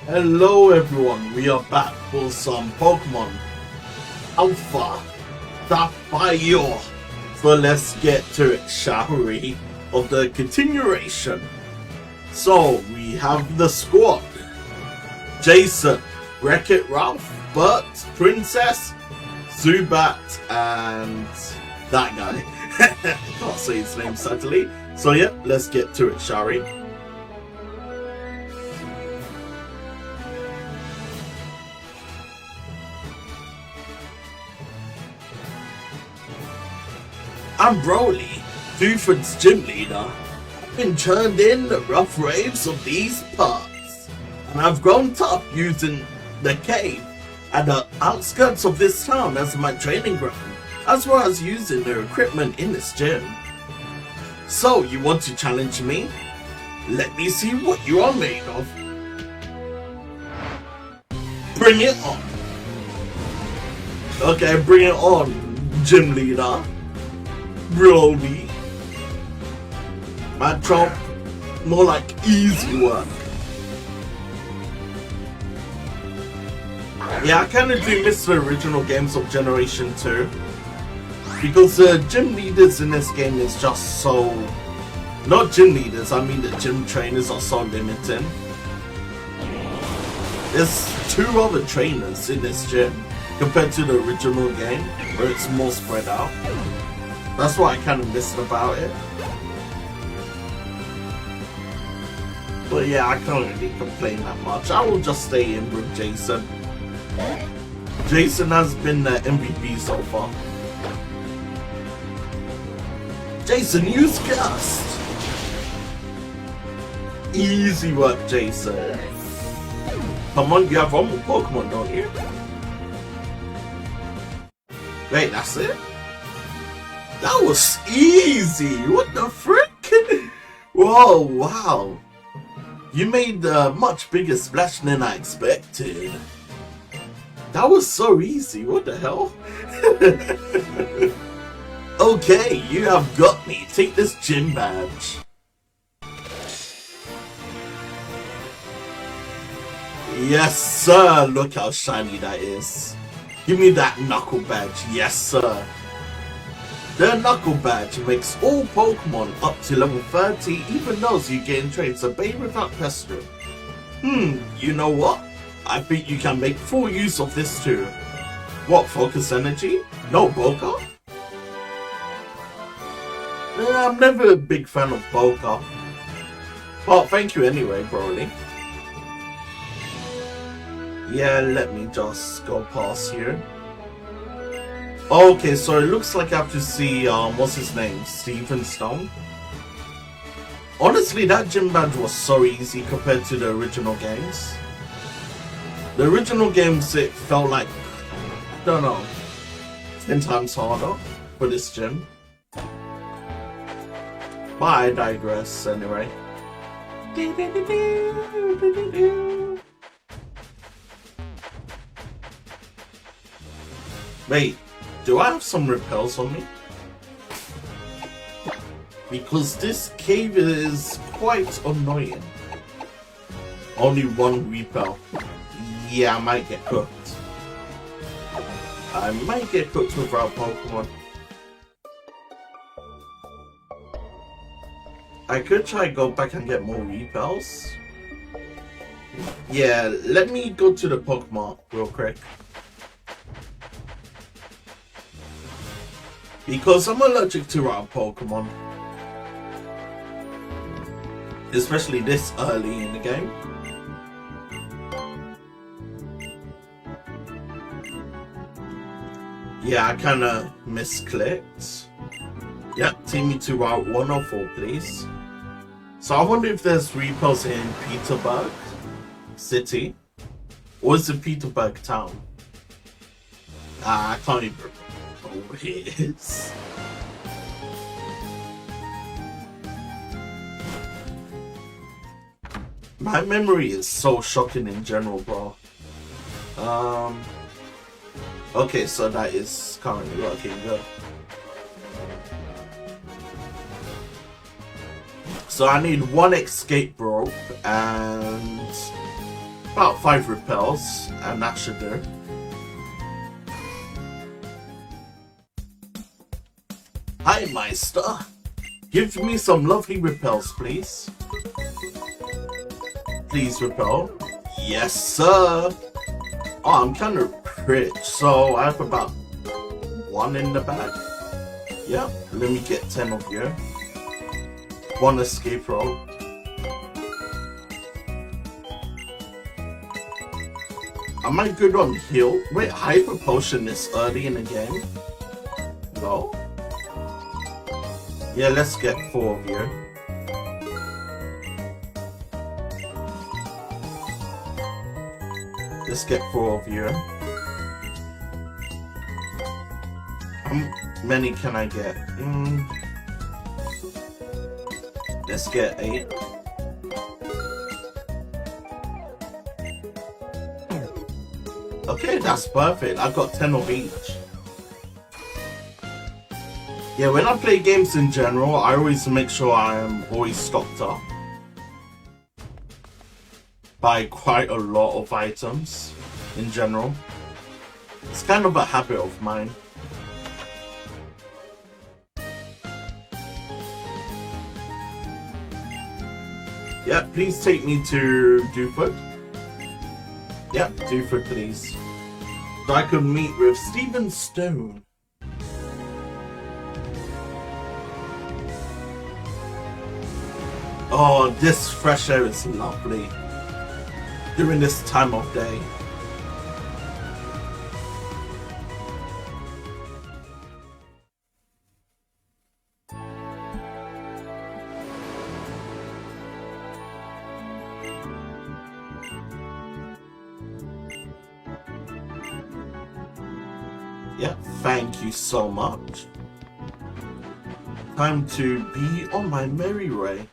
Hello everyone, we are back for some Pokemon Alpha Sapphire. So let's get to it, shall we? Of the continuation. So we have the squad: Jason, Wreck-It Ralph, Bert, Princess, Zubat, and that guy. Can't say his name sadly. So yeah, let's get to it, shall we? I'm Broly, Duford's gym leader. I've been turned in the rough waves of these parts, and I've grown tough using the cave at the outskirts of this town as my training ground, as well as using the equipment in this gym. So, you want to challenge me? Let me see what you are made of. Bring it on. Okay, bring it on, gym leader. Broly. Machamp, more like easy work. Yeah, I kind of do miss the original games of Generation 2. Because the gym leaders in this game is just so... Not gym leaders, I mean the gym trainers are so limited. There's 2 other trainers in this gym compared to the original game, where it's more spread out. That's what I kind of missed about it. But yeah, I can't really complain that much. I will just stay in with Jason. Jason has been the MVP so far. Jason, use Gust! Easy work, Jason. Come on, you have one more Pokemon, don't you? Wait, that's it? That was easy! What the frick? Whoa, wow. You made a much bigger splash than I expected. That was so easy, what the hell? Okay, you have got me. Take this gym badge. Yes, sir. Look how shiny that is. Give me that knuckle badge. Yes, sir. The Knuckle Badge makes all Pokemon up to level 30, even those you gain traits, obey without pestering. You know what? I think you can make full use of this too. What, Focus Energy? No Boca? I'm never a big fan of Boca. But thank you anyway, Broly. Yeah, let me just go past here. Okay, so it looks like I have to see, what's his name? Stephen Stone? Honestly, that gym badge was so easy compared to the original games. The original games, it felt like, I don't know, 10 times harder for this gym. But I digress anyway. Wait. Do I have some repels on me? Because this cave is quite annoying. Only 1 repel. Yeah, I might get cooked. I might get cooked without Pokemon. I could try go back and get more repels. Yeah, let me go to the Pokemon real quick. Because I'm allergic to our Pokemon. Especially this early in the game. Yeah, I kinda misclicked. Yep, team me to Route 104, please. So I wonder if there's repels in Petersburg City. Or is it Petersburg Town? I can't even remember. It is. My memory is so shocking in general, bro. Okay, so that is currently working good. So I need 1 escape rope and About 5 repels, and that should do. Hi, Meister. Give me some lovely repels, please. Please repel. Yes, sir. Oh, I'm kind of rich, so I have about 1 in the bag. Yep, let me get 10 of you. 1 escape roll. Am I good on heal? Wait, hyper potion this early in the game? No? Yeah, let's get 4 of you. Let's get 4 of you. How many can I get? Let's get 8. Okay, that's perfect. I got 10 of each. Yeah, when I play games in general, I always make sure I am always stocked up. Buy quite a lot of items in general. It's kind of a habit of mine. Yeah, please take me to Dewford. Yeah, Dewford, please. So I could meet with Stephen Stone. Oh, this fresh air is lovely during this time of day. Yeah, thank you so much. Time to be on my merry way.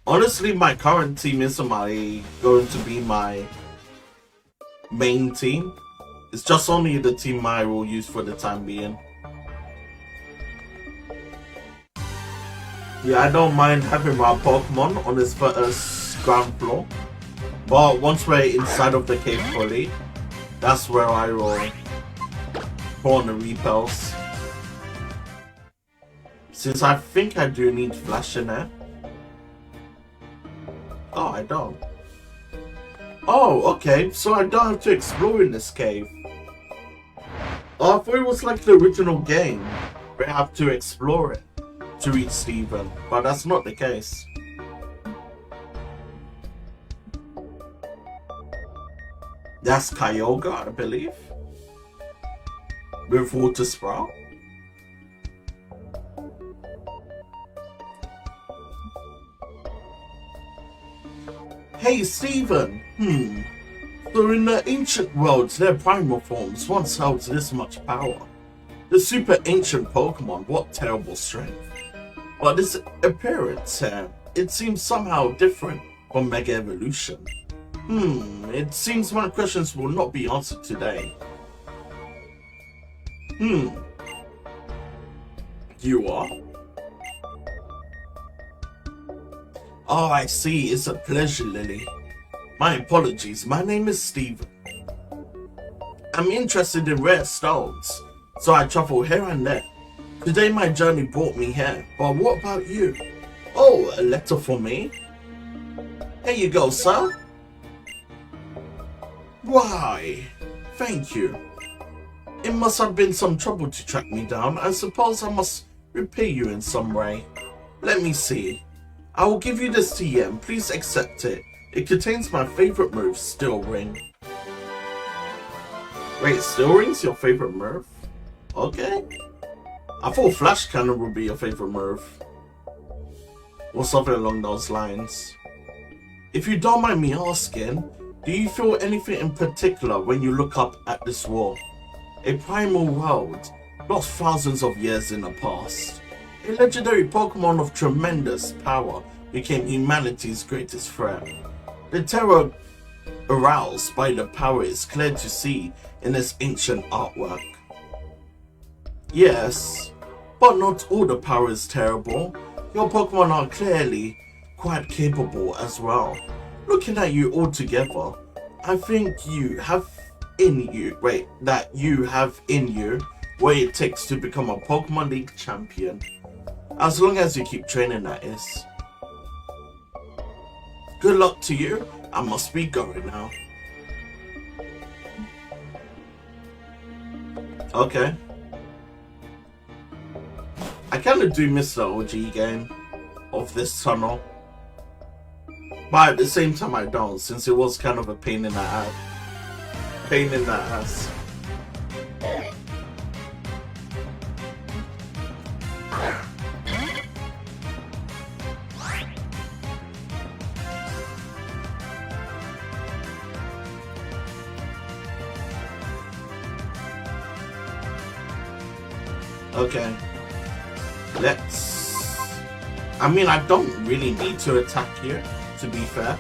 Honestly, my current team isn't going to be my main team. It's just only the team I will use for the time being. Yeah, I don't mind having my Pokemon on this ground floor. But once we're inside of the cave fully, that's where I will put on the repels. Since I think I do need Flash in there. Oh, I don't. Oh, okay. So I don't have to explore in this cave. Oh, I thought it was like the original game, where I have to explore it to reach Steven. But that's not the case. That's Kyogre, I believe. With Water Sprout. Hey, Steven! So in the ancient worlds, their primal forms once held this much power. The super ancient Pokemon, what terrible strength. But this appearance here, it seems somehow different from Mega Evolution. It seems my questions will not be answered today. You are? Oh, I see. It's a pleasure, Lily. My apologies. My name is Steven. I'm interested in rare stones, so I travel here and there. Today my journey brought me here, but what about you? Oh, a letter for me? Here you go, sir. Why, thank you. It must have been some trouble to track me down. I suppose I must repay you in some way. Let me see. I will give you this TM. Please accept it. It contains my favorite move, Steel Ring. Wait, Steel Ring's your favorite move? Okay. I thought Flash Cannon would be your favorite move. Or something along those lines. If you don't mind me asking, do you feel anything in particular when you look up at this wall? A primal world, lost thousands of years in the past. A legendary Pokemon of tremendous power became humanity's greatest threat. The terror aroused by the power is clear to see in this ancient artwork. Yes, but not all the power is terrible. Your Pokemon are clearly quite capable as well. looking at you all together, I think you have in you, that you have in you what it takes to become a Pokemon League champion. As long as you keep training, that is. Good luck to you. I must be going now. Okay. I kind of do miss the OG game of this tunnel. But at the same time I don't, since it was kind of a pain in the ass. Pain in the ass. Okay. I mean, I don't really need to attack you, to be fair,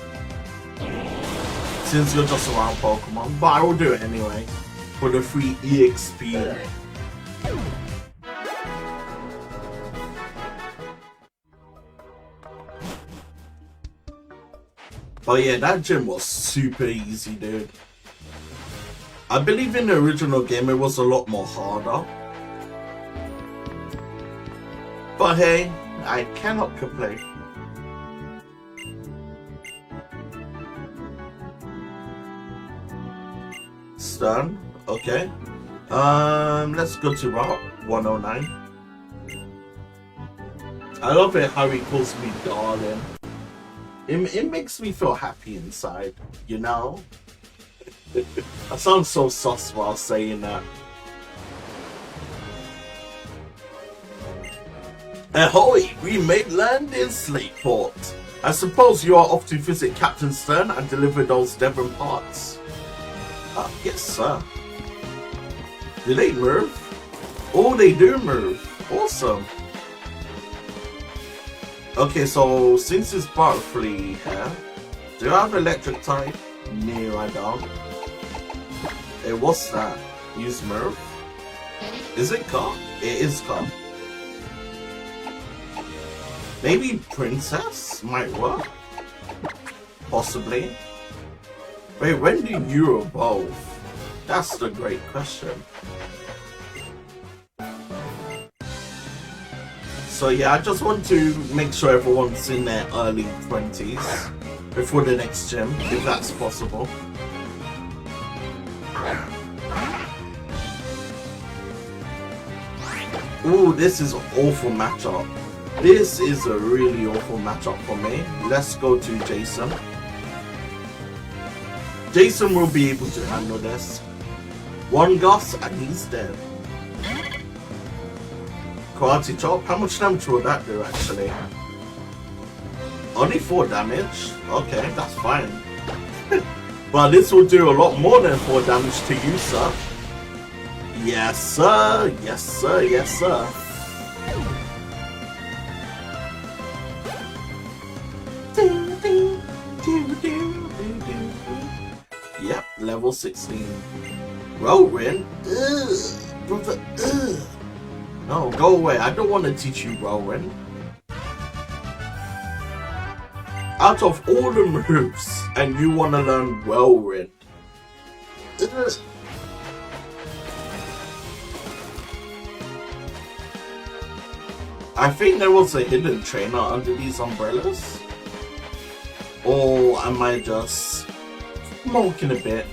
since you're just around Pokemon, but I will do it anyway for the free EXP. But yeah, that gym was super easy, dude. I believe in the original game it was a lot more harder. But hey, I cannot complain. Stun, okay. Let's go to Route 109. I love it how he calls me darling. It makes me feel happy inside, you know? I sound so sus while saying that. Ahoy! We made land in Slateport. I suppose you are off to visit Captain Stern and deliver those Devon parts. Yes, sir. Do they move? Oh, they do move. Awesome. Okay, so since it's Butterfree here, do I have electric type? No, I don't. Hey, what's that? Use move? Is it car? It is car. Maybe Princess might work? Possibly. Wait, when do you evolve? That's the great question. So yeah, I just want to make sure everyone's in their early 20s before the next gym, if that's possible. Ooh, this is an awful matchup. This is a really awful matchup for me. Let's go to Jason. Jason will be able to handle this. One Gus and he's dead. Karate Chop, how much damage will that do actually? Only 4 damage? Okay, that's fine. But this will do a lot more than 4 damage to you, sir. Yes, sir. Yes, sir. Yes, sir. Yep, level 16. Whirlwind? Ugh, brother, ugh. No, go away. I don't want to teach you Whirlwind. Out of all the moves, and you want to learn Whirlwind. Ugh. I think there was a hidden trainer under these umbrellas. Or am I just smoking a bit?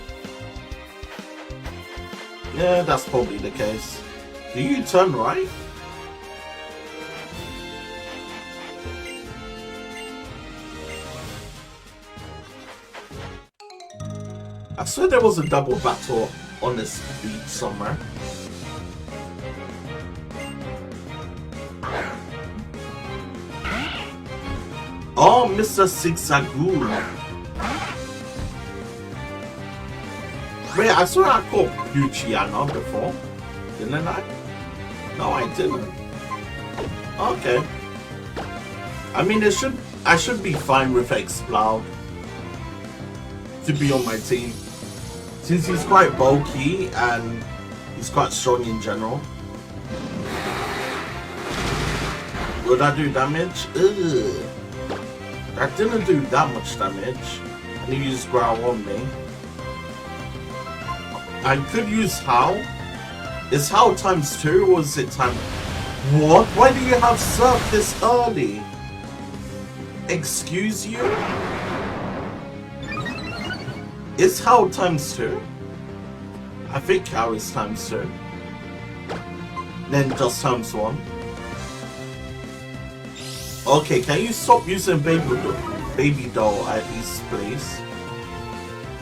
Yeah, that's probably the case. Do you turn right? I swear there was a double battle on this beach somewhere. Oh, Mr. Zigzagoon. Wait, I swear I called Luciana before, didn't I? No, I didn't. Okay. I mean, I should be fine with Exploud to be on my team, since he's quite bulky and he's quite strong in general. Would I do damage? Ugh. That didn't do that much damage. And he used Growl on me. I could use Howl. Is Howl times 2 or is it time... What? Why do you have Surf this early? Excuse you? Is Howl times 2? I think Howl is times 2. Then just times 1. Okay, can you stop using baby doll at least, please?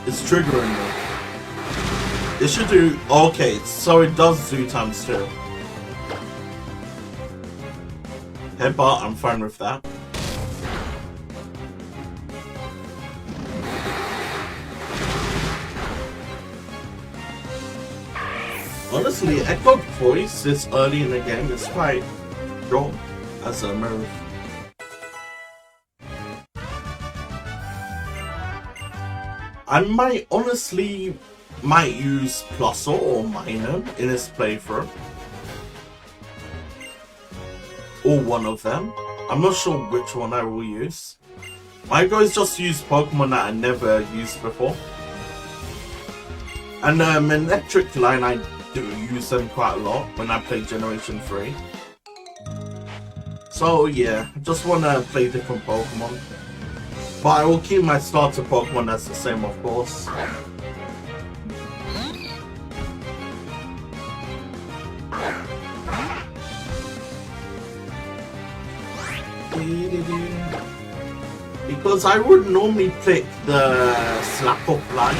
It's triggering me. It should do... Okay, so it does do times 2. Headbutt, I'm fine with that. Honestly, Echo Voice this early in the game is quite strong as a move. I might honestly use Plusle or Minor in this playthrough. Or one of them. I'm not sure which one I will use. My guys just use Pokemon that I never used before. And Electric Line, I do use them quite a lot when I play Generation 3. So yeah, I just want to play different Pokemon. But I will keep my starter Pokemon as the same, of course. Because I would normally pick the Slap Off line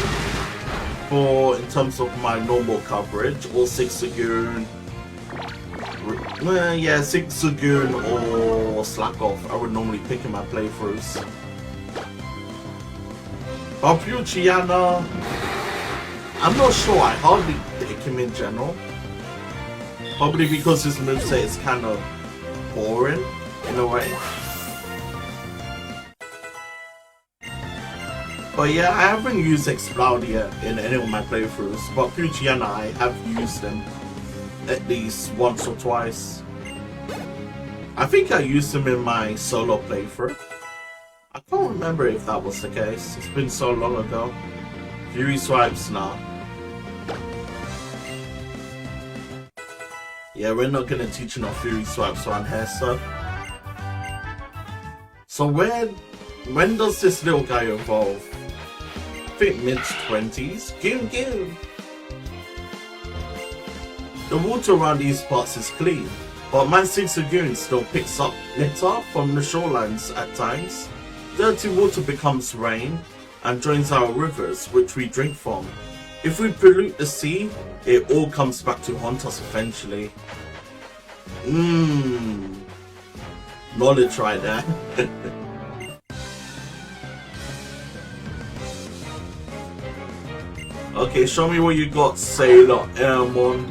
for in terms of my normal coverage, or Zigzagoon. Yeah, Zigzagoon or Slack Off. I would normally pick in my playthroughs. But Poochyena, I'm not sure. I hardly pick him in general. Probably because his moveset is kind of boring in a way. But yeah, I haven't used Exploud yet in any of my playthroughs, but Poochyena I have used him at least once or twice. I think I used him in my solo playthrough. I can't remember if that was the case, it's been so long ago. Fury Swipes, nah. Yeah, we're not gonna teach enough Fury Swipes on here, so when does this little guy evolve? I think mid-20s. Goon. The water around these parts is clean, but my Zigzagoon still picks up litter from the shorelines at times. Dirty water becomes rain and joins our rivers, which we drink from. If we pollute the sea, it all comes back to haunt us eventually. Knowledge right there. Okay, show me what you got, Sailor Airmon.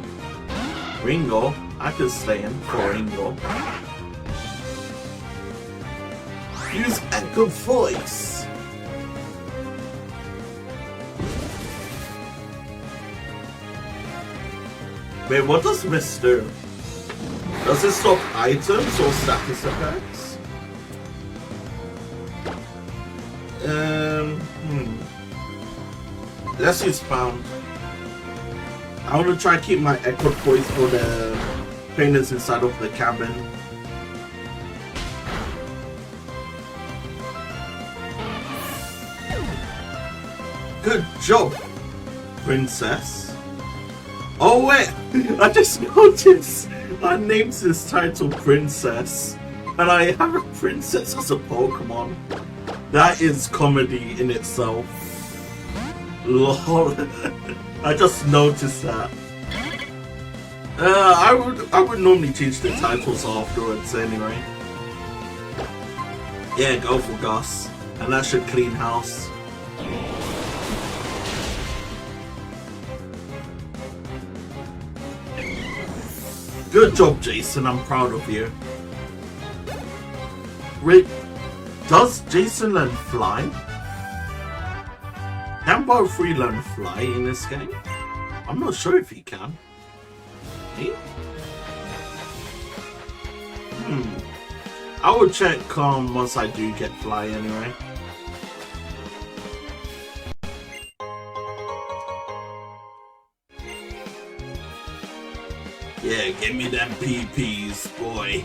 Ringo, I can stay in for Ringo. Use Echo Voice. Wait, what does Mist do? Does it stop items or status effects? Let's use Pound. I want to try to keep my Echo Voice for the painters inside of the cabin. Good job, Princess. Oh wait, I just noticed I named this title Princess, and I have a princess as a Pokemon. That is comedy in itself. Lol. I just noticed that. I would normally change the titles afterwards anyway. Yeah, go for Gus, and that should clean house. Good job, Jason. I'm proud of you. Wait, does Jason learn fly? Can Bo3 learn fly in this game? I'm not sure if he can. I will check once I do get fly anyway. Yeah, give me them PPs, boy.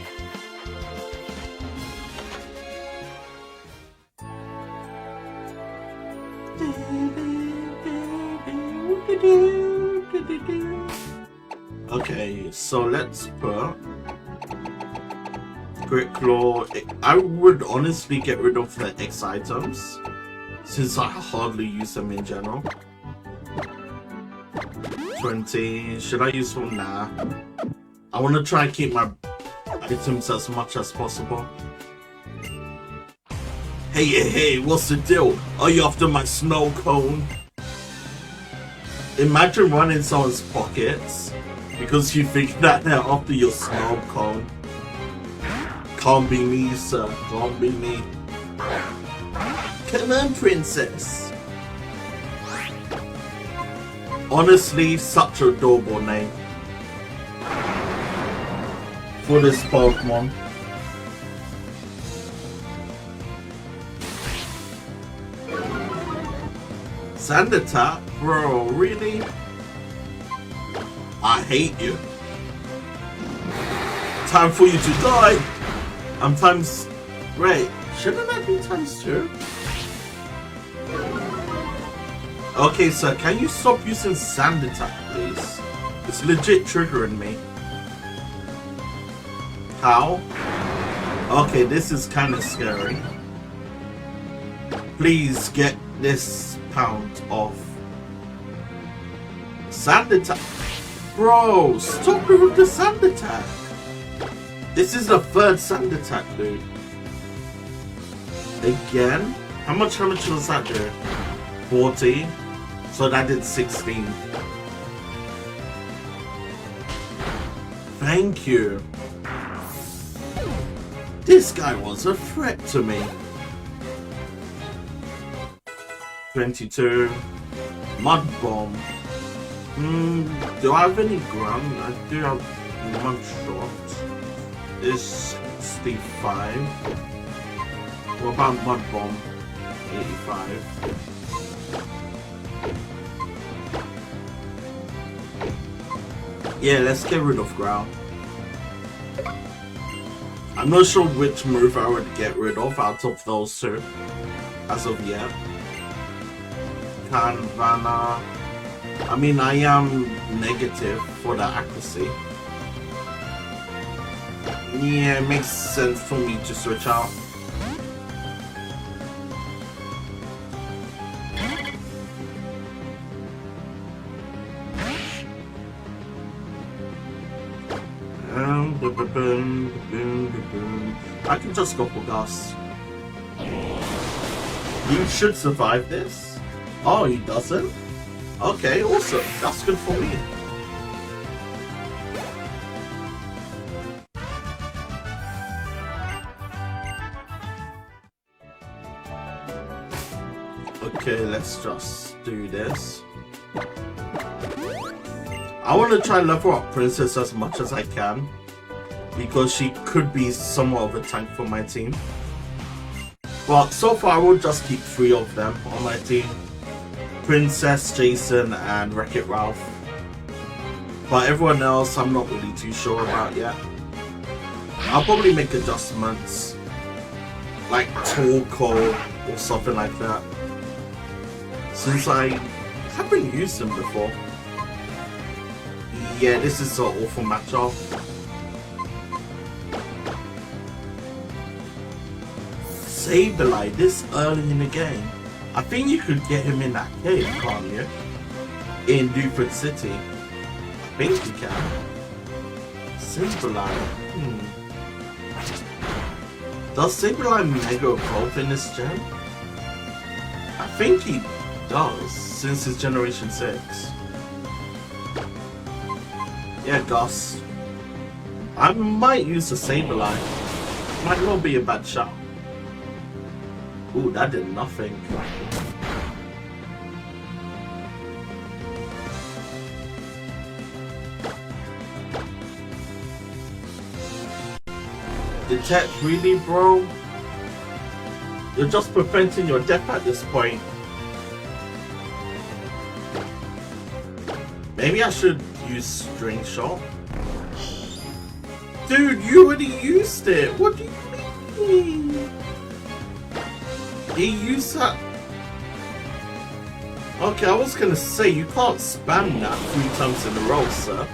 Okay, so let's put Grit Claw. I would honestly get rid of the X items since I hardly use them in general. 20. Should I use one? Nah. I want to try and keep my items as much as possible. Hey, what's the deal? Are you after my snow cone? Imagine running someone's pockets because you think that they're after your snow cone. Can't be me, sir. Can't be me. Come on, princess. Honestly, such an adorable name for this Pokemon. Sandata? Bro, really? I hate you. Time for you to die. I'm times... Wait, shouldn't I be times 2? Okay, sir, can you stop using Sand Attack, please? It's legit triggering me. How? Okay, this is kind of scary. Please get this pound off. Sand Attack. Bro, stop it with the Sand Attack. This is the 3rd Sand Attack, dude. Again? How much was that do? 40. So that did 16. Thank you. This guy was a threat to me. 22. Mud Bomb. Do I have any ground? I do have one shot. It's 65. What about Mud Bomb? 85. Yeah, let's get rid of ground. I'm not sure which move I would get rid of out of those two as of yet. Canvana. I mean, I am negative for the accuracy. Yeah, it makes sense for me to switch out. I can just go for Gus. He should survive this. Oh, he doesn't? Okay, awesome. That's good for me. Okay, let's just do this. I want to try and level up Princess as much as I can, because she could be somewhat of a tank for my team. But so far I will just keep 3 of them on my team. Princess, Jason, and Wreck-It Ralph. But everyone else I'm not really too sure about yet. I'll probably make adjustments, like Torkoal or something like that, since I haven't used them before. Yeah, this is an awful matchup. Sableye this early in the game. I think you could get him in that cave, can't you? In Duford City. I think you can. Sableye. Does Sableye Mega Evolve in this gen? I think he does, since it's Generation 6. Yeah, Gus. I might use a Sableye. Might not be a bad shot. Ooh, that did nothing. Detect, really, bro? You're just preventing your death at this point. Maybe I should use String Shot. Dude, you already used it. What do you mean? He used that. Okay, I was gonna say you can't spam that 3 times in a row, sir.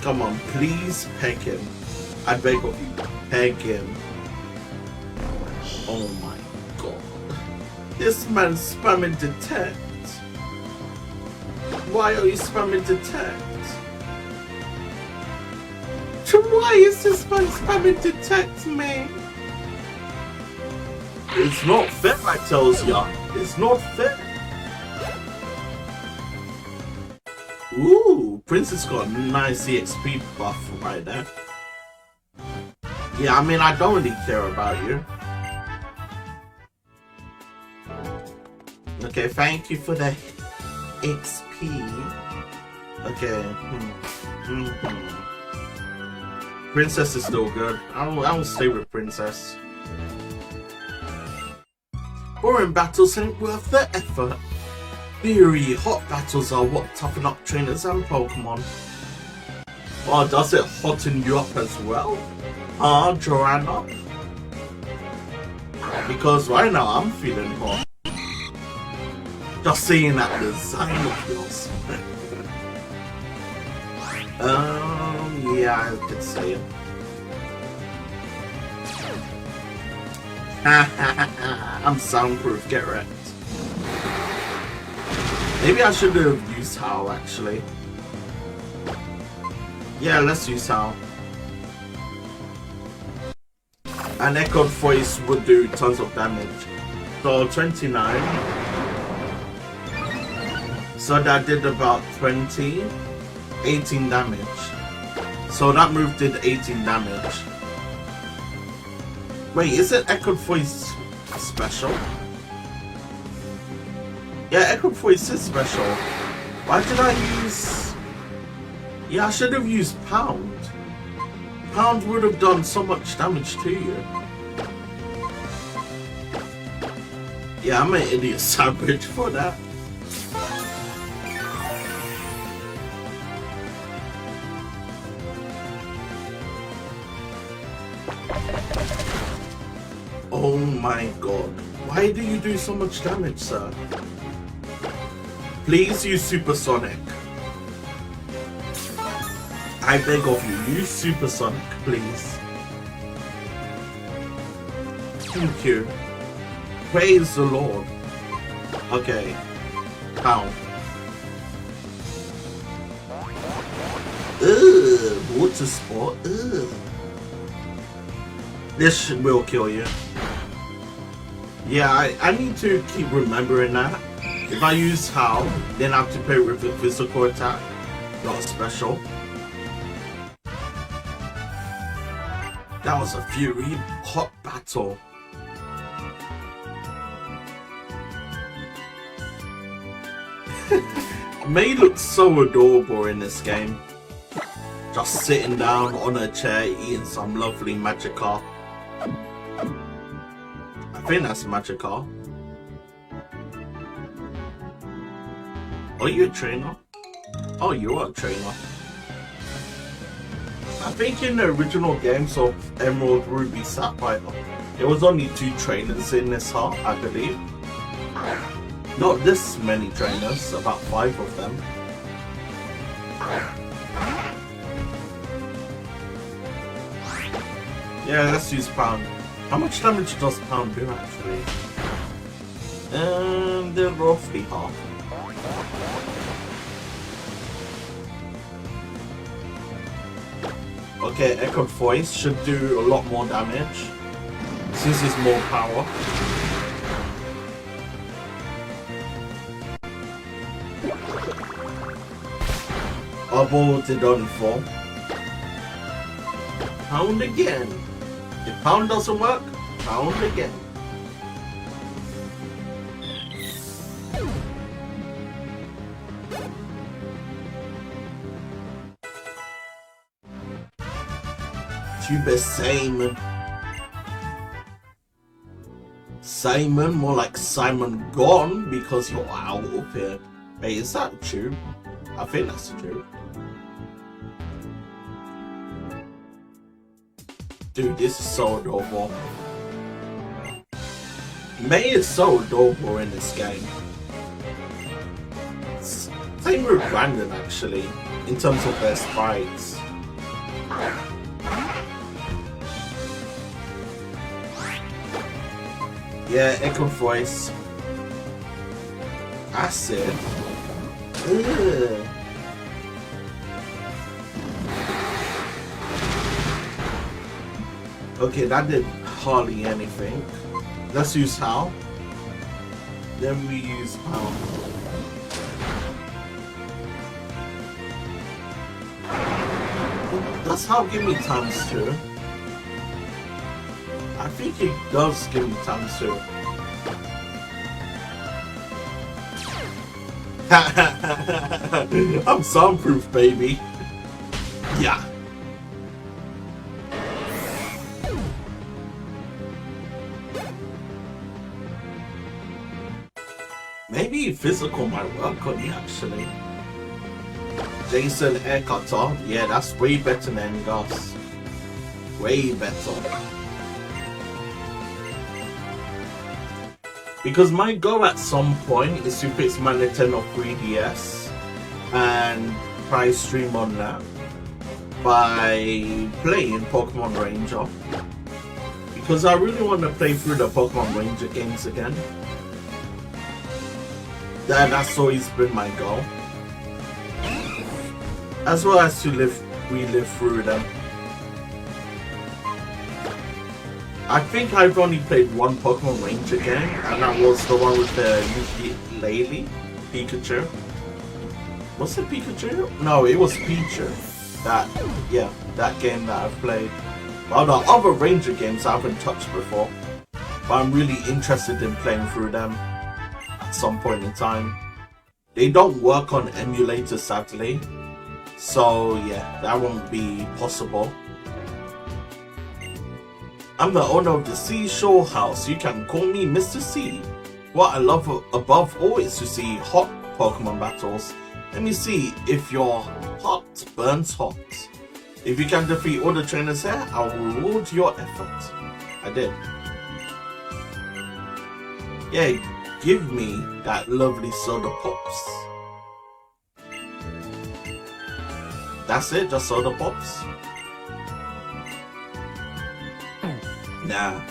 Come on, please peg him. I beg of you, peg him. Oh my god. This man's spamming detect. Why are you spamming detect? Why is this man spamming detect, man? It's not fair, I tells ya. It's not fair. Ooh, Princess got a nice EXP buff right there. Yeah, I mean, I don't really care about you. Okay, thank you for the XP. Okay. Princess is still good. I'll stay with Princess. Boring battles ain't worth the effort. Very hot battles are what toughen up trainers and Pokemon. Oh, does it hotten you up as well? Huh, Joanna? Because right now I'm feeling hot. Just seeing that design of yours. Yeah, I could say it. I'm soundproof, get wrecked. Maybe I should have used Howl actually. Yeah, let's use Howl. An echoed voice would do tons of damage. So 29. So that did about 18 damage. So that move did 18 damage. Wait, is it echoed voice special? Yeah, echoed voice is special. Why did I use... Yeah, I should have used Pound. Pound would have done so much damage to you. Yeah, I'm an idiot sandwich for that. Oh my god. Why do you do so much damage, sir? Please use Supersonic. I beg of you, use Supersonic, please. Thank you. Praise the Lord. Okay. Pound. Ugh, water sport. Ugh. This will kill you. Yeah, I need to keep remembering that. If I use Howl, then I have to play with a physical attack, not special. That was a Fury hot battle. May looks so adorable in this game. Just sitting down on a chair eating some lovely Magikarp. I think that's Magikarp. Are you a trainer? Oh, you are a trainer. I think in the original games of Emerald, Ruby, Sapphire, there was only 2 trainers in this heart, I believe. Not this many trainers, about 5 of them. Yeah, let's use Pound. How much damage does Pound do actually? And they're roughly half. Okay, Echoed Voice should do a lot more damage since it's more power. Our ball did only 4. Pound again. If Pound doesn't work, Pound again. Tube Simon. Simon, more like Simon Gone because you're out up here. Wait, is that a tube? I think that's a tube. Dude, this is so adorable. May is so adorable in this game. Same with Brandon, actually, in terms of their sprites. Yeah, Echo Voice. Acid. Ugh. Okay, that did hardly anything. Let's use How. Then we use How. Does How give me ×2? I think it does give me ×2. I'm soundproof, baby. Yeah. Maybe physical might work on you, actually. Jason Air Cutter. Yeah, that's way better than Gus. Way better. Because my goal at some point is to fix my Nintendo 3DS and try stream on that by playing Pokemon Ranger. Because I really want to play through the Pokemon Ranger games again. That's always been my goal. As well as to relive through them. I think I've only played one Pokemon Ranger game, and that was the one with the ukulele Pikachu. Was it Pikachu? No, it was Pichu. That game that I've played. Well, the other Ranger games I haven't touched before, but I'm really interested in playing through them at some point in time. They don't work on emulators, sadly, so yeah, that won't be possible. I'm the owner of the Seashore House. You can call me Mr. C. What I love above all is to see hot Pokemon battles. Let me see if your heart burns hot. If you can defeat all the trainers here, I will reward your effort. I did. Yeah, give me that lovely soda pops. That's it, just soda pops? Nah,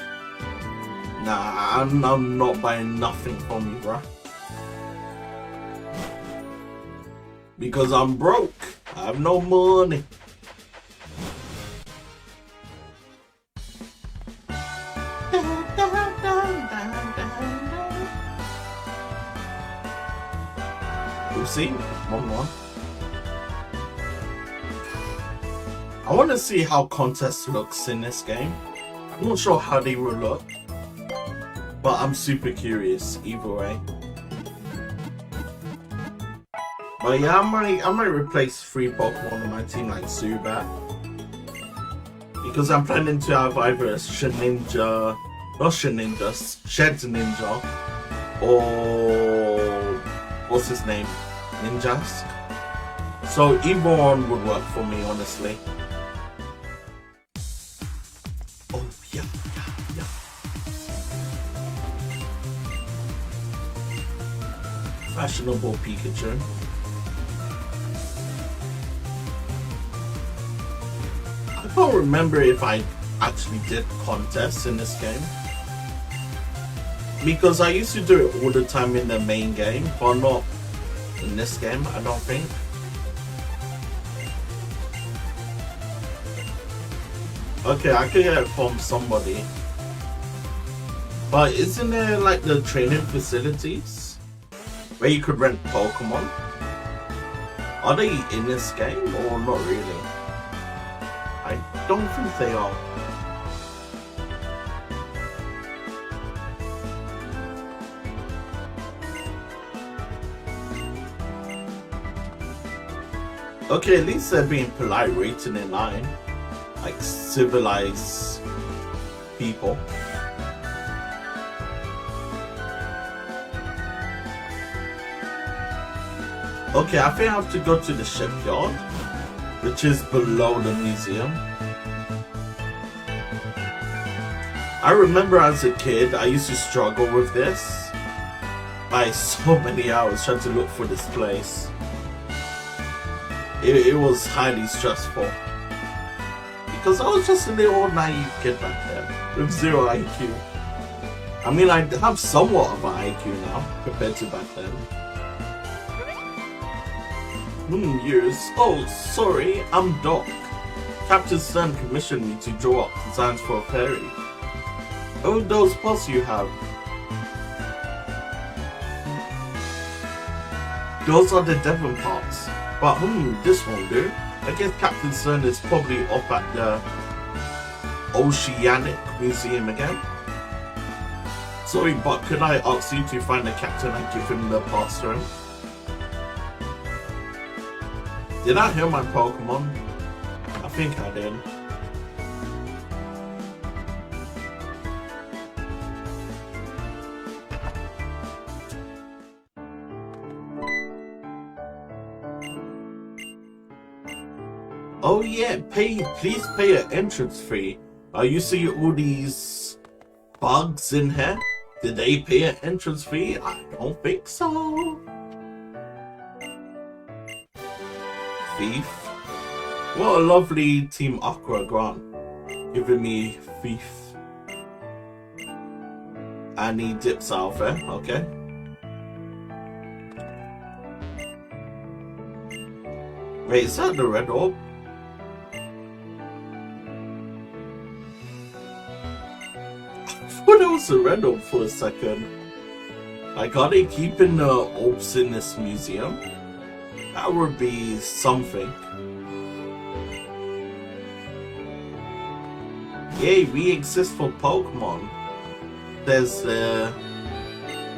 I'm not buying nothing from you, bruh. Because I'm broke. I have no money. We'll see. One more. I want to see how contest looks in this game. I'm not sure how they will look, but I'm super curious either way. But yeah, I might replace 3 Pokemon on my team like Zubat, because I'm planning to have either a Shedinja, or what's his name, Ninjask. So either one would work for me, honestly. Fashionable Pikachu. I don't remember if I actually did contests in this game, because I used to do it all the time in the main game, but not in this game, I don't think. Okay, I could get it from somebody. But isn't there like the training facilities where you could rent Pokemon? Are they in this game or not really? I don't think they are. Okay, at least they're being polite, waiting in line. Like civilized people. Okay, I think I have to go to the shipyard, which is below the museum. I remember as a kid, I used to struggle with this by so many hours trying to look for this place. It was highly stressful. Because I was just a little naive kid back then, with 0 IQ. I mean, I have somewhat of an IQ now, compared to back then. Years. Oh, sorry, I'm Doc. Captain Stern commissioned me to draw up designs for a ferry. Oh, those pots you have. Those are the Devon pots. But this won't do. I guess Captain Stern is probably up at the Oceanic Museum again. Sorry, but could I ask you to find the captain and give him the pass to him? Did I hear my Pokemon? I think I did. Oh yeah, please pay an entrance fee. You see all these bugs in here? Did they pay an entrance fee? I don't think so. Thief. What a lovely Team Aqua grant. Giving me Thief. And he dips out there, okay. Wait, is that the red orb? I thought it was a red orb for a second. Like, are they keeping the orbs in this museum? That would be something. Yay, we exist for Pokemon. There's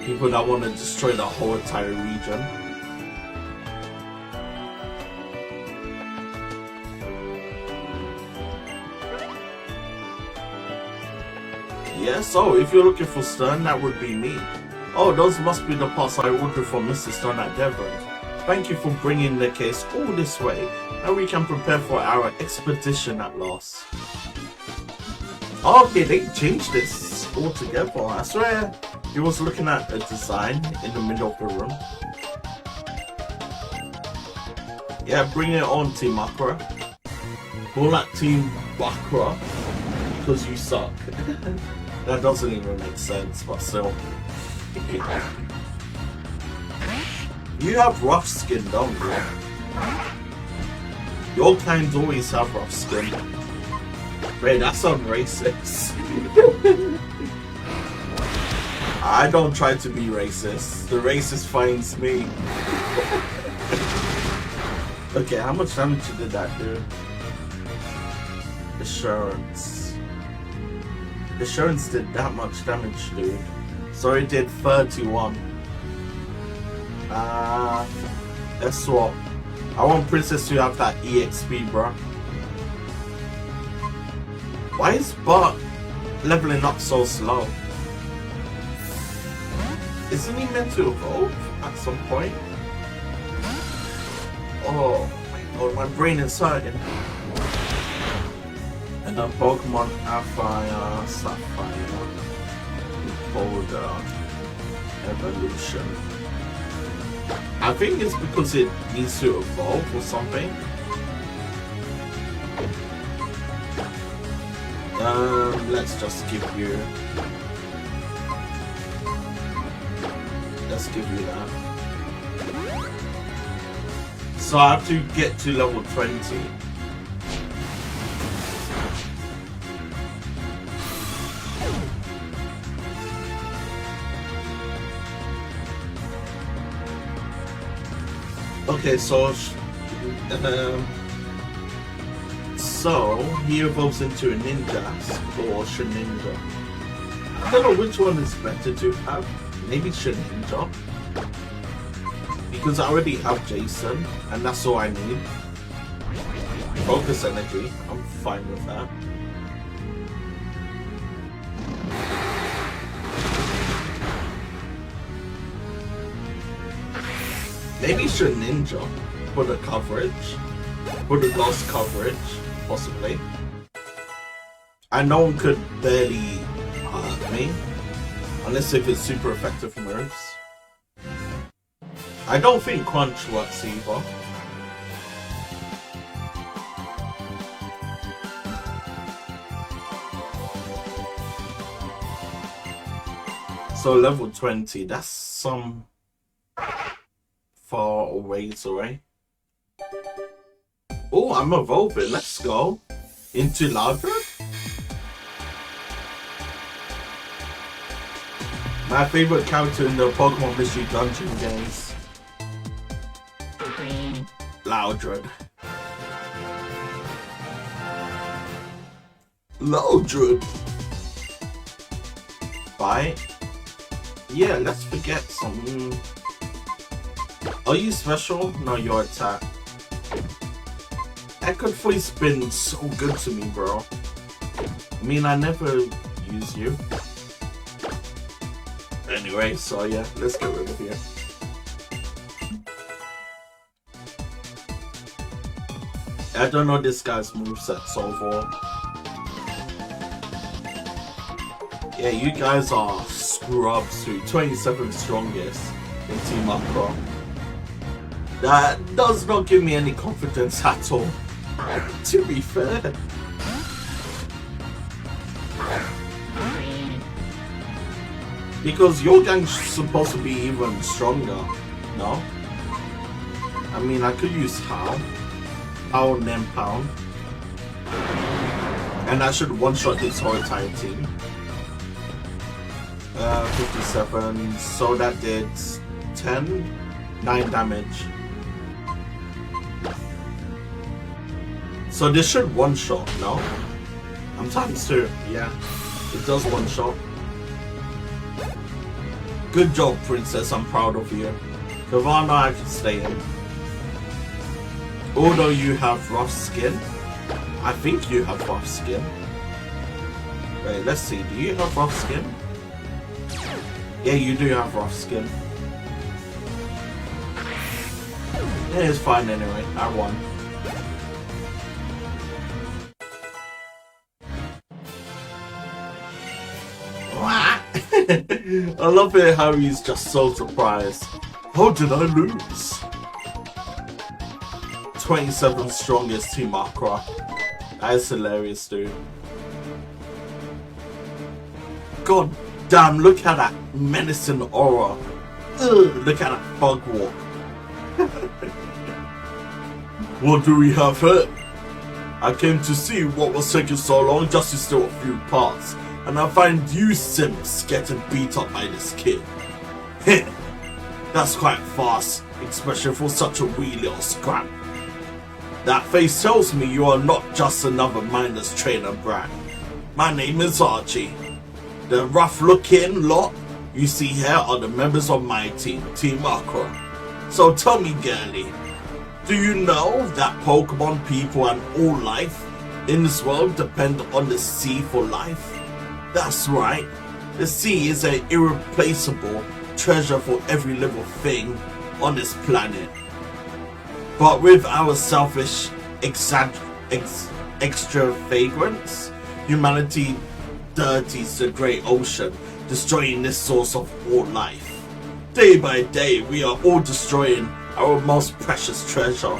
people that want to destroy the whole entire region. Yeah, so if you're looking for Stern, that would be me. Oh, those must be the parts I ordered from Mr. Stern at Devon. Thank you for bringing the case all this way. Now we can prepare for our expedition at last. Okay, they changed this altogether. I swear he was looking at a design in the middle of the room. Yeah, bring it on, Team Aqua. More like Team Bakra, because you suck. That doesn't even make sense, but still. You have rough skin, don't you? Your kind always have rough skin. Wait, that sounds racist. I don't try to be racist. The racist finds me. Okay, how much damage did that do? Assurance. Assurance did that much damage, dude. So it did 31. Let's swap. I want Princess to have that EXP, bro. Why is Bart leveling up so slow? Isn't he meant to evolve at some point? Oh my god, my brain is hurting. And then Pokemon Sapphire, Sapphire, Boulder, Evolution. I think it's because it needs to evolve or something. Let's just give you... Let's give you that. So I have to get to level 20. Okay, so he evolves into a ninja or Shninja. I don't know which one is better to have. Maybe Shninja, because I already have Jason, and that's all I need. Focus energy, I'm fine with that. Maybe Shninja for the coverage, for the ghost coverage, possibly. And no one could barely me. Unless if it's super effective moves. I don't think Crunch works either. So level 20, that's some far ways away. Oh, I'm evolving. Let's go into Loudred. My favorite character in the Pokemon Mystery Dungeon games. Loudred. Loudred. Bye. Yeah, let's forget some. Are you special? No, your attack. Echo Voice been so good to me, bro. I mean, I never use you. Anyway, so yeah, let's get rid of you. I don't know this guy's moveset so far. Yeah, you guys are scrubs too. 27th strongest in Team Aqua. That does not give me any confidence at all. To be fair. Because your gang's supposed to be even stronger, no? I mean, I could use Howl and then Pound. And I should one-shot this whole entire team. 57, so that did 9 damage. So this should one-shot, no? I'm times 2, yeah. It does one-shot. Good job, Princess, I'm proud of you. Kavana, I can stay in. Although you have rough skin. I think you have rough skin. Wait, let's see, do you have rough skin? Yeah, you do have rough skin. Yeah, it's fine anyway, I won. I love it how he's just so surprised. How did I lose? 27th strongest Team Aqua. That is hilarious, dude. God damn, look at that menacing aura. Ugh, look at that bug walk. What do we have here? I came to see what was taking so long just to steal a few parts. And I find you simps getting beat up by this kid. Heh, that's quite fast, especially for such a wee little scrap. That face tells me you are not just another mindless trainer brat. My name is Archie. The rough-looking lot you see here are the members of my team, Team Aqua. So tell me, girlie, do you know that Pokemon, people, and all life in this world depend on the sea for life? That's right, the sea is an irreplaceable treasure for every living thing on this planet. But with our selfish extravagance, humanity dirties the great ocean, destroying this source of all life. Day by day, we are all destroying our most precious treasure.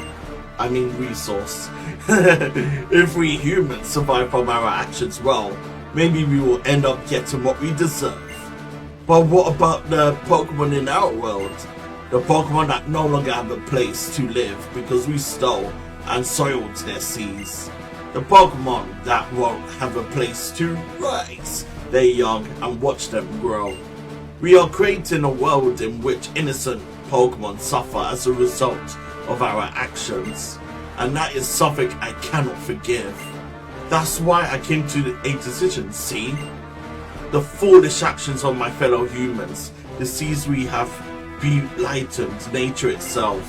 I mean resource. If we humans survive from our actions well, maybe we will end up getting what we deserve. But what about the Pokemon in our world? The Pokemon that no longer have a place to live because we stole and soiled their seas. The Pokemon that won't have a place to rise their young and watch them grow. We are creating a world in which innocent Pokemon suffer as a result of our actions. And that is something I cannot forgive. That's why I came to a decision, see? The foolish actions of my fellow humans, the seas we have blighted nature itself.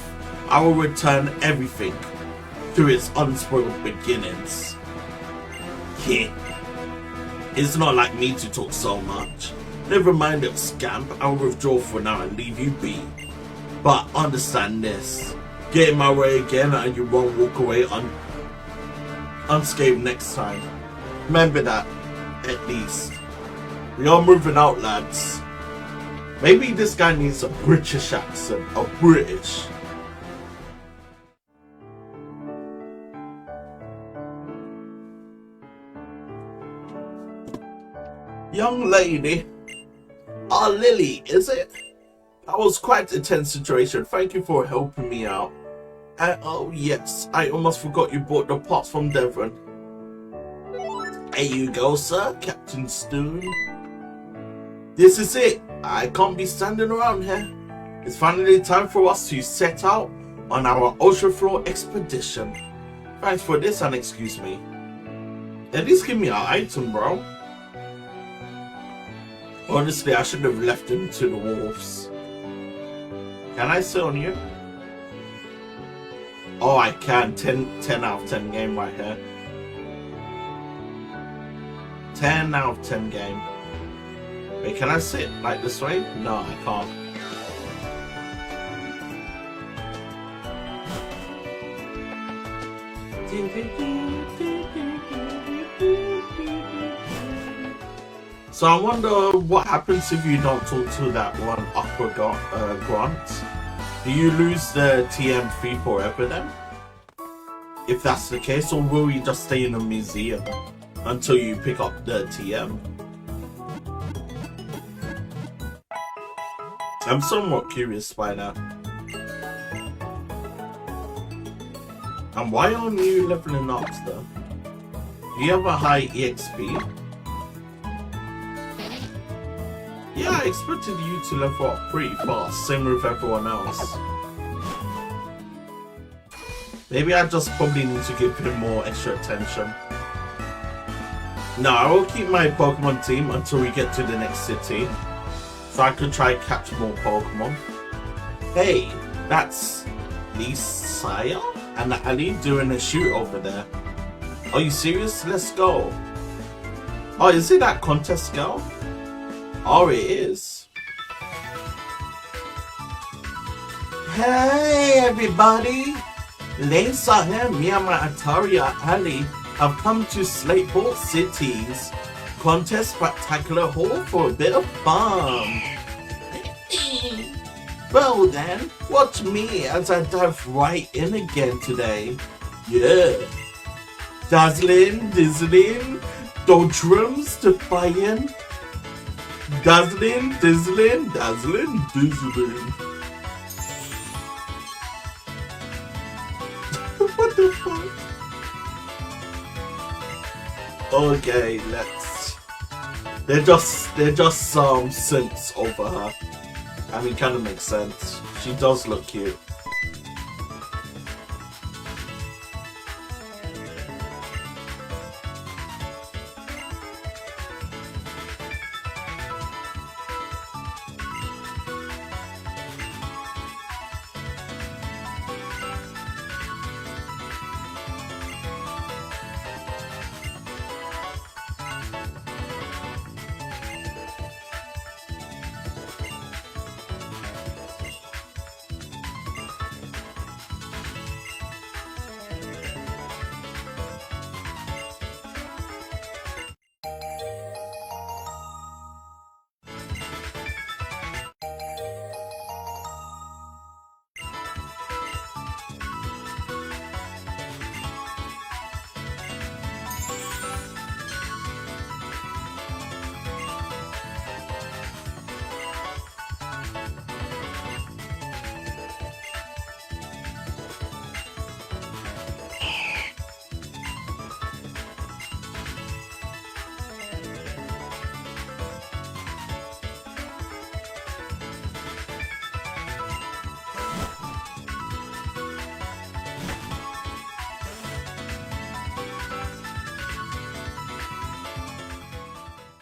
I will return everything to its unspoiled beginnings. Yeah. It's not like me to talk so much. Never mind, little scamp, I will withdraw for now and leave you be. But understand this. Get in my way again and you won't walk away unscathed next time. Remember that, at least. We are moving out, lads. Maybe this guy needs a British accent. A British. Young lady. Ah, Lily, is it? That was quite a tense situation. Thank you for helping me out. Oh yes, I almost forgot you bought the pots from Devon. Here you go, sir, Captain Stoon. This is it. I can't be standing around here. It's finally time for us to set out on our ocean floor expedition. Thanks for this and excuse me. At least give me an item, bro. Honestly, I should have left him to the wolves. Can I sit on you? Oh, I can. 10 out of 10 game right here. 10 out of 10 game. Wait, can I sit like this way? No, I can't. So I wonder what happens if you don't talk to that one Aqua Grant. Do you lose the TM fee forever then? If that's the case, or will you just stay in the museum until you pick up the TM? I'm somewhat curious by now. And why aren't you leveling up though? Do you have a high EXP? Yeah, I expected you to level up pretty fast, same with everyone else. Maybe I just probably need to give him more extra attention. No, I will keep my Pokemon team until we get to the next city, so I could try catch more Pokemon. Hey, that's Lisaya and Ali doing a shoot over there. Are you serious? Let's go. Oh, is it that contest girl? Oh, it is. Hey, everybody. Lisa here, me and my Ataria Ali have come to Slateport City's Contest Spectacular Hall for a bit of fun. Well then, watch me as I dive right in again today. Yeah. Dazzling, dizzling, doldrums defying. Dazzling, dizzling, dazzling, dizzling. What the fuck? Okay, let's. They're just some synths over her. I mean, kind of makes sense. She does look cute.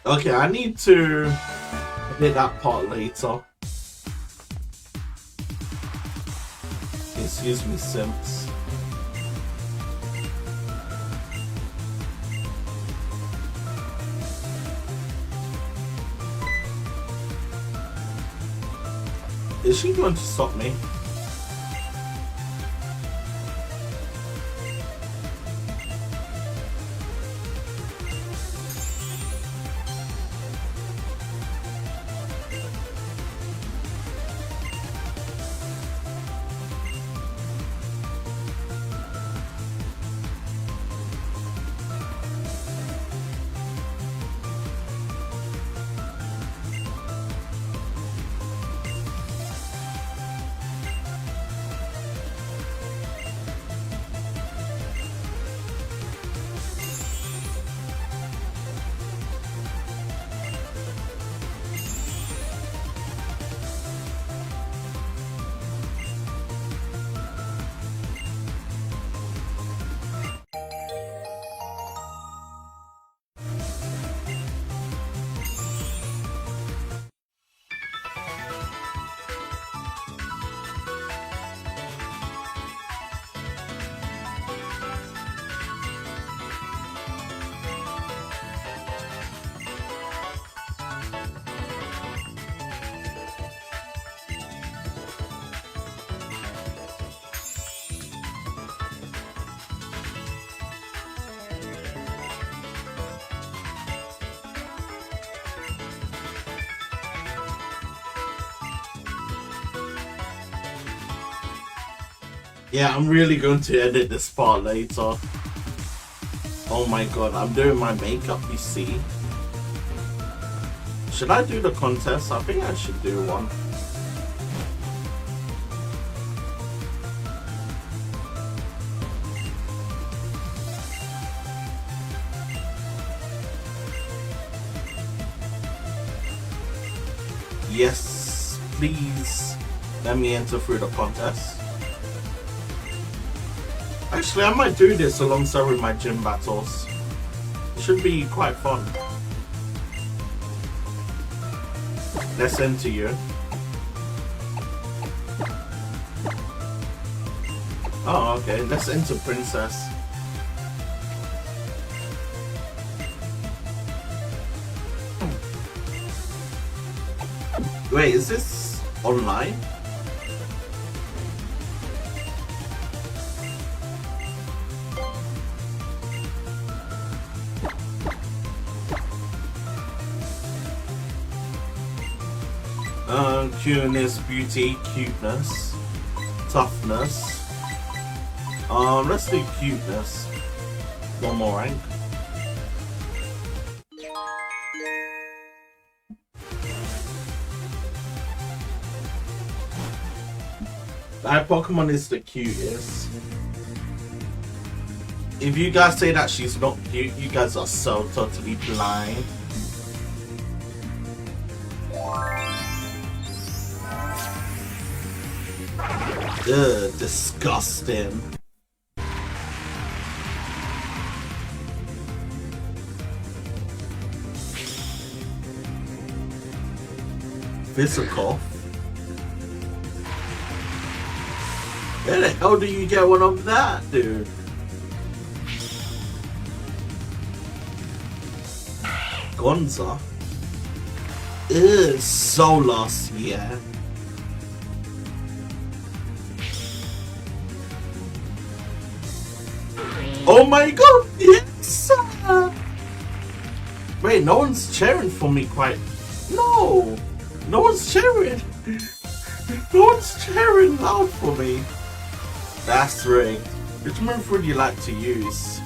Okay, I need to hit that part later. Excuse me, simps. Is she going to stop me? Yeah, I'm really going to edit this part later. Oh my god, I'm doing my makeup, you see. Should I do the contest? I think I should do one. Yes, please let me enter through the contest. Actually, I might do this alongside with my gym battles. It should be quite fun. Let's enter you. Oh, okay. Let's enter Princess. Wait, is this online? Cuteness, beauty, cuteness, toughness. Let's do cuteness. One more rank. That Pokemon is the cutest. If you guys say that she's not cute, you guys are so totally blind. Ugh, disgusting. Physical. Where the hell do you get one of that, dude? Gonza. Ugh, Solas, yeah. Oh my god, yes! Wait, no one's cheering for me quite... No! No one's cheering! No one's cheering loud for me. That's rigged. Which move would you like to use?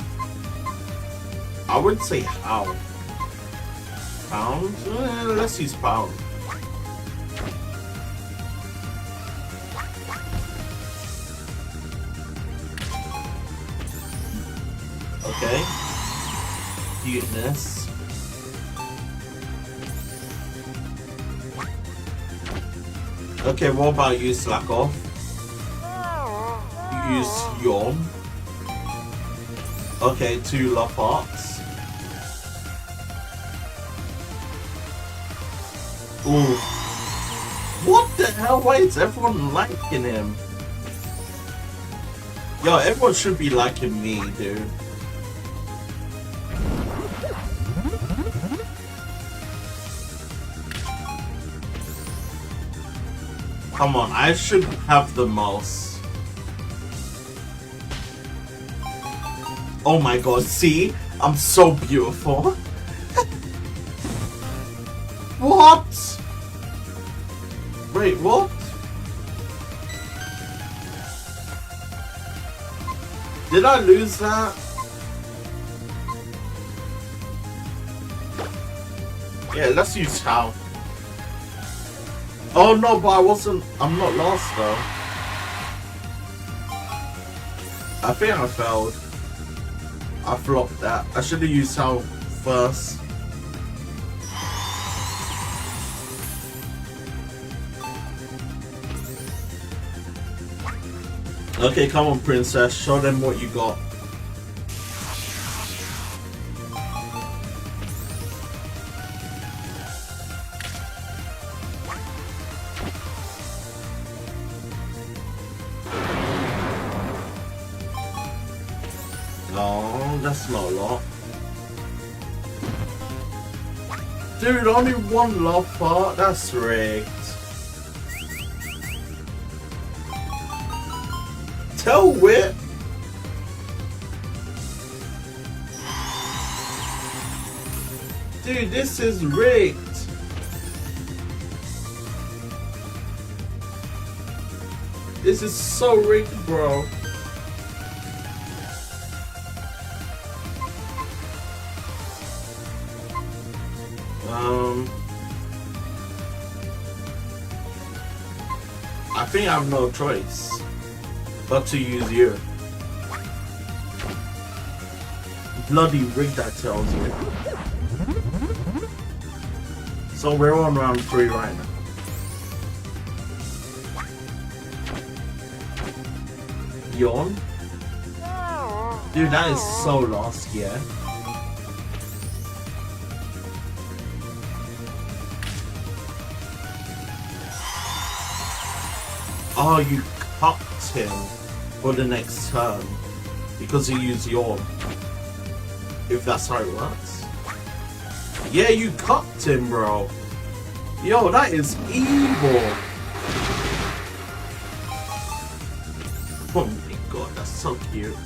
I would say how. Pound? Let's use pound. Okay. Cuteness. Okay, what about you, slack off? Use yawn. Okay, 2 love hearts. Ooh. What the hell? Why is everyone liking him? Yo, everyone should be liking me, dude. Come on, I should have the most. Oh my god, see? I'm so beautiful. What? Wait, what? Did I lose that? Yeah, let's use Chow. Oh no, but I'm not lost though. I think I failed. I flopped that. I should have used Chow first. Okay, come on, Princess. Show them what you got. Oh, that's not a lot. Dude, only 1 love part? That's rigged. Tell Whip. Dude, this is rigged. This is so rigged, bro. I think I have no choice but to use you. Bloody rigged, that tells you. So we're on round 3 right now. Yawn? Dude, that is so lost, yeah. Oh, you cupped him for the next turn because he used Yawn. If that's how it works. Yeah, you cupped him, bro. Yo, that is evil. Oh my god, that's so cute.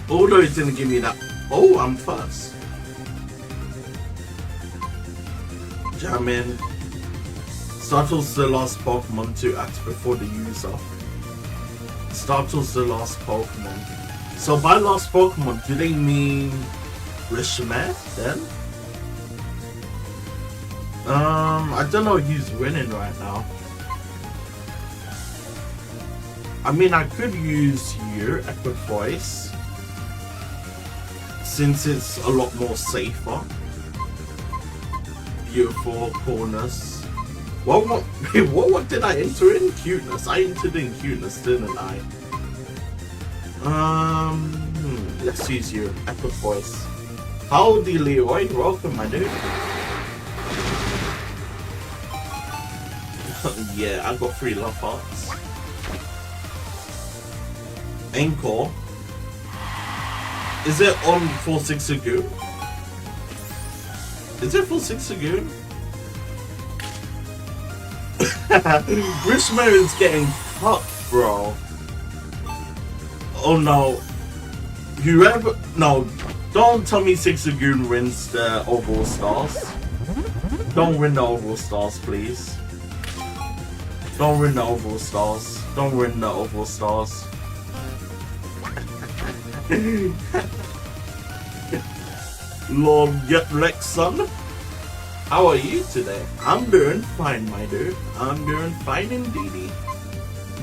Although it didn't give me that. Oh, I'm first. Jamming. Startle's the last Pokemon to act before the user. Startle's the last Pokemon. So by last Pokemon, do they mean Rishmare then? I don't know who's winning right now. I mean, I could use you, Epic Voice, since it's a lot more safer. Beautiful, coolness. What did I enter in? Cuteness. I entered in cuteness, didn't I? Let's use you, Epic Voice. Howdy, Leroy. Welcome, my dude. Yeah, I got 3 love hearts. Encore. Is it on 4-6 Lagoon? Is it 4-6 Lagoon? Rishmare is getting fucked, bro. Oh no. Whoever. No, don't tell me 6 Lagoon wins the overall stars. Don't win the overall stars, please. Don't win the overall stars. Don't win the overall stars. Lord Lex, son. How are you today? I'm doing fine, my dude. I'm doing fine indeed.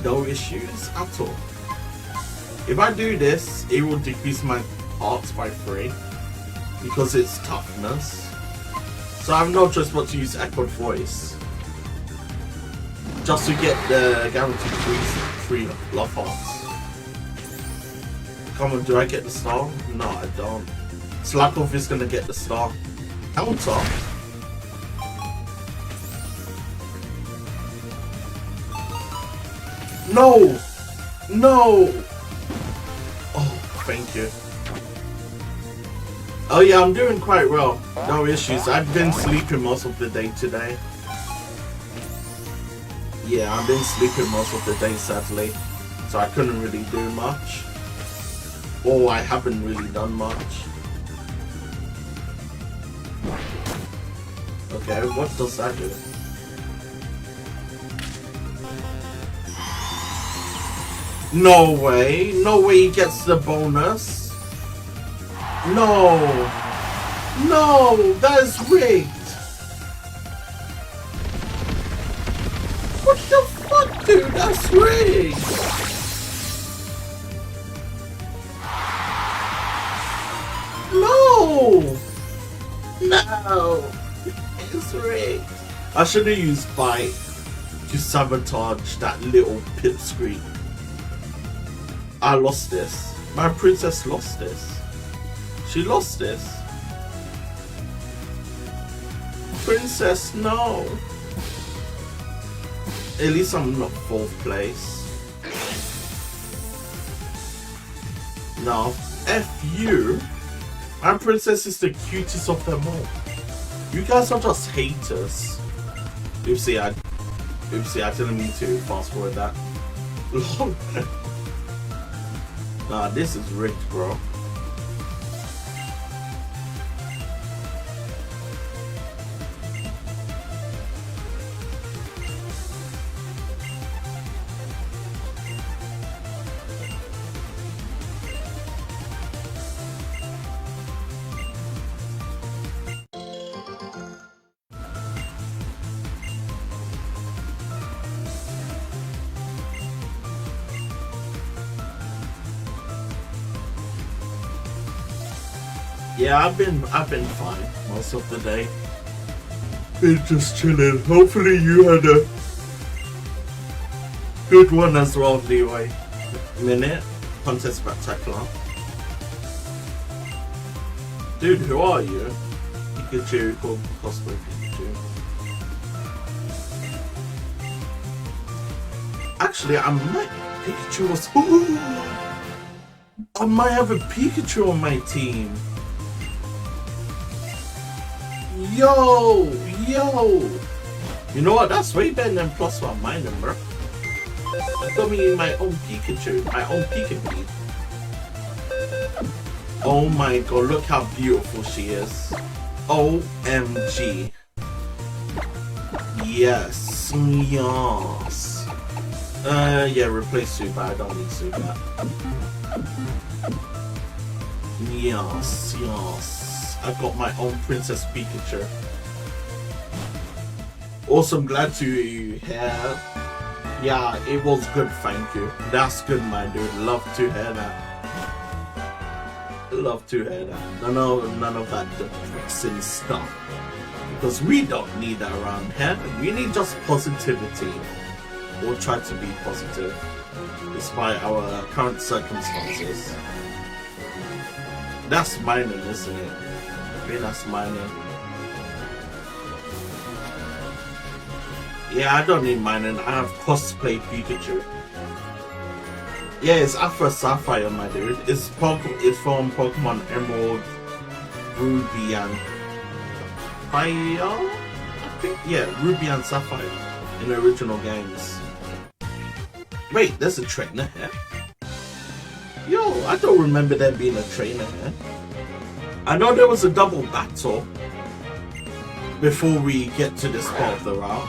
No issues at all. If I do this, it will decrease my hearts by 3 because it's toughness. So I have no choice but to use Echoed Voice just to get the guaranteed 3 love hearts. Come on, do I get the star? No, I don't. Slackoff is gonna get the star. Counter. No! No! Oh, thank you. Oh yeah, I'm doing quite well. No issues. I've been sleeping most of the day today. Yeah, I've been sleeping most of the day, sadly. So I couldn't really do much. Or I haven't really done much. Okay, what does that do? No way. No way he gets the bonus. No. No, that is rigged. What the fuck, dude? That's rigged. No. No. It's rigged. I should have used Bite to sabotage that little pipsqueak. I lost this. My princess lost this. She lost this. Princess, no. At least I'm not 4th place. No. F you. My princess is the cutest of them all. You guys are just haters. Oopsie, I didn't mean to fast forward that. Nah, this is rigged, bro. Yeah, I've been fine most of the day. Been just chilling. Hopefully you had a good one as well, Leeway. Minute. Contest Spectacular. Dude, who are you? Pikachu called Cosplay Pikachu. Actually, I might Pikachu was I might have a Pikachu on my team. Yo! You know what? That's way better than +1 minor, bro. I got me my own Pikachu, my own Pikachu. Oh my god, look how beautiful she is. OMG. Yes. Yes. Yeah, replace Subat. I don't need Subat. Yes. I got my own Princess Pikachu. Awesome, glad to hear. Yeah, it was good, thank you. That's good, my dude. Love to hear that. Love to hear that. None of that depressing stuff. Because we don't need that around here. We need just positivity. Or try to be positive. Despite our current circumstances. That's mining, isn't it? I think that's mining. Yeah, I don't need mining. I have cosplay Pikachu. Yeah, it's after Sapphire, my dude. It's from Pokemon Emerald, Ruby and Fire? I think, yeah, Ruby and Sapphire in the original games. Wait, there's a trainer here? Yo, I don't remember there being a trainer here. I know there was a double battle before we get to this part of the route.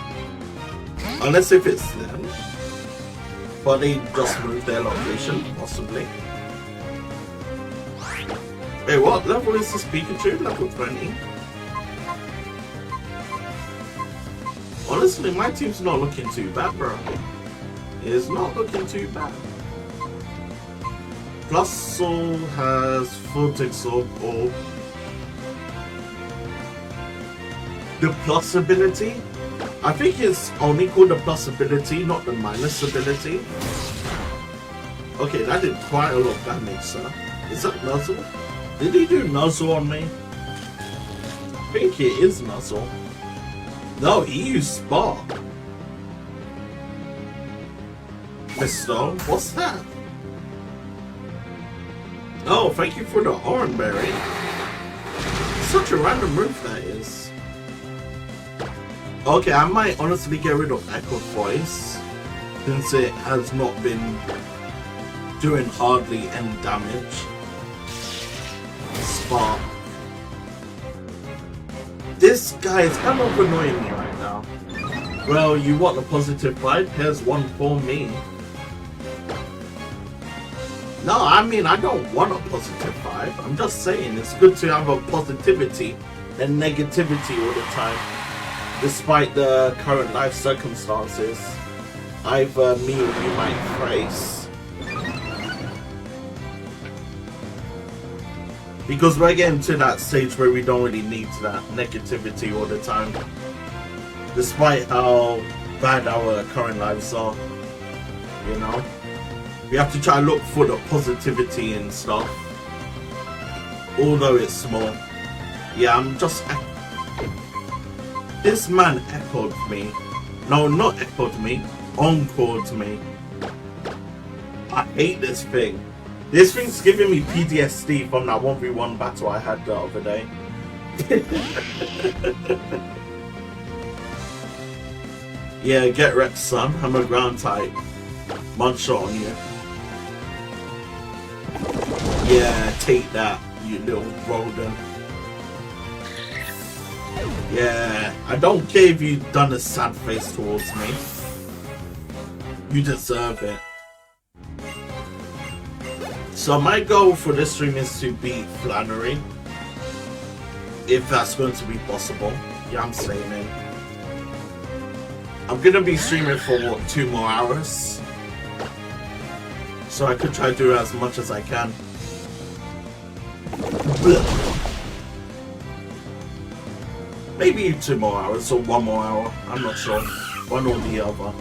Unless if it's them. But they just moved their location, possibly. Wait, what level is this Pikachu? Level 20? Honestly, my team's not looking too bad, bro. It's not looking too bad. Plus Soul has full Absorb Orb. The plus ability? I think it's only called the plus ability, not the minus ability. Okay, that did quite a lot of damage, sir. Is that Nuzzle? Did he do Nuzzle on me? I think it is Nuzzle. No, he used Spark. Misto, what's that? Oh, thank you for the Orange Berry. Such a random move that is. Okay, I might honestly get rid of Echo Voice since it has not been doing hardly any damage. Spark. This guy is kind of annoying me right now. Well, you want a positive vibe? Here's one for me. No, I mean, I don't want a positive vibe. I'm just saying it's good to have a positivity than negativity all the time. Despite the current life circumstances, either me or you might face. Because we're getting to that stage where we don't really need that negativity all the time. Despite how bad our current lives are, you know? We have to try to look for the positivity and stuff. Although it's small. Yeah, I'm just... This man echoed me. No, not echoed me. Encored me. I hate this thing. This thing's giving me PTSD from that 1v1 battle I had the other day. Yeah, get wrecked, son. I'm a ground type. One shot on you. Yeah, take that, you little rodent. Yeah, I don't care if you've done a sad face towards me. You deserve it. So my goal for this stream is to beat Flannery. If that's going to be possible. Yeah, I'm saying it. I'm gonna be streaming for what, 2 more hours? So I could try to do as much as I can. Blech. Maybe 2 more hours or 1 more hour. I'm not sure. One or the other.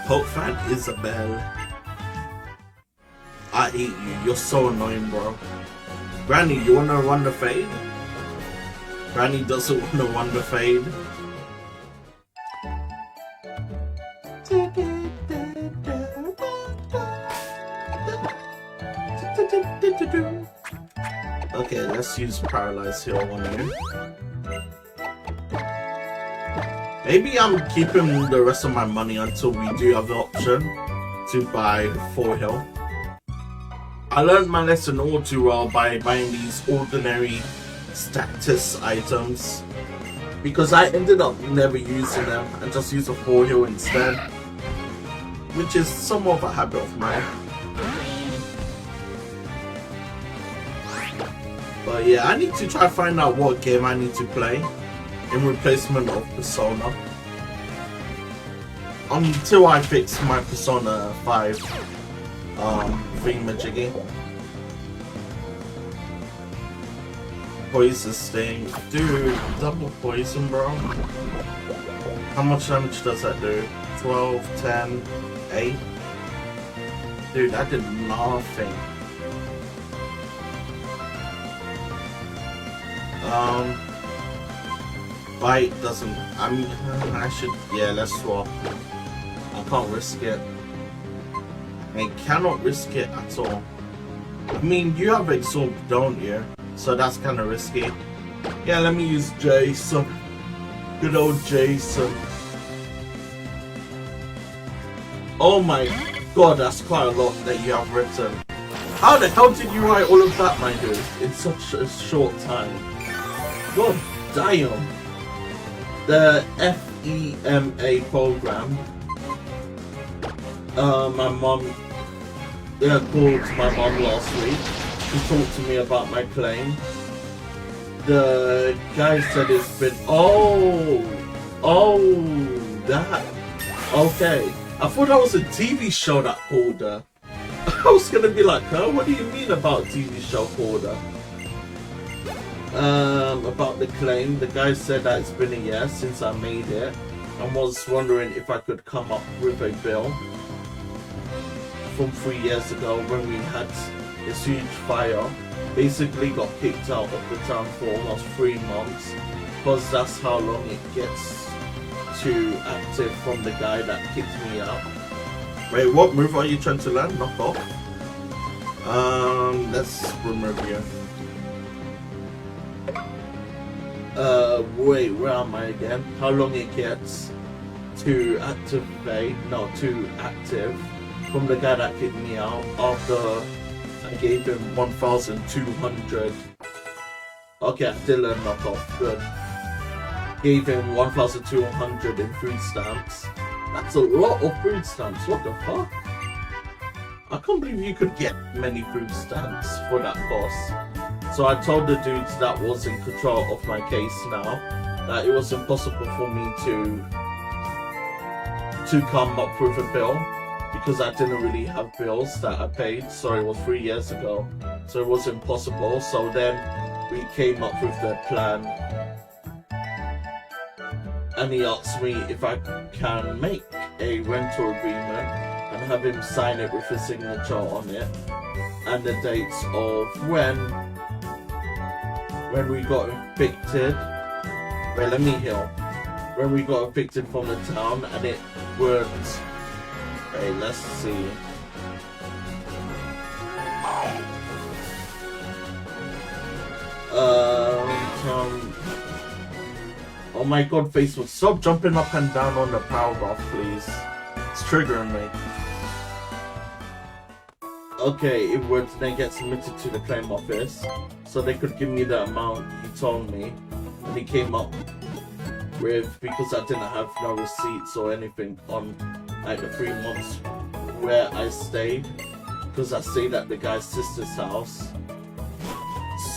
Poke fan Isabel. I hate you. You're so annoying, bro. Granny, you wanna run the fade? Granny doesn't wanna run the fade. Okay, let's use Paralyze Heal on you. Maybe I'm keeping the rest of my money until we do have the option to buy 4 heal. I learned my lesson all too well by buying these ordinary status items, because I ended up never using them and just use a 4 heal instead, which is somewhat of a habit of mine. But yeah, I need to try to find out what game I need to play in replacement of Persona. Until I fix my Persona 5 thingamajiggy. Poison Sting. Dude, double poison, bro. How much damage does that do? 12, 10, 8? Dude, that did nothing. Bite doesn't. I should. Yeah, let's swap. I can't risk it. I cannot risk it at all. I mean, you have Absorb, don't you? So that's kind of risky. Yeah, let me use Jason. Good old Jason. Oh my god, that's quite a lot that you have written. How the hell did you write all of that, my dude, in such a short time? God damn. The FEMA program. My mom called my mom last week. She talked to me about my claim. The guy said it's been that. Okay. I thought that was a TV show that called her. I was gonna be like, huh? What do you mean about TV show called her? About the claim, the guy said that it's been a year since I made it and was wondering if I could come up with a bill from 3 years ago when we had this huge fire. Basically got kicked out of the town for almost 3 months, because that's how long it gets to active from the guy that kicked me out. Wait, what move are you trying to learn? Knock off? Let's remove you. Wait, where am I again? How long it gets to activate, no, to active from the guy that kicked me out after I gave him 1,200. Okay, I did learn knock off, good. Gave him 1,200 in food stamps. That's a lot of food stamps, what the fuck? I can't believe you could get many food stamps for that cost. So I told the dudes that was in control of my case now that it was impossible for me to come up with a bill, because I didn't really have bills that I paid. So it was 3 years ago, so it was impossible. So then we came up with the plan, and he asked me if I can make a rental agreement and have him sign it with his signature on it, and the dates of when we got evicted. Wait, let me heal. When we got evicted from the town, and it would. Wait, let's see. Oh my god, Facebook, stop jumping up and down on the power bar, please. It's triggering me. Okay, it would then get submitted to the claim office, so they could give me the amount he told me, and he came up with, because I didn't have no receipts or anything on like the 3 months where I stayed, because I stayed at the guy's sister's house.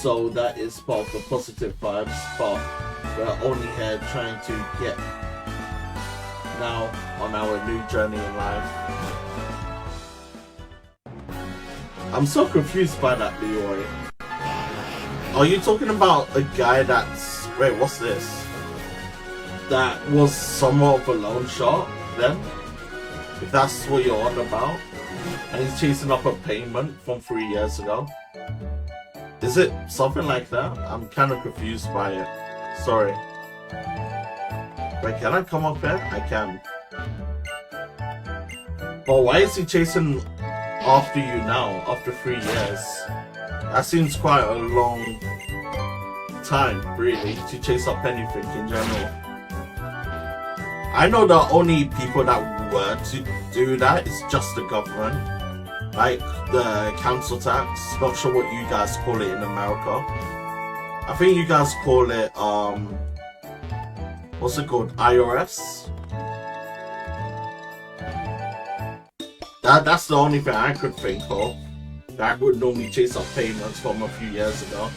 So that is part of the positive vibes, but we're only here trying to get now on our new journey in life. I'm so confused by that, Leroy. Are you talking about a guy that's... Wait, what's this? That was somewhat of a loan shark, then? If that's what you're on about? And he's chasing up a payment from 3 years ago? Is it something like that? I'm kind of confused by it. Sorry. Wait, can I come up here? I can. But why is he chasing after you now, after 3 years? That seems quite a long time, really, to chase up anything in general. I know the only people that were to do that is just the government. Like the council tax. Not sure what you guys call it in America. I think you guys call it, what's it called? IRS? That's the only thing I could think of. That would normally chase up payments from a few years ago.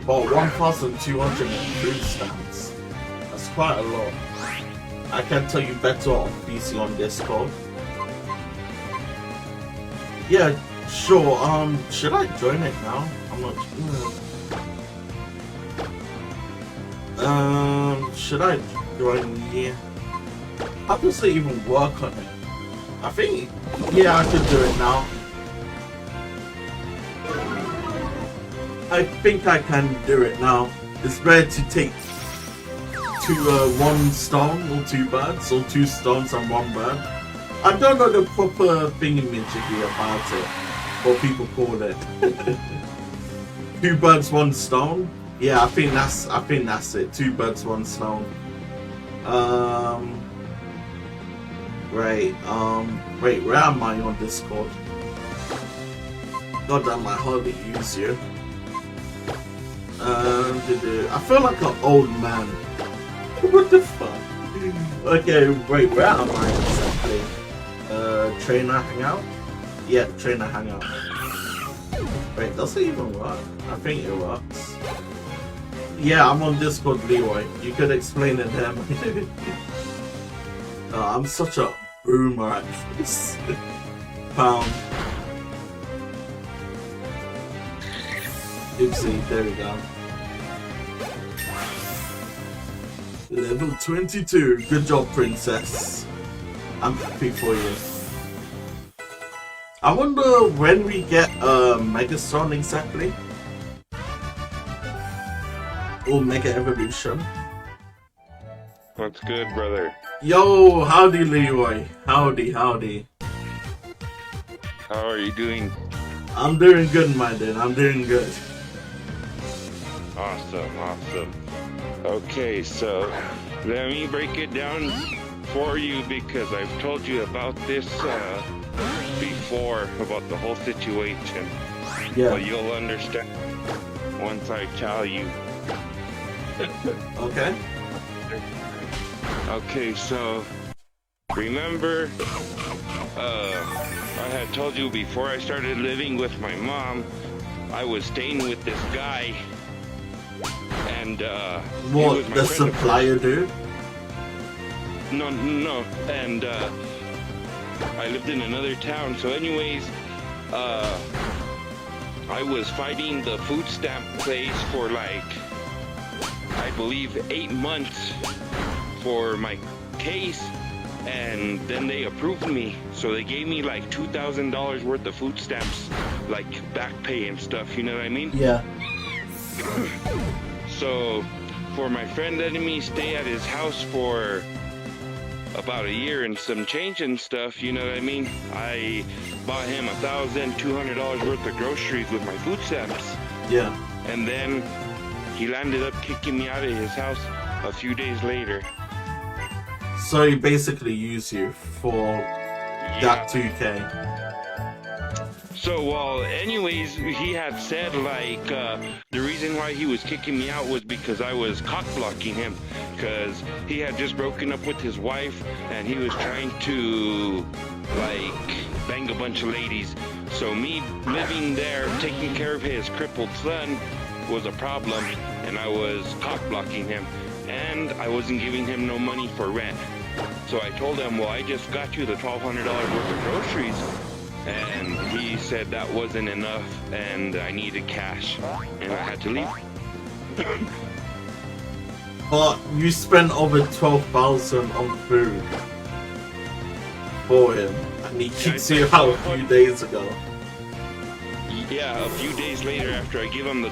But 1,200 food stamps. That's quite a lot. I can tell you better on PC on Discord. Yeah, sure. Should I join it now? I'm not sure. Should I join here? How does it even work on it? I think, yeah, I could do it now. I think I can do it now. It's better to take one stone or 2 birds, or 2 stones and 1 bird. I don't know the proper thingamajiggy about it, what people call it. 2 birds, 1 stone. Yeah, I think that's it. 2 birds, 1 stone. Right. Wait, where am I on Discord? God damn, I hardly use you. I feel like an old man. What the fuck? Okay, wait, where am I exactly? Trainer hangout? Yeah, trainer hangout. Wait, does it even work? I think it works. Yeah, I'm on Discord, Leroy. You could explain it to him. I'm such a boomer at this. Pound. Oopsie, there we go. Level 22. Good job, princess. I'm happy for you. I wonder when we get Megastone exactly? Or Mega Evolution. What's good, brother? Yo, howdy Leroy. Howdy, howdy. How are you doing? I'm doing good, my dude. I'm doing good. Awesome, awesome. Okay, so let me break it down for you because I've told you about this before, about the whole situation. Yeah. But you'll understand once I tell you. Okay. Okay, so remember, I had told you before I started living with my mom, I was staying with this guy, and what, the supplier dude? No, and I lived in another town. So, anyways, I was fighting the food stamp place for like, I believe 8 months for my case, and then they approved me, so they gave me like $2,000 worth of food stamps, like back pay and stuff, you know what I mean? Yeah. So for my friend letting me stay at his house for about a year and some change and stuff, you know what I mean, I bought him $1,200 worth of groceries with my food stamps. Yeah. And then he landed up kicking me out of his house a few days later. So he basically used you for that 2K. So, well, anyways, he had said, like, the reason why he was kicking me out was because I was cock-blocking him. Because he had just broken up with his wife, and he was trying to, like, bang a bunch of ladies. So me living there, taking care of his crippled son, was a problem, and I was cock-blocking him. and I wasn't giving him no money for rent. So I told him, well, I just got you the $1,200 worth of groceries. And he said that wasn't enough and I needed cash and I had to leave. But you spent over 12,000 on food for him, and he kicks you out a few days ago. Yeah, a few days later after I give him the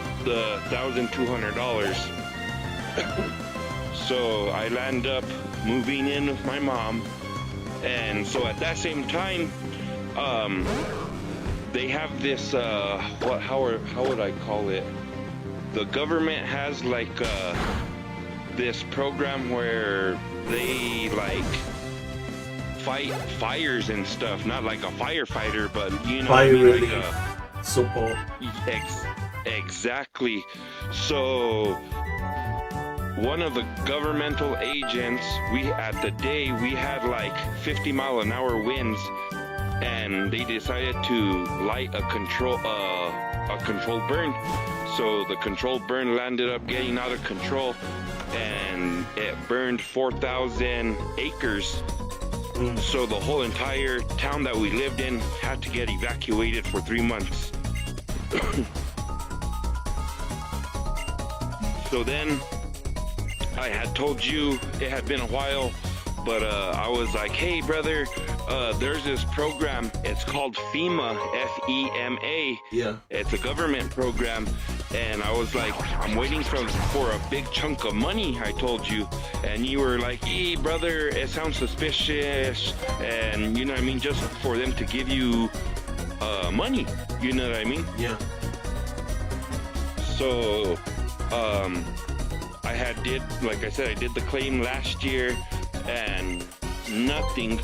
$1,200. So I land up moving in with my mom, and so at that same time, they have this how would I call it? The government has like this program where they like fight fires and stuff, not like a firefighter, but you know, fire relief like support. Exactly. So one of the governmental agents, we had like 50-mile-an-hour winds, and they decided to light a controlled burn. So the controlled burn landed up getting out of control, and it burned 4,000 acres. So the whole entire town that we lived in had to get evacuated for 3 months. So then I had told you it had been a while, but I was like, hey brother, there's this program, it's called FEMA, F-E-M-A. Yeah. It's a government program, and I was like, I'm waiting for a big chunk of money, I told you. And you were like, hey brother, it sounds suspicious, and you know what I mean, just for them to give you money, you know what I mean? Yeah. So, like I said, I did the claim last year, and nothing.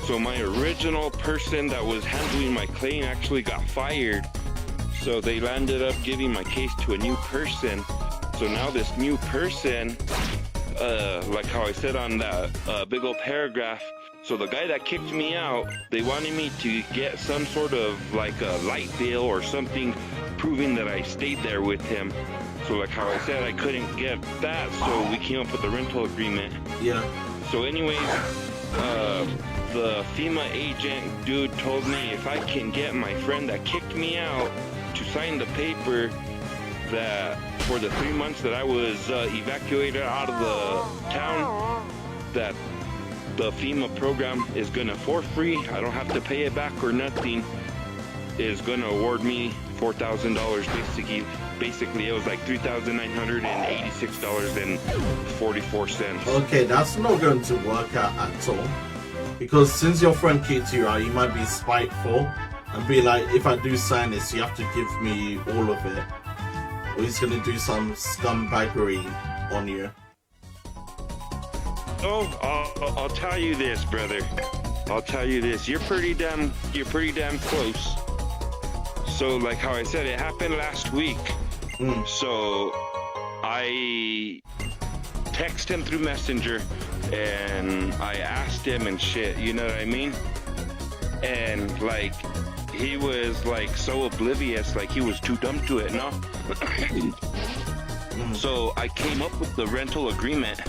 So my original person that was handling my claim actually got fired. So they landed up giving my case to a new person. So now this new person, like how I said on that big old paragraph, so the guy that kicked me out, they wanted me to get some sort of like a light bill or something proving that I stayed there with him. So like how I said, I couldn't get that, so we came up with a rental agreement. Yeah. So anyways, the FEMA agent dude told me if I can get my friend that kicked me out to sign the paper that for the 3 months that I was evacuated out of the town, that the FEMA program is gonna, for free, I don't have to pay it back or nothing, is gonna award me $4,000 basically. It was like $3,986.44. Okay, that's not going to work out at all, because since your friend kicked you out, you might be spiteful and be like, if I do sign this, you have to give me all of it, or he's gonna do some scumbaggery on you. Oh, I'll tell you this, brother. I'll tell you this. You're pretty damn close. So, like how I said, it happened last week. So, I text him through Messenger, and I asked him and shit, you know what I mean? And, like, he was, like, so oblivious, like, he was too dumb to it, no? So, I came up with the rental agreement.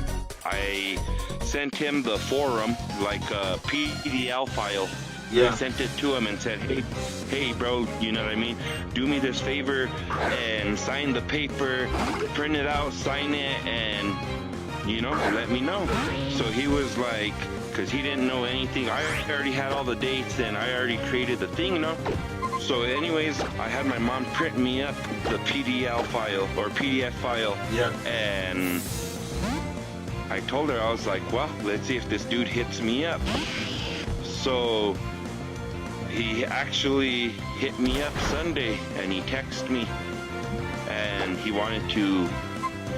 I sent him the forum, like a PDL file. Yeah. I sent it to him and said, hey bro, you know what I mean? Do me this favor and sign the paper, print it out, sign it, and, you know, let me know. So he was like, because he didn't know anything. I already had all the dates and I already created the thing, you know? So anyways, I had my mom print me up the PDL file or PDF file. Yeah. And I told her, I was like, well, let's see if this dude hits me up. So he actually hit me up Sunday, and he texted me, and he wanted to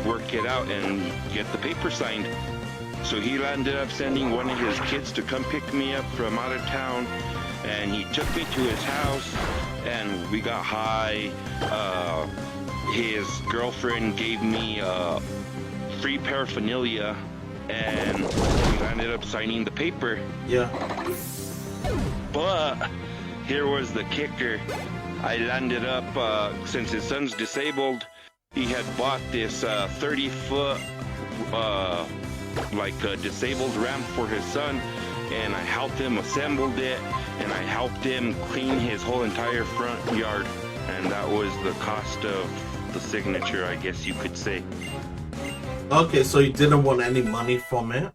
work it out and get the paper signed. So he ended up sending one of his kids to come pick me up from out of town, and he took me to his house, and we got high. His girlfriend gave me free paraphernalia, and we ended up signing the paper. Yeah. But here was the kicker. I landed up, since his son's disabled, he had bought this 30-foot like a disabled ramp for his son, and I helped him assemble it, and I helped him clean his whole entire front yard, and that was the cost of the signature, I guess you could say. Okay, so you didn't want any money from it?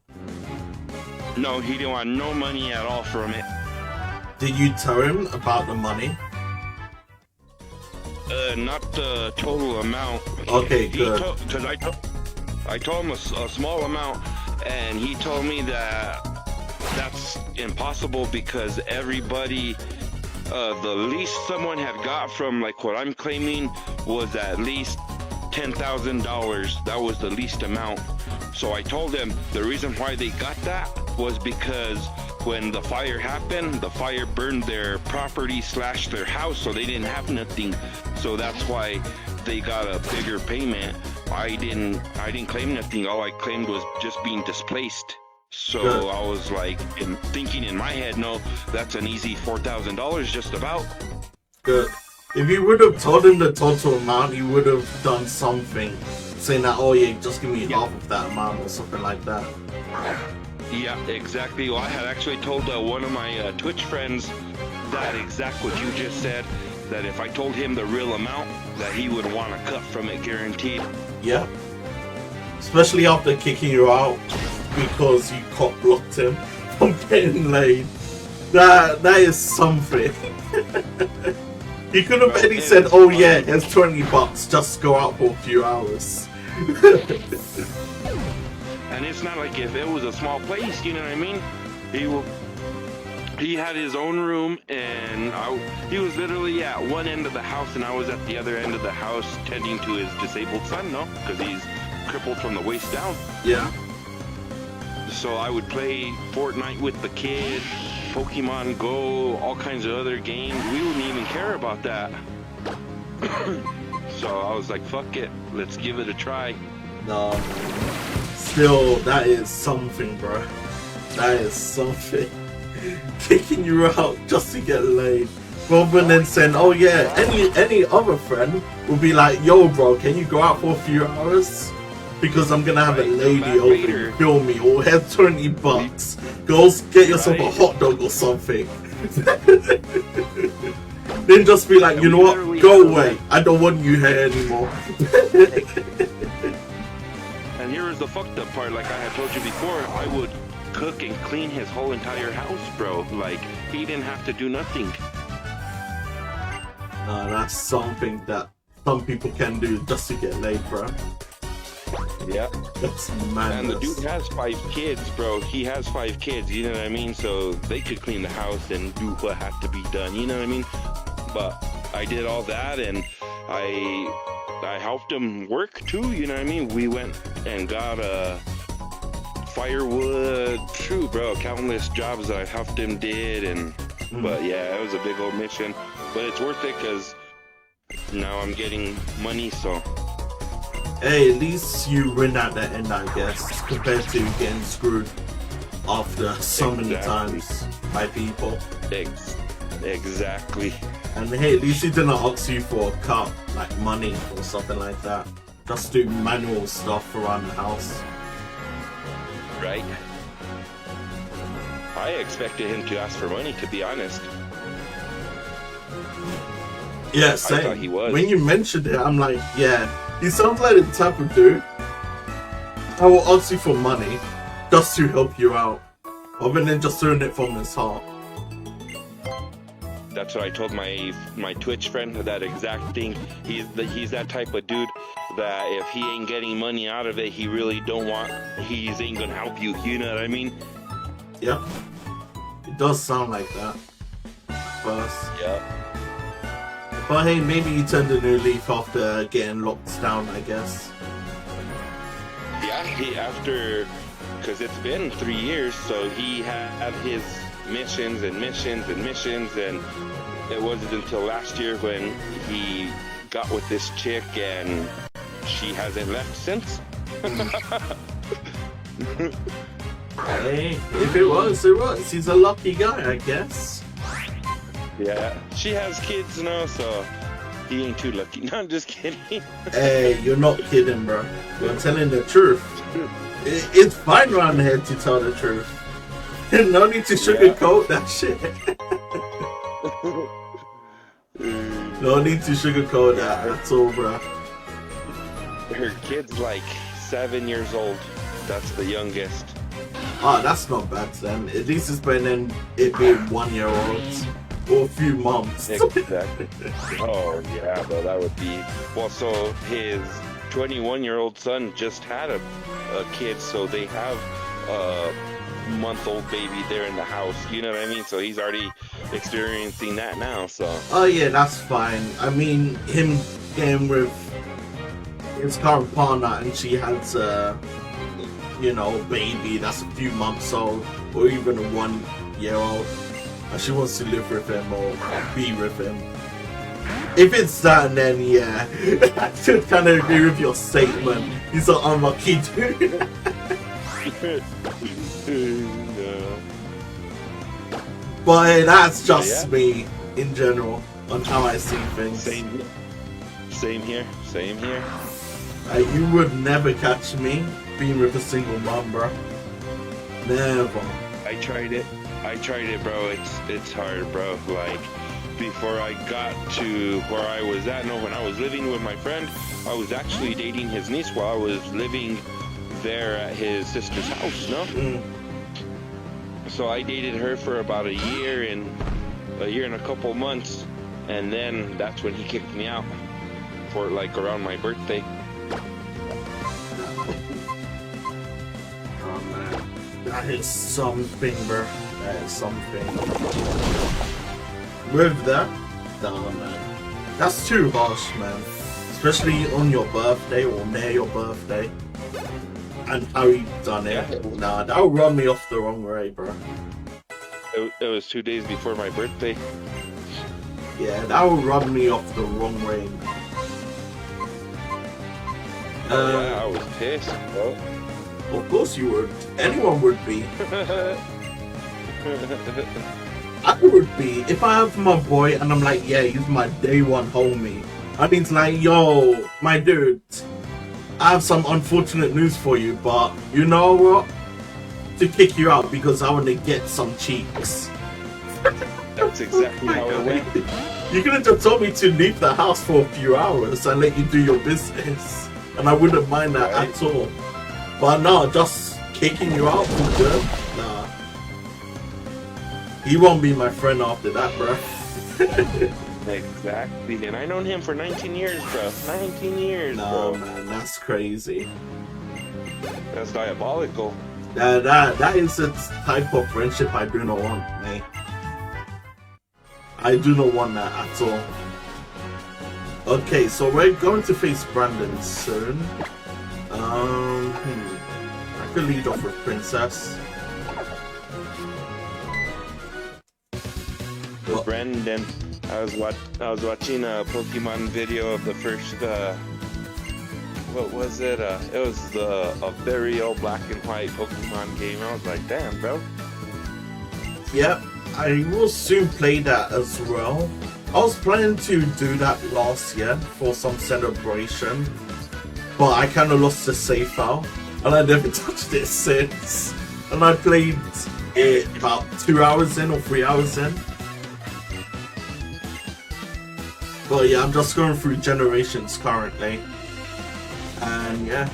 No, he didn't want no money at all from it. Did you tell him about the money? Not the total amount. Okay, good. Because I told him a small amount, and he told me that that's impossible because everybody, the least someone had got from like what I'm claiming was at least $10,000. That was the least amount. So I told him the reason why they got that was because when the fire happened, the fire burned their property / their house, so they didn't have nothing. So that's why they got a bigger payment. I didn't claim nothing. All I claimed was just being displaced. So Good. I was like thinking in my head, no, that's an easy $4,000 just about. Good. If you would have told him the total amount, he would have done something. Saying that, oh yeah, just give me half of that amount or something like that. Yeah, exactly. Well, I had actually told one of my Twitch friends that exact what you just said, that if I told him the real amount, that he would want to cut from it guaranteed. Yeah. He after kicking you out because you cock blocked him from getting laid. That is something. He could have maybe said, "Oh yeah, here's $20. Just go out for a few hours." And it's not like if it was a small place, you know what I mean? He had his own room, and he was literally at one end of the house, and I was at the other end of the house tending to his disabled son, no? Because he's crippled from the waist down. Yeah. So I would play Fortnite with the kid, Pokemon Go, all kinds of other games. We wouldn't even care about that. So I was like, fuck it, let's give it a try. No. Still, that is something, bro. That is something. Kicking you out just to get laid. Rather than saying, oh yeah, any other friend would be like, yo bro, can you go out for a few hours? Because I'm gonna have a lady over here kill me, or have $20. Go get yourself a hot dog or something. Then just be like, you know what? Go away. I don't want you here anymore. And here is the fucked up part, like I had told you before, I would cook and clean his whole entire house, bro. Like, he didn't have to do nothing. That's something that some people can do just to get laid, bro. Yeah. That's madness. And the dude has 5 kids, bro. He has 5 kids, you know what I mean? So they could clean the house and do what had to be done, you know what I mean? But I did all that, and I helped him work too, you know what I mean? We went and got firewood, true, bro, countless jobs that I helped him did, and but yeah, it was a big old mission, but it's worth it because now I'm getting money, so hey, at least you win at the end, I guess, compared to getting screwed after so many times by people. Exactly. And hey, at least he didn't ask you for a cut, like money or something like that. Just do manual stuff around the house. Right. I expected him to ask for money, to be honest. Yeah, same. I thought he was. When you mentioned it, I'm like, yeah, he sounds like the type of dude I will ask you for money just to help you out, other than just doing it from his heart. That's what I told my Twitch friend, that exact thing. He's that type of dude that if he ain't getting money out of it, he really he ain't gonna help you. You know what I mean? Yeah, it does sound like that. First. Yeah. But hey, maybe he turned a new leaf after getting locked down, I guess. Yeah, because it's been 3 years, so he had his missions and missions and missions, and it wasn't until last year when he got with this chick, and she hasn't left since. Hey, if it was, it was. He's a lucky guy, I guess. Yeah, she has kids now, so he ain't too lucky. No, I'm just kidding. Hey, you're not kidding, bro. You're telling the truth. It's fine around here, to tell the truth. No need to sugarcoat that shit. No need to sugarcoat that at all, bro. Her kid's like 7 years old. That's the youngest. Oh, that's not bad then. At least it's better than it being 1 year olds or a few months. Exactly. Oh yeah, bro, that would be. Well, so his 21-year-old son just had a kid, so they have a month-old baby there in the house. You know what I mean? So he's already experiencing that now. So. Oh yeah, that's fine. I mean, him getting with his current partner, and she has you know, baby that's a few months old, or even a 1 year old, and she wants to live with him or be with him. If it's that, then yeah, I should kind of agree with your statement. He's an unlucky dude. No. But that's just me in general on how I see things. Same here. You would never catch me being with a single mom, bro. Never. I tried it, bro. It's hard, bro. Like, before I got to where I was at, no, when I was living with my friend, I was actually dating his niece while I was living there at his sister's house, no? So I dated her for about a year and a couple months, and then that's when he kicked me out for like around my birthday. Oh man, that is something, bro. That is something. With that, nah, man, that's too harsh, man. Especially on your birthday or near your birthday. And how you done it. Nah, that'll run me off the wrong way, bro. It was 2 days before my birthday. Yeah, that'll run me off the wrong way. Yeah, I was pissed, bro. Of course you would. Anyone would be. I would be. If I have my boy and I'm like, yeah, he's my day one homie. And he's like, yo, my dude, I have some unfortunate news for you, but you know what? To kick you out because I want to get some cheeks. That's exactly how it went. You could have just told me to leave the house for a few hours and let you do your business. And I wouldn't mind that at all. But no, just kicking you out for good? Nah. He won't be my friend after that, bro. Exactly. And I known him for 19 years, bro. 19 years, Nah, bro. man, that's crazy. That's diabolical. That is a type of friendship I do not want, mate. I do not want that at all. Okay, so we're going to face Brandon soon. I could lead off with Princess. With Brandon, I was watching a Pokemon video of the first what was it? It was a very old black and white Pokemon game. I was like, damn, bro. Yep, I will soon play that as well. I was planning to do that last year for some celebration, but I kind of lost the save file, and I never touched it since. And I played it about 2 hours in or 3 hours in. But yeah, I'm just going through generations currently. And yeah.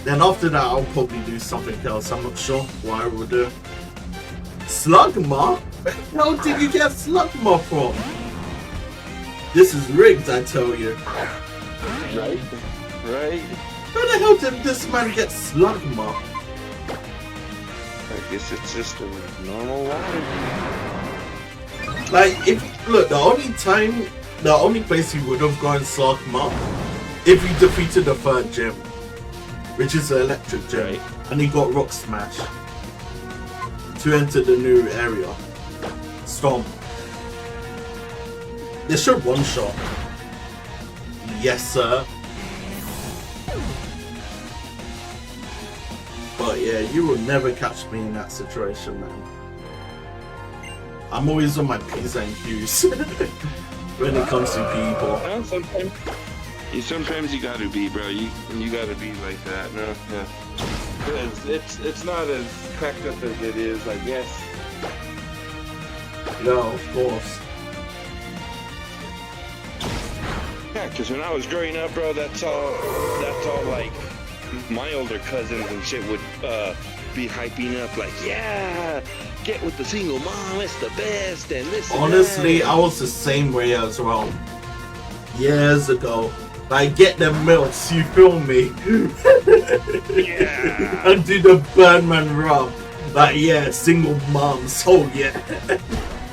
Then after that, I'll probably do something else. I'm not sure what I will do. Slugma? Where the hell did you get Slugma from? This is rigged, I tell you. Right? Where the hell did this man get Slugma? I guess it's just a normal water. Like, look, the only place he would have gone Slugma if he defeated the third gym, which is the electric gym, right. And he got Rock Smash to enter the new area. Stomp. They should one shot. Yes, sir. But yeah, you will never catch me in that situation, man. I'm always on my P's and Q's when it comes to people. Sometimes you gotta be, bro. You gotta be like that. No, yeah. Because it's not as cracked up as it is, I guess. No, of course. Yeah, because when I was growing up, bro, that's all like my older cousins and shit would be hyping up like, yeah, get with the single mom, it's the best, and this. Honestly, I was the same way as well. Years ago. Like, get them milks, you feel me? Yeah. And do the Birdman rub. Like, yeah, single mom, so yeah.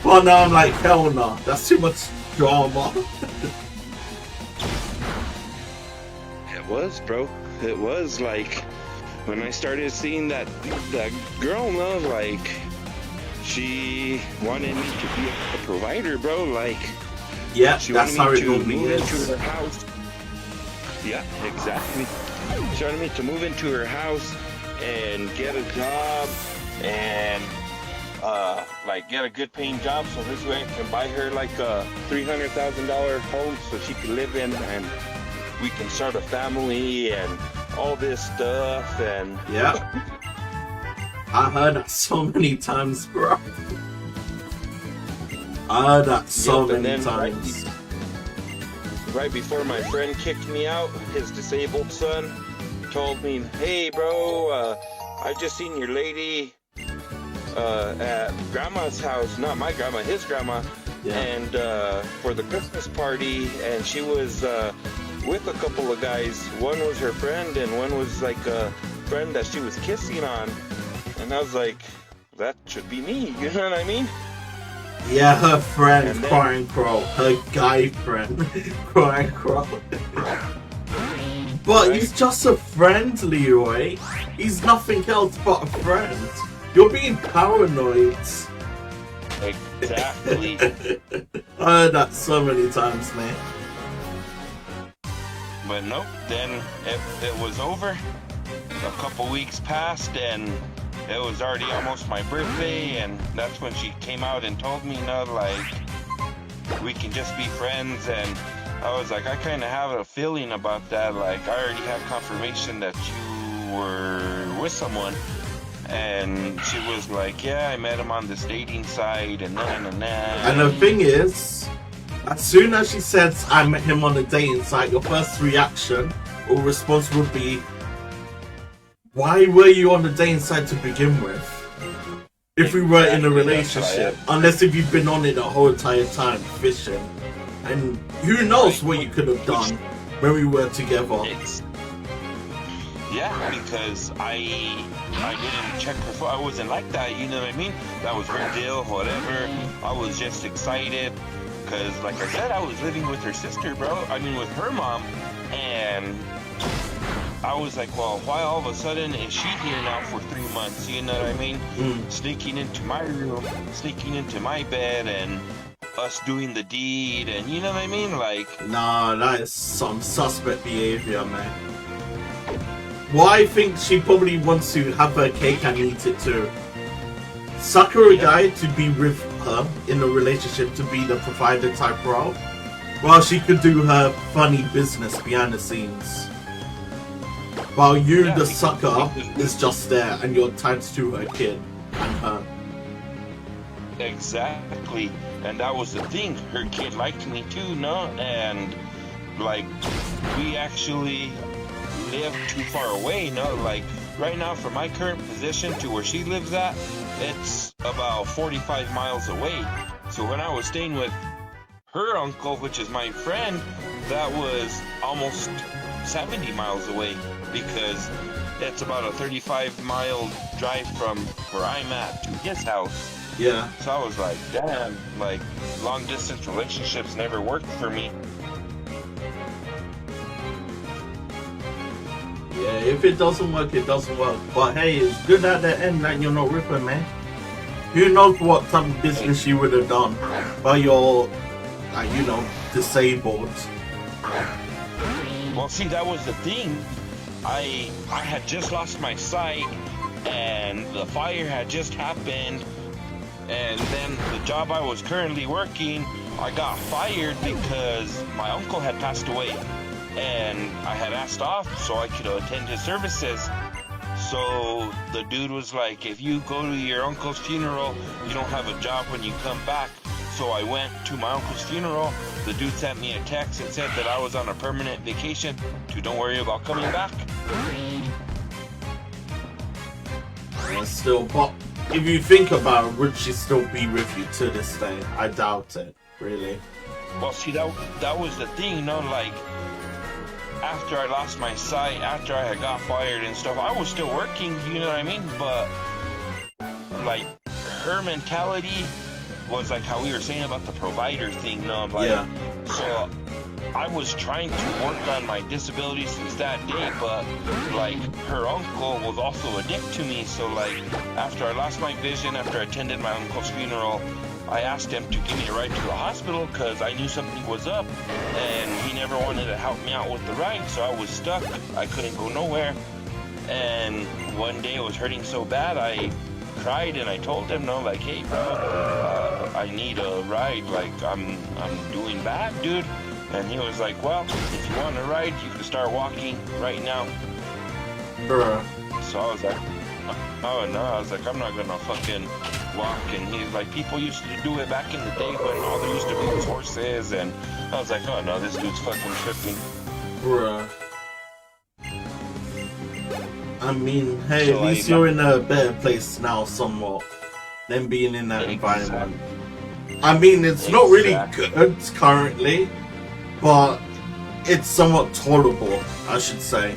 But now I'm like, hell no, that's too much drama. It was, bro. It was like when I started seeing that girl, no, like she wanted me to be a provider, bro. Like, yeah, she that's how wanted it me to normally move is. into her house. Yeah, exactly. She wanted me to move into her house and get a job and like get a good paying job, so this way I can buy her like a $300,000 home so she can live in, and we can start a family and all this stuff. And yeah, I heard that so many times, bro. I heard that so many times. Right before my friend kicked me out, his disabled son told me, "Hey, bro, I just seen your lady at grandma's house, not my grandma, his grandma, and for the Christmas party, and she was with a couple of guys. One was her friend, and one was like a friend that she was kissing on." And I was like, that should be me, you know what I mean? Yeah, her friend, quote unquote, her guy friend, quote unquote. But he's just a friend, Leroy. He's nothing else but a friend. You're being paranoid. Exactly. I heard that so many times, man. But nope, then it was over. A couple weeks passed, and it was already almost my birthday, and that's when she came out and told me, like, we can just be friends. And I was like, I kind of have a feeling about that. Like, I already have confirmation that you were with someone. And she was like, yeah, I met him on this dating site, and na. And the thing is, as soon as she says I met him on a dating site, your first reaction or response would be, why were you on the dating site to begin with? If we were in a relationship. Unless if you've been on it the whole entire time, fishing. And who knows what you could have done when we were together. Yeah, because I didn't check her phone. I wasn't like that, you know what I mean? That was her deal, whatever. I was just excited. Because, like I said, I was living with her sister, bro. I mean, with her mom. And I was like, well, why all of a sudden is she here now for 3 months? You know what I mean? Sneaking into my room, sneaking into my bed, and us doing the deed, and you know what I mean? Like, nah, that is some suspect behavior, man. Well, I think she probably wants to have her cake and eat it too. Suck her a guy to be with her in a relationship, to be the provider type role, while she could do her funny business behind the scenes. While you, the sucker, is just there and you're tied to her kid and her. Exactly. And that was the thing. Her kid liked me too, no? And, like, we actually live too far away, no? Like, right now, from my current position to where she lives at, it's about 45 miles away. So when I was staying with her uncle, which is my friend, that was almost 70 miles away, because it's about a 35-mile drive from where I'm at to his house. Yeah. So I was like, damn, like, long-distance relationships never worked for me. Yeah, if it doesn't work, it doesn't work. But hey, it's good at the end that you're not with her, man. Who knows what type of business you would have done while you're, like, you know, disabled. Well, see, that was the thing. I had just lost my sight, and the fire had just happened, and then the job I was currently working, I got fired because my uncle had passed away. and I had asked off so I could attend his services. So the dude was like, if you go to your uncle's funeral, you don't have a job when you come back. So I went to my uncle's funeral. The dude sent me a text and said that I was on a permanent vacation to don't worry about coming back. Still, but if you think about it, would she still be with you to this day? I doubt it, really. Well, see, that was the thing, you know, like, after I lost my sight, after I had got fired and stuff, I was still working, you know what I mean? But, like, her mentality was like how we were saying about the provider thing, you know, like, yeah. So I was trying to work on my disability since that day, but, like, her uncle was also a dick to me, so, like, after I lost my vision, after I attended my uncle's funeral, I asked him to give me a ride to the hospital because I knew something was up, and he never wanted to help me out with the ride, so I was stuck. I couldn't go nowhere, and one day it was hurting so bad, I cried and I told him, no, like, hey, bro, I need a ride, like, I'm doing bad, dude. And he was like, well, if you want a ride, you can start walking right now. Bruh. So I was like, oh no, I was like, I'm not gonna fucking walk. And he's like, people used to do it back in the day when all there used to be was horses. And I was like, oh no, this dude's fucking tripping. Bruh. I mean, hey, So at least you're in a better place now somewhat than being in that environment. I mean, it's not really good currently, but it's somewhat tolerable, I should say.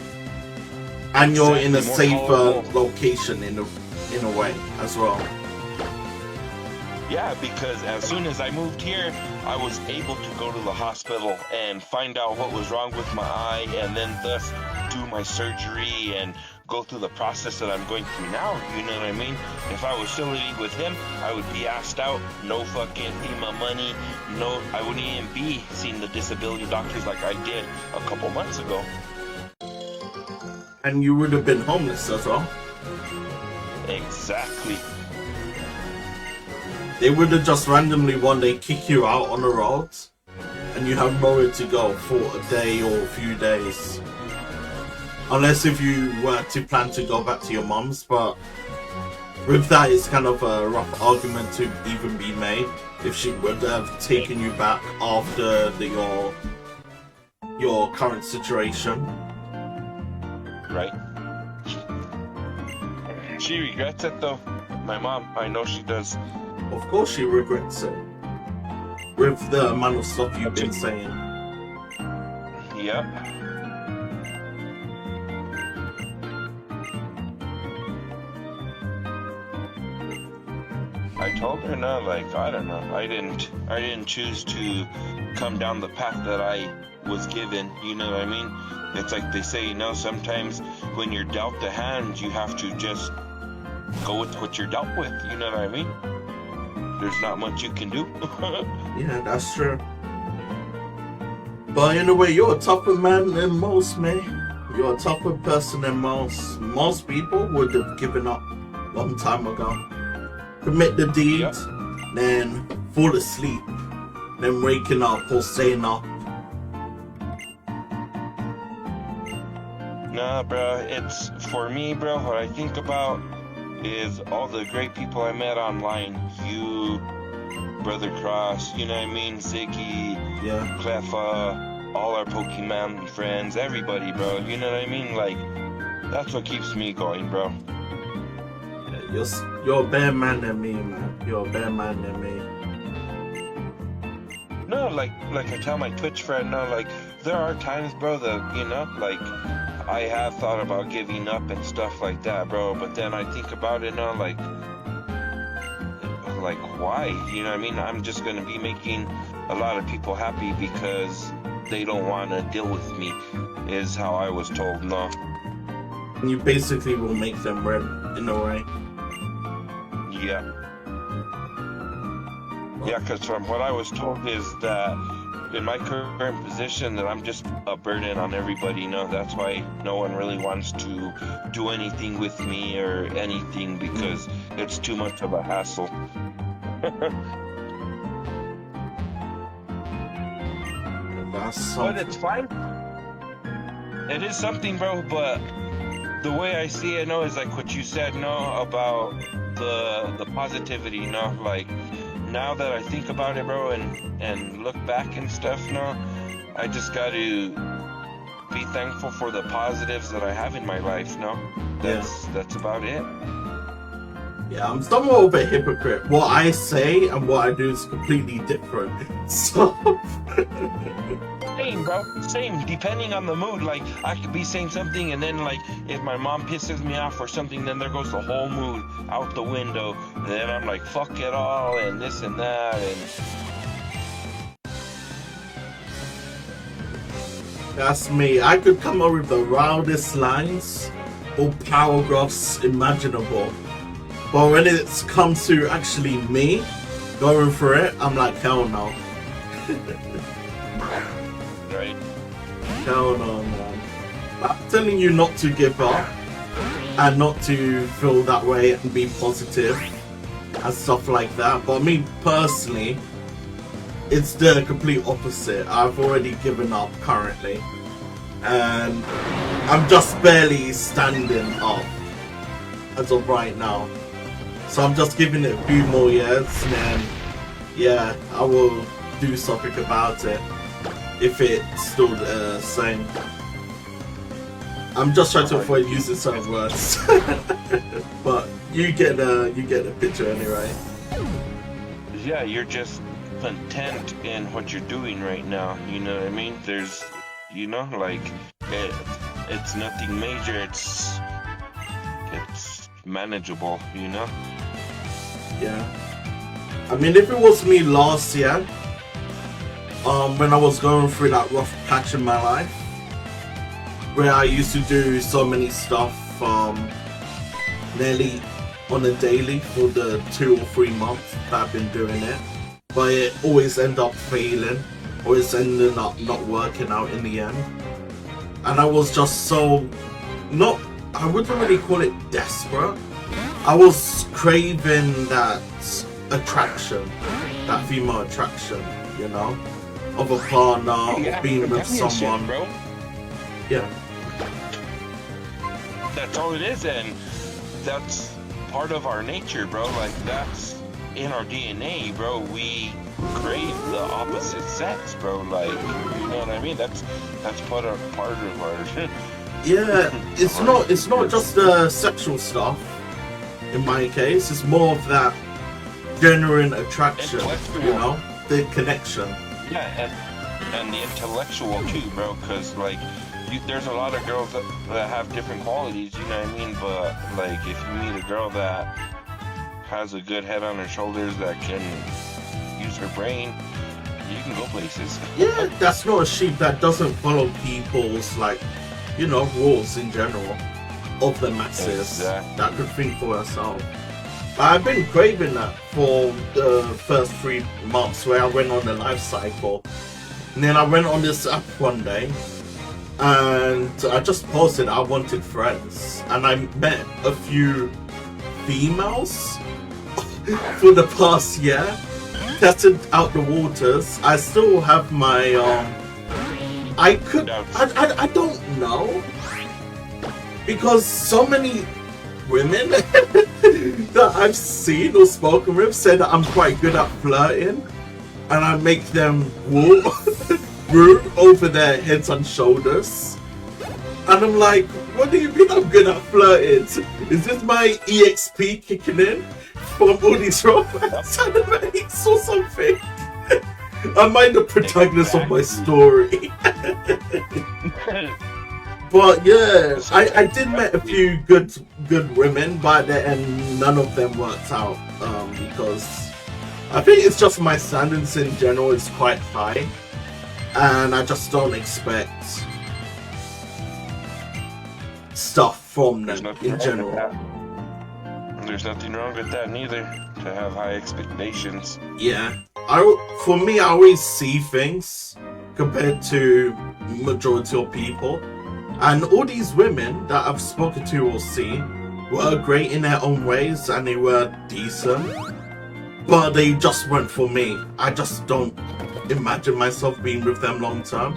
And you're in a safer location in a way as well. Yeah, because as soon as I moved here, I was able to go to the hospital and find out what was wrong with my eye, and then thus do my surgery and go through the process that I'm going through now, you know what I mean? If I was still living with him, I would be asked out, no fucking FEMA money, no, I wouldn't even be seeing the disability doctors like I did a couple months ago. And you would have been homeless as well. Exactly. They would have just randomly one day kick you out on the roads, and you have nowhere to go for a day or a few days. Unless if you were to plan to go back to your mum's, but with that it's kind of a rough argument to even be made if she would have taken you back after your current situation. Right. She regrets it though. My mom, I know she does. Of course she regrets it. With the amount of stuff you've been saying. Yep. I told her no, like, I don't know. I didn't choose to come down the path that I was given, you know what I mean? It's like they say, you know, sometimes when you're dealt the hand, you have to just go with what you're dealt with, you know what I mean? There's not much you can do. Yeah, that's true. But in a way, you're a tougher man than most, man. You're a tougher person than most. Most people would have given up long time ago. Commit the deed, Yep. then fall asleep, then waking up or staying up. Nah, bro, it's, for me, bro, what I think about is all the great people I met online. You, Brother Cross, you know what I mean? Ziggy, Yeah. Cleffa, all our Pokemon friends, everybody, bro. You know what I mean? Like, that's what keeps me going, bro. Yeah, you're a better man than me, man. You're a better man than me. No, like I tell my Twitch friend, no, like, there are times, bro, that, you know, like, I have thought about giving up and stuff like that, bro, but then I think about it now, like, why? You know what I mean? I'm just gonna be making a lot of people happy because they don't want to deal with me, is how I was told, no. You basically will make them red, in a way. Yeah. Yeah, because from what I was told is that in my current position that I'm just a burden on everybody, you know. That's why no one really wants to do anything with me or anything because it's too much of a hassle. That's But it's fine. it is something, bro. But the way I see it, no, is like what you said, no, about the positivity, no, like now that I think about it, bro, and look back and stuff, no, I just got to be thankful for the positives that I have in my life, no. That's about it. Yeah, I'm somewhat of a hypocrite. What I say and what I do is completely different. So Same, bro. Same. Depending on the mood, like I could be saying something, and then like if my mom pisses me off or something, then there goes the whole mood out the window. And then I'm like, fuck it all, and this and that, and that's me. I could come up with the wildest lines or paragraphs imaginable. But when it comes to actually me going for it, I'm like, hell no. right. Hell no, man. I'm telling you not to give up and not to feel that way and be positive and stuff like that. But me personally, it's the complete opposite. I've already given up currently. And I'm just barely standing up as of right now. So I'm just giving it a few more years, and then, yeah, I will do something about it if it's still the same. I'm just trying to avoid using certain words, but you get the picture anyway. Yeah, you're just content in what you're doing right now. You know what I mean? There's, you know, like it's nothing major. It's manageable, you know? Yeah. I mean, if it was me last year, when I was going through that rough patch in my life, where I used to do so many stuff nearly on a daily for the 2 or 3 months that I've been doing it, but it always ended up failing, always ended up not working out in the end. And I was just so I wouldn't really call it desperate. I was craving that attraction, that female attraction, you know, of a partner, of being with someone. Bro. Yeah. That's all it is, and that's part of our nature, bro. Like, that's in our DNA, bro. We crave the opposite sex, bro. Like, you know what I mean? That's part of our yeah, it's not just the sexual stuff. In my case, it's more of that genuine attraction, you know, the connection. Yeah, and the intellectual too, bro. Cause like, there's a lot of girls that have different qualities, you know what I mean? But like, if you meet a girl that has a good head on her shoulders, that can use her brain, you can go places. Yeah, that's not a sheep that doesn't follow people's, like, you know, rules in general of the masses. Exactly. That could think for herself. I've been craving that for the first 3 months where I went on the life cycle. And then I went on this app one day and I just posted I wanted friends. And I met a few females for the past year. Tested out the waters. I still have my I don't know, because so many women that I've seen or spoken with say that I'm quite good at flirting, and I make them root over their heads and shoulders. And I'm like, what do you mean I'm good at flirting? Is this my EXP kicking in from all these romance animes or something? Am I the protagonist of my story? But yeah, I did meet a few good women, but and none of them worked out because I think it's just my standards in general is quite high, and I just don't expect stuff from them in general. There's nothing wrong with that neither, to have high expectations. Yeah, for me, I always see things compared to majority of people, and all these women that I've spoken to or seen were great in their own ways and they were decent, but they just weren't for me. I just don't imagine myself being with them long term.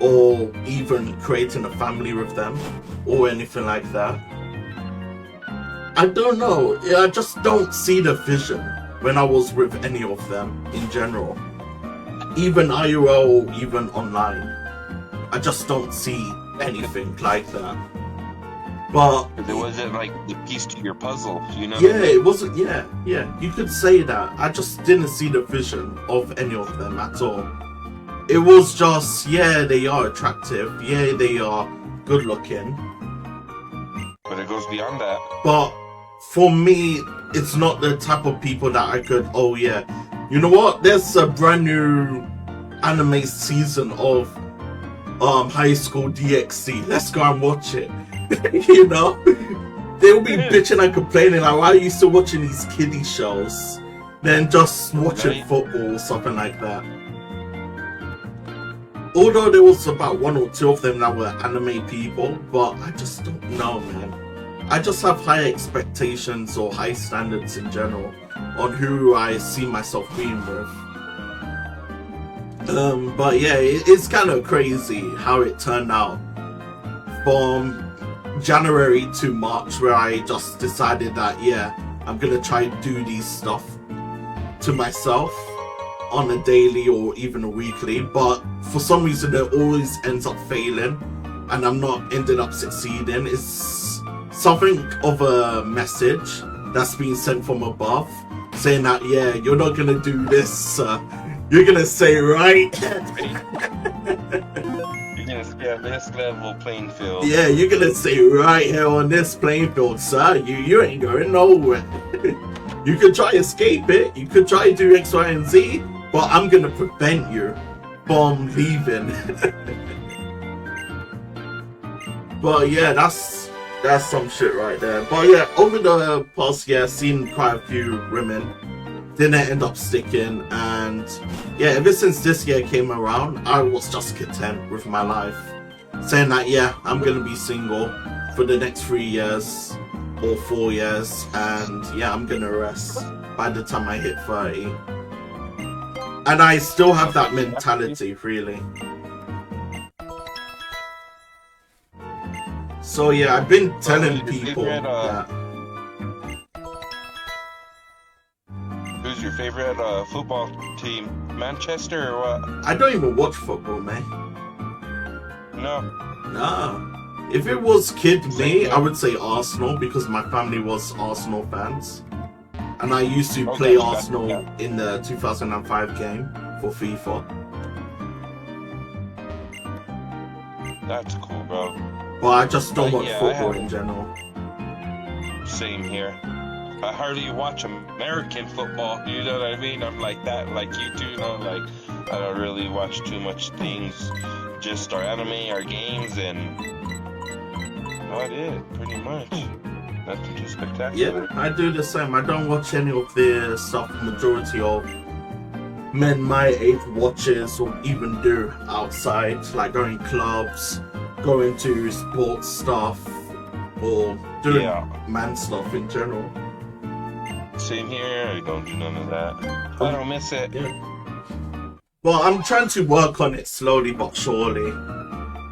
or even creating a family with them or anything like that. I don't know. I just don't see the vision when I was with any of them in general. Even IRL, even online. I just don't see anything like that. But it wasn't like the piece to your puzzle, you know? Yeah, it wasn't. Yeah, you could say that. I just didn't see the vision of any of them at all. It was just, yeah, they are attractive. Yeah, they are good looking. But it goes beyond that. But for me, it's not the type of people that I could, oh yeah, you know what? There's a brand new anime season of High School DxD. Let's go and watch it. You know? They'll be bitching and complaining like, why are you still watching these kiddie shows? Then just watching football or something like that. Although there was about 1 or 2 of them that were anime people, but I just don't know, man. I just have high expectations or high standards in general on who I see myself being with. But yeah, it's kind of crazy how it turned out. From January to March, where I just decided that, yeah, I'm gonna try to do these stuff to myself on a daily or even a weekly, but for some reason it always ends up failing and I'm not ended up succeeding. It's something of a message that's being sent from above saying that, yeah, you're not gonna do this, you're gonna say right. Yeah, this level playing field. Yeah, you're gonna say right here on this playing field, sir. You ain't going nowhere. You could try escape it, you could try do X, Y, and Z, but I'm gonna prevent you from leaving. But yeah, that's some shit right there. But yeah, over the past year, I've seen quite a few women. Didn't end up sticking, and yeah, ever since this year came around, I was just content with my life, saying that, yeah, I'm gonna be single for the next 3 years or 4 years, and yeah, I'm gonna rest by the time I hit 30. And I still have that mentality, really. So yeah, I've been telling people that. Who's your favorite football team? Manchester or what? I don't even watch football, man. No. Nah. If it was kid me, I would say Arsenal because my family was Arsenal fans. And I used to play Arsenal in the 2005 game for FIFA. That's cool, bro. But I just don't watch football in general. Same here. I hardly watch American football, you know what I mean? I'm like that, like you do, you know, like I don't really watch too much things, just our anime, our games, and that's it, pretty much. Nothing too spectacular. Yeah, I do the same. I don't watch any of the stuff the majority of men my age watches or even do outside, like going clubs, going to sports stuff, or doing man stuff in general. Same here, I don't do none of that. I don't miss it. Yeah. Well, I'm trying to work on it slowly but surely,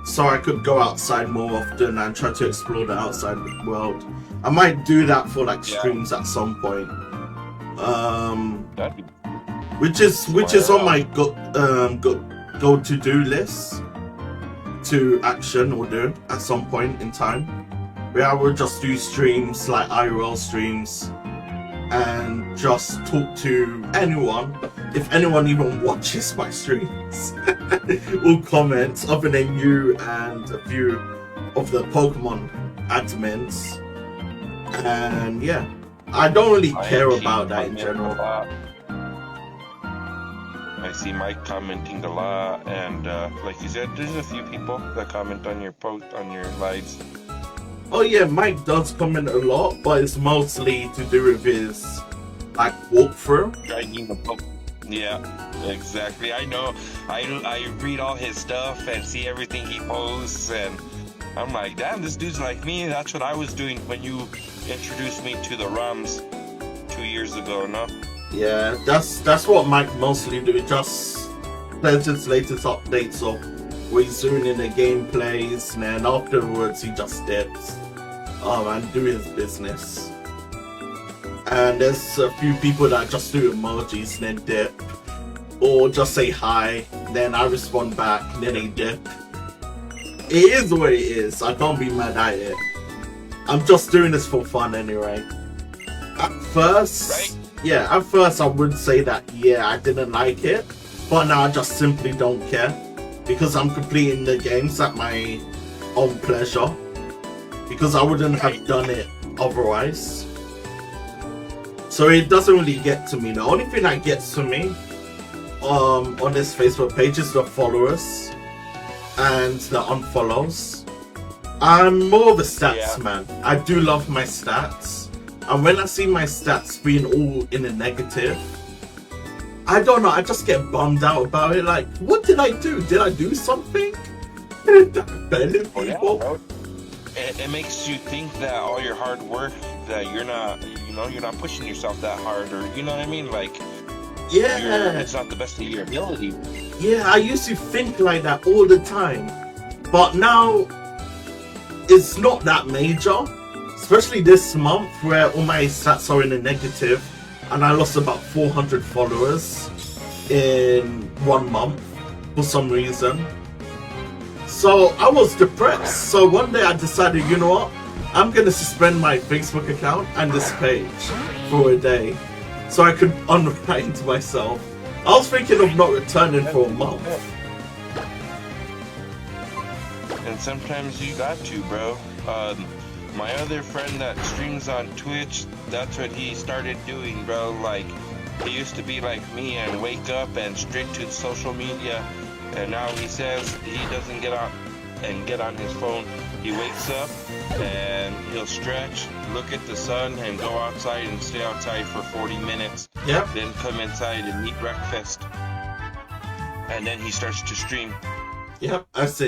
so I could go outside more often and try to explore the outside world. I might do that for like streams at some point. Which is on my go to do list to action or do at some point in time, where I would just do streams like IRL streams and just talk to anyone, if anyone even watches my streams or comments, other than you and a few of the Pokemon admins. And yeah, I don't really care about that in general. I see Mike commenting a lot, and like you said, there's a few people that comment on your post, on your lives. Oh yeah, Mike does comment a lot, but it's mostly to do with his like walkthrough. Yeah, exactly. I know. I read all his stuff and see everything he posts, and I'm like, damn, this dude's like me. That's what I was doing when you introduced me to the ROMs 2 years ago, no? Yeah, that's what Mike mostly do. Just plays his latest updates of where he's doing in the gameplays, and then afterwards he just dips and do his business. And there's a few people that just do emojis and then dip, or just say hi, then I respond back, and then they dip. It is what it is. I can't be mad at it. I'm just doing this for fun anyway. At first, at first I would say that, yeah, I didn't like it, but now I just simply don't care, because I'm completing the games at my own pleasure, because I wouldn't have done it otherwise. So it doesn't really get to me. The only thing that gets to me on this Facebook page is the followers and the unfollows. I'm more of a stats man. I do love my stats, and when I see my stats being all in a negative, I don't know, I just get bummed out about it. Like, what did I do? Did I do something? Did I offend people? It makes you think that all your hard work, that you're not pushing yourself that hard, or you know what I mean? Like, it's not the best of your ability. Yeah, I used to think like that all the time, but now it's not that major, especially this month where all my stats are in the negative, and I lost about 400 followers in 1 month for some reason. So I was depressed. So one day I decided, you know what, I'm gonna suspend my Facebook account and this page for a day, so I could unwind myself. I was thinking of not returning for a month. And sometimes you got to, bro. My other friend that streams on Twitch, that's what he started doing, bro. Like, he used to be like me and wake up and straight to social media. And now he says he doesn't get on his phone. He wakes up and he'll stretch, look at the sun, and go outside and stay outside for 40 minutes. Yep. Then come inside and eat breakfast. And then he starts to stream. Yep, as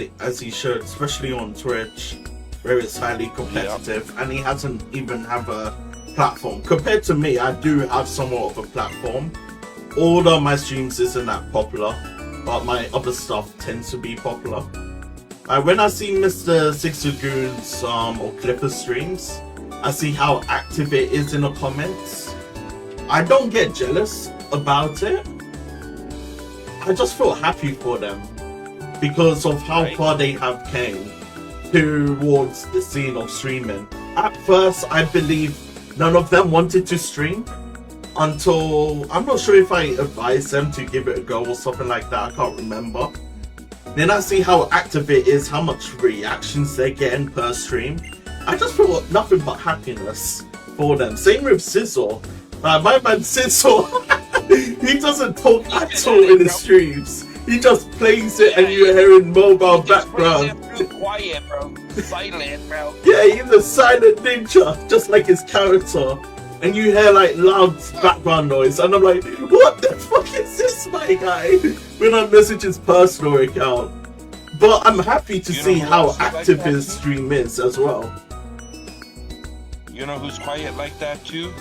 he should, especially on Twitch, where it's highly competitive, and he hasn't even have a platform. Compared to me, I do have somewhat of a platform. Although my streams isn't that popular, but my other stuff tends to be popular. When I see Mr. Six Lagoons or Clipper streams, I see how active it is in the comments. I don't get jealous about it. I just feel happy for them because of how far they have came towards the scene of streaming. At first, I believe none of them wanted to stream until, I'm not sure if I advised them to give it a go or something like that, I can't remember. Then I see how active it is, how much reactions they're getting per stream. I just feel nothing but happiness for them. Same with Sizzle. My man Sizzle, he doesn't talk at all in the streams. He just plays it and you're hearing mobile background. Quiet, bro. Silent, bro. Yeah, he's a silent ninja, just like his character. And you hear like loud background noise, and I'm like, what the fuck is this, my guy? When I message his personal account. But I'm happy to see how active his stream is as well. You know who's quiet like that too?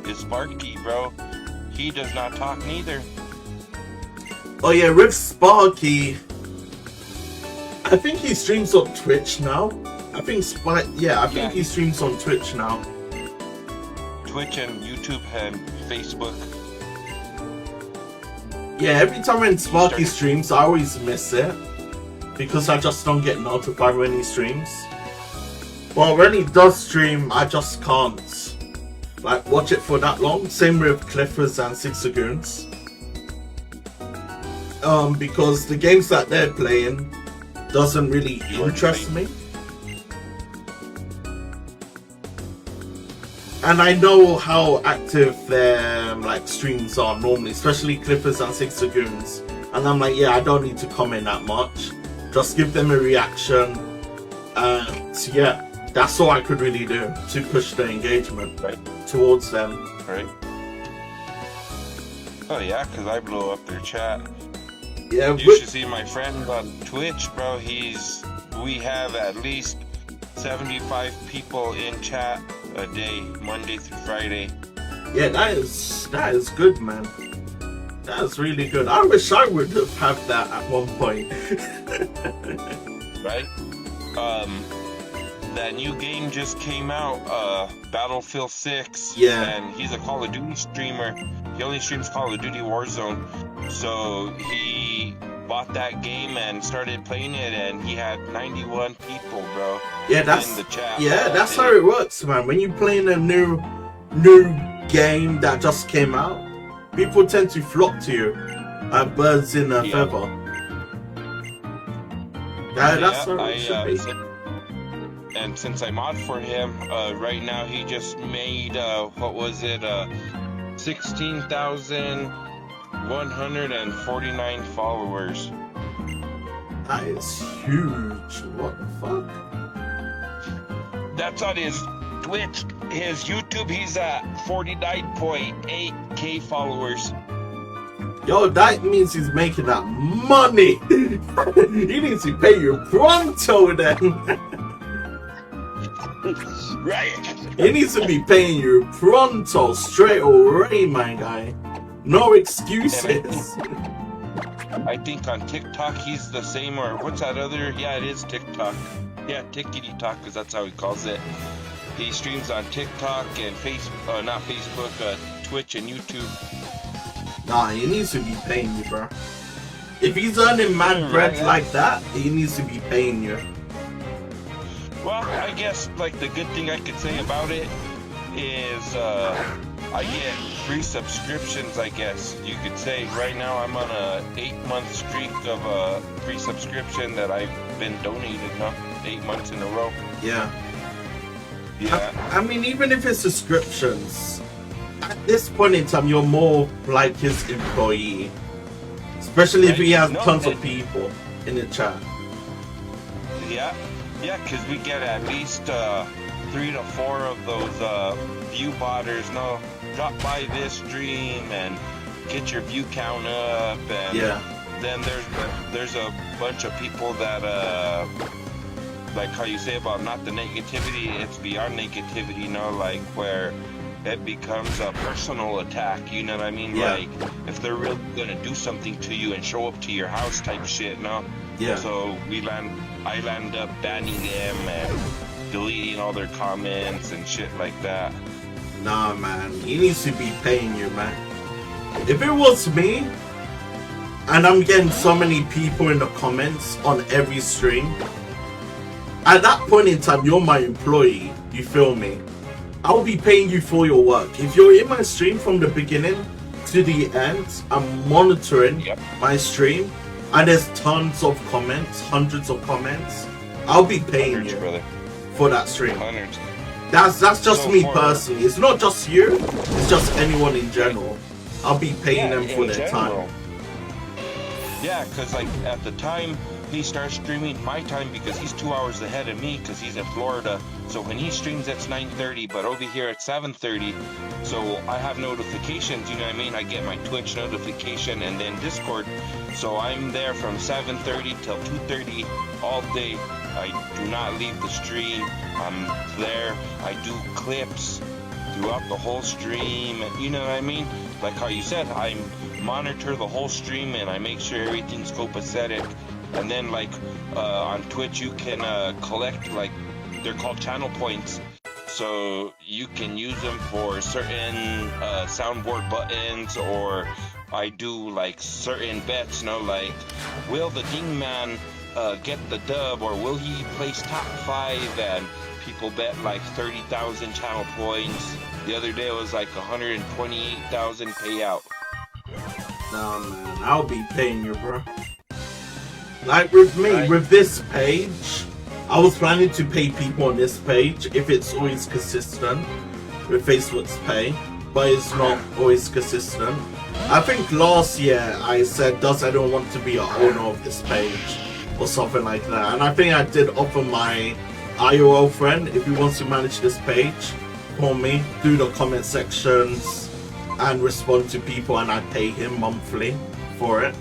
Is Sparky, bro. He does not talk neither. Oh yeah, with Sparky, I think he streams on Twitch now. I think he streams on Twitch now. Twitch and YouTube and Facebook. Yeah, every time when Sparky streams, I always miss it because I just don't get notified when he streams. Well, when he does stream, I just can't like watch it for that long. Same with Cliffers and Six Lagoons. Because the games that they're playing doesn't really interest me. And I know how active their like streams are normally, especially Clippers and Six Lagoons. And I'm like, yeah, I don't need to comment that much. Just give them a reaction. And yeah, that's all I could really do to push the engagement towards them. Right. Oh yeah, because I blow up their chat. Yeah, you should see my friend on Twitch, bro. We have at least 75 people in chat a day, Monday through Friday. Yeah, that is good, man. That's really good. I wish I would have had that at one point. right? That new game just came out, Battlefield 6. Yeah. And he's a Call of Duty streamer. He only streams Call of Duty Warzone. So he bought that game and started playing it, and he had 91 people, bro. Yeah, that's in the chat. Yeah, that's how it works, man. When you play in a new game that just came out, people tend to flock to you like birds in a feather. That's how it should be. And since I mod for him, right now he just made, 16,149 followers. That is huge. What the fuck? That's on his Twitch. His YouTube, he's at 49.8k followers. Yo, that means he's making that money. He needs to pay you pronto then. Right. He needs to be paying you pronto, straight away, my guy. No excuses. I think on TikTok he's the same, or what's that other? Yeah, it is TikTok. Yeah, Tickety Talk, because that's how he calls it. He streams on TikTok and not Facebook, Twitch and YouTube. Nah, he needs to be paying you, bro. If he's earning mad bread like that, he needs to be paying you. Well, I guess like the good thing I could say about it is I get free subscriptions, I guess you could say. Right now I'm on a 8-month streak of a free subscription that I've been donated, 8 months in a row. Yeah. Yeah. I mean, even if it's subscriptions, at this point in time, you're more like his employee. Especially if he has tons of people in the chat. Yeah, because we get at least 3 to 4 of those view botters. No, drop by this stream and get your view count up. And then there's a bunch of people that like how you say about not the negativity, it's beyond negativity, like where it becomes a personal attack, you know what I mean? Like if they're really gonna do something to you and show up to your house type shit, So I land up banning them and deleting all their comments and shit like that. Nah, man, he needs to be paying you, man. If it was me, and I'm getting so many people in the comments on every stream, at that point in time, you're my employee, you feel me? I'll be paying you for your work. If you're in my stream from the beginning to the end, I'm monitoring my stream, and there's tons of comments, hundreds of comments, I'll be paying you for that stream. Hundreds. That's just me personally. It's not just you, it's just anyone in general. I'll be paying them for their time. Yeah, because like at the time he starts streaming my time, because he's 2 hours ahead of me because he's in Florida. So when he streams, it's 9:30, but over here it's 7:30. So I have notifications, you know what I mean? I get my Twitch notification and then Discord. So I'm there from 7:30 till 2:30 all day. I do not leave the stream. I'm there. I do clips throughout the whole stream. You know what I mean? Like how you said, I monitor the whole stream and I make sure everything's copacetic. And then like on Twitch you can collect, like they're called channel points. So you can use them for certain soundboard buttons, or I do like certain bets, like will the Ding Man get the dub, or will he place top 5? And people bet like 30,000 channel points. The other day it was like 128,000 payout. Nah, man, I'll be paying you, bro. Like with me, with this page, I was planning to pay people on this page if it's always consistent with Facebook's pay, but it's not always consistent. I think last year I said, does anyone want to be an owner of this page or something like that, and I think I did offer my IOL friend, if he wants to manage this page for me, do the comment sections and respond to people, and I pay him monthly for it.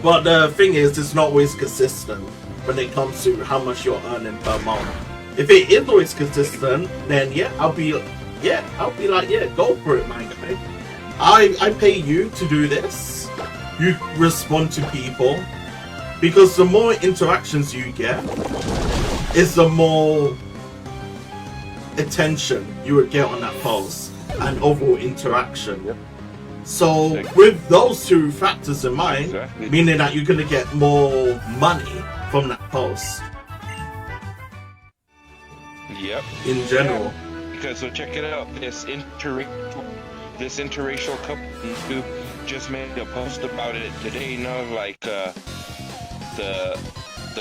But the thing is, it's not always consistent when it comes to how much you're earning per month. If it is always consistent, then I'll be like, go for it, my guy. I pay you to do this, you respond to people, because the more interactions you get is the more attention you would get on that post and overall interaction. Yep. So with those two factors in mind, Exactly. meaning that you're gonna get more money from that post Yep. in general. Because so check it out, this interracial couple who just made a post about it today. You know, like the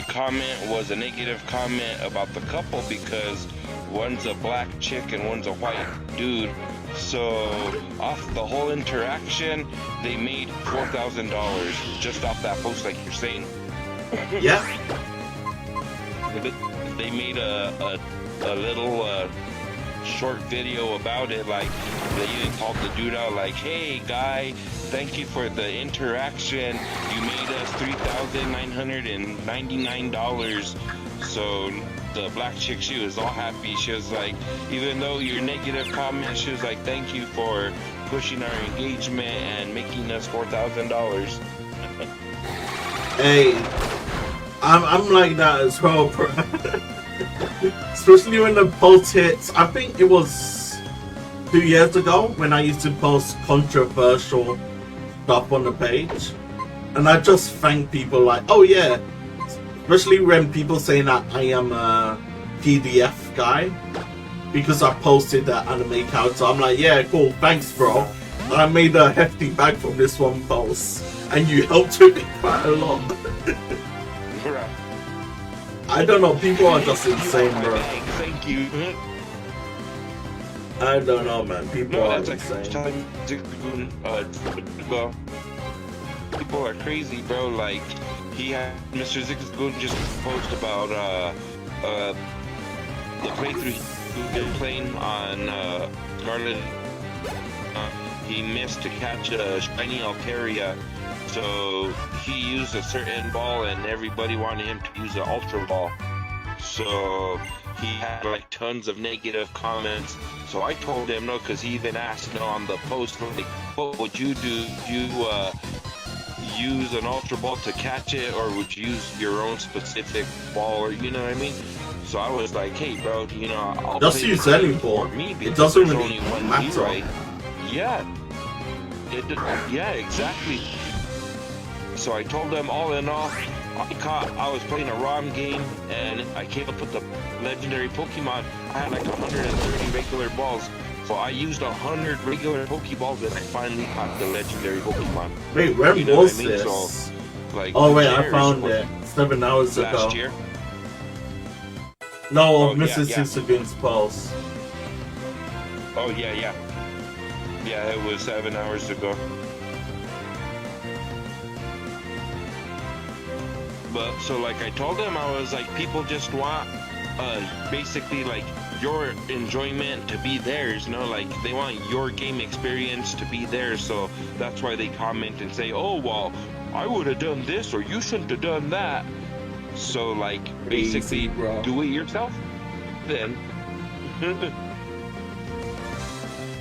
comment was a negative comment about the couple because one's a black chick and one's a white dude. So off the whole interaction, they made $4,000 just off that post, like you're saying. Yeah. They made a little short video about it, like they even called the dude out like, hey guy, thank you for the interaction, you made us $3,999. So the black chick, she was all happy. She was like, even though your negative comment, she was like, thank you for pushing our engagement and making us $4,000. Hey, I'm like that as well, bro. Especially when the post hits. I think it was 2 years ago when I used to post controversial stuff on the page, and I just thank people like, oh yeah, especially when people saying that I am a PDF guy because I posted that anime character. I'm like, yeah, cool, thanks bro, and I made a hefty bag from this one post, and you helped with it quite a lot. I don't know, people are just insane, bro. Thank you. I don't know, man. People are insane. People are crazy, bro. Like, he had Mr. Zigzagoon just post about the playthrough he's been playing on Scarlet. He missed to catch a shiny Altaria, so he used a certain ball and everybody wanted him to use an Ultra Ball. So he had like tons of negative comments. So I told him no, because he even asked on the post, like, what would you do? You use an Ultra Ball to catch it, or would you use your own specific ball, or you know what I mean? So I was like, hey bro, you know, I'll just use any ball. It doesn't really matter. Right? Yeah. Yeah, exactly. So I told them all in all, I was playing a ROM game and I came up with the legendary Pokemon. I had like 130 regular balls. So I used 100 regular Pokeballs and I finally caught the legendary Pokemon. Wait, when you know was what I mean? this? So, like, oh wait, I found it 7 hours ago. Last year? No, Mrs. Zigzagoon's post. Oh yeah. Yeah, it was 7 hours ago. But so like I told them, I was like, people just want basically like your enjoyment to be theirs, you know, like they want your game experience to be theirs. So that's why they comment and say, oh well, I would have done this, or you shouldn't have done that. So like basically do it yourself then.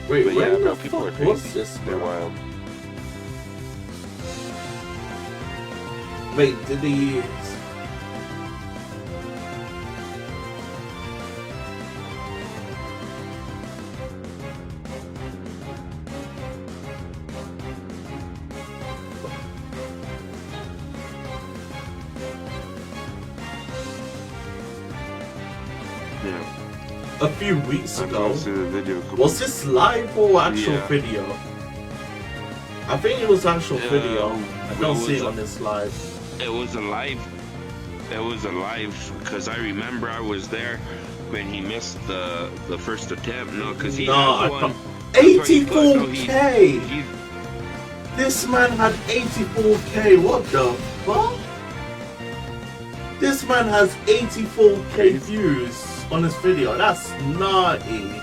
Wait, but when yeah, the people are fuck crazy. was this? They're wild. Wait, did he... Yeah. A few weeks ago. The video. Was this live or actual Yeah. video? I think it was actual video. I don't see it on this live. It was a live. It was a live because I remember I was there when he missed the first attempt. No, because he had one. 84K. This man had 84K. What the fuck? This man has 84K views on this video. That's nutty.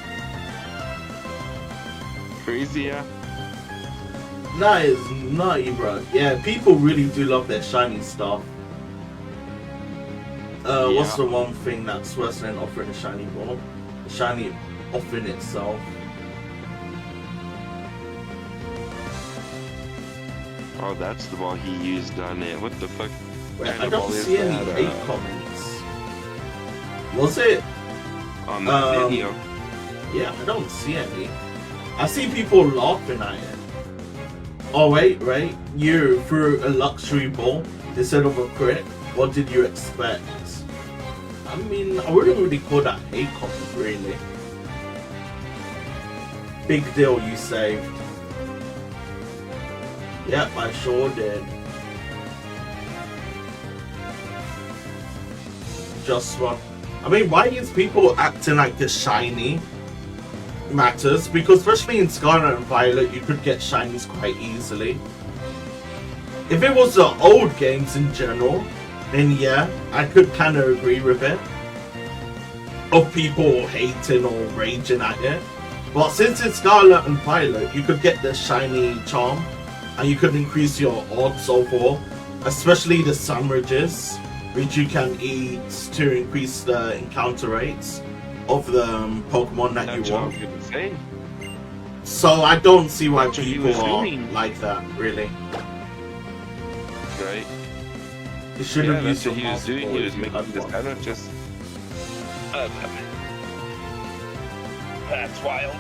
Crazy, yeah. That is nutty, bro. Yeah, people really do love their shiny stuff. What's the one thing that's worse than offering a shiny ball? The shiny offering itself. Oh, that's the ball he used on it. What the fuck? Wait, kind I of don't ball is see any that, hate comments. Was it? on that video? Yeah, I don't see any. I see people laughing at it. Oh wait, you threw a luxury ball instead of a crit. What did you expect? I mean, I wouldn't really call that hate comment, really. Big deal, you say. Yep, I sure did. Just one. I mean, why is people acting like the shiny matters? Because especially in Scarlet and Violet, you could get shinies quite easily. If it was the old games in general, then yeah, I could kind of agree with it. Of people hating or raging at it. But since it's Scarlet and Violet, you could get the shiny charm, and you could increase your odds overall, especially the sandwiches, which you can eat to increase the encounter rates of the Pokemon that That's you what I want. was gonna say. So I don't see why That's what he people was are doing. like that, really. Right? You should Yeah, have that's used what your he was mouse doing. ball He if was you making had this one. kind of just. That's wild.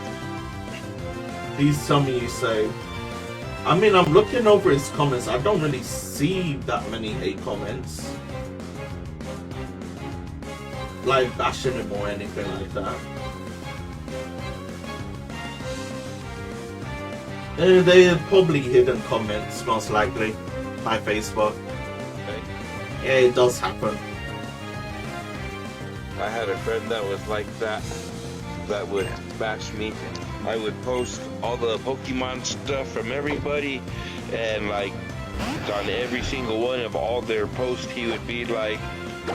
Please tell me you say. I mean, I'm looking over his comments. I don't really see that many hate comments. Like bashing him or anything like that. They're probably hidden comments, most likely, by Facebook. Okay. Yeah, it does happen. I had a friend that was like that. That would bash me. I would post all the Pokemon stuff from everybody, and like on every single one of all their posts, he would be like,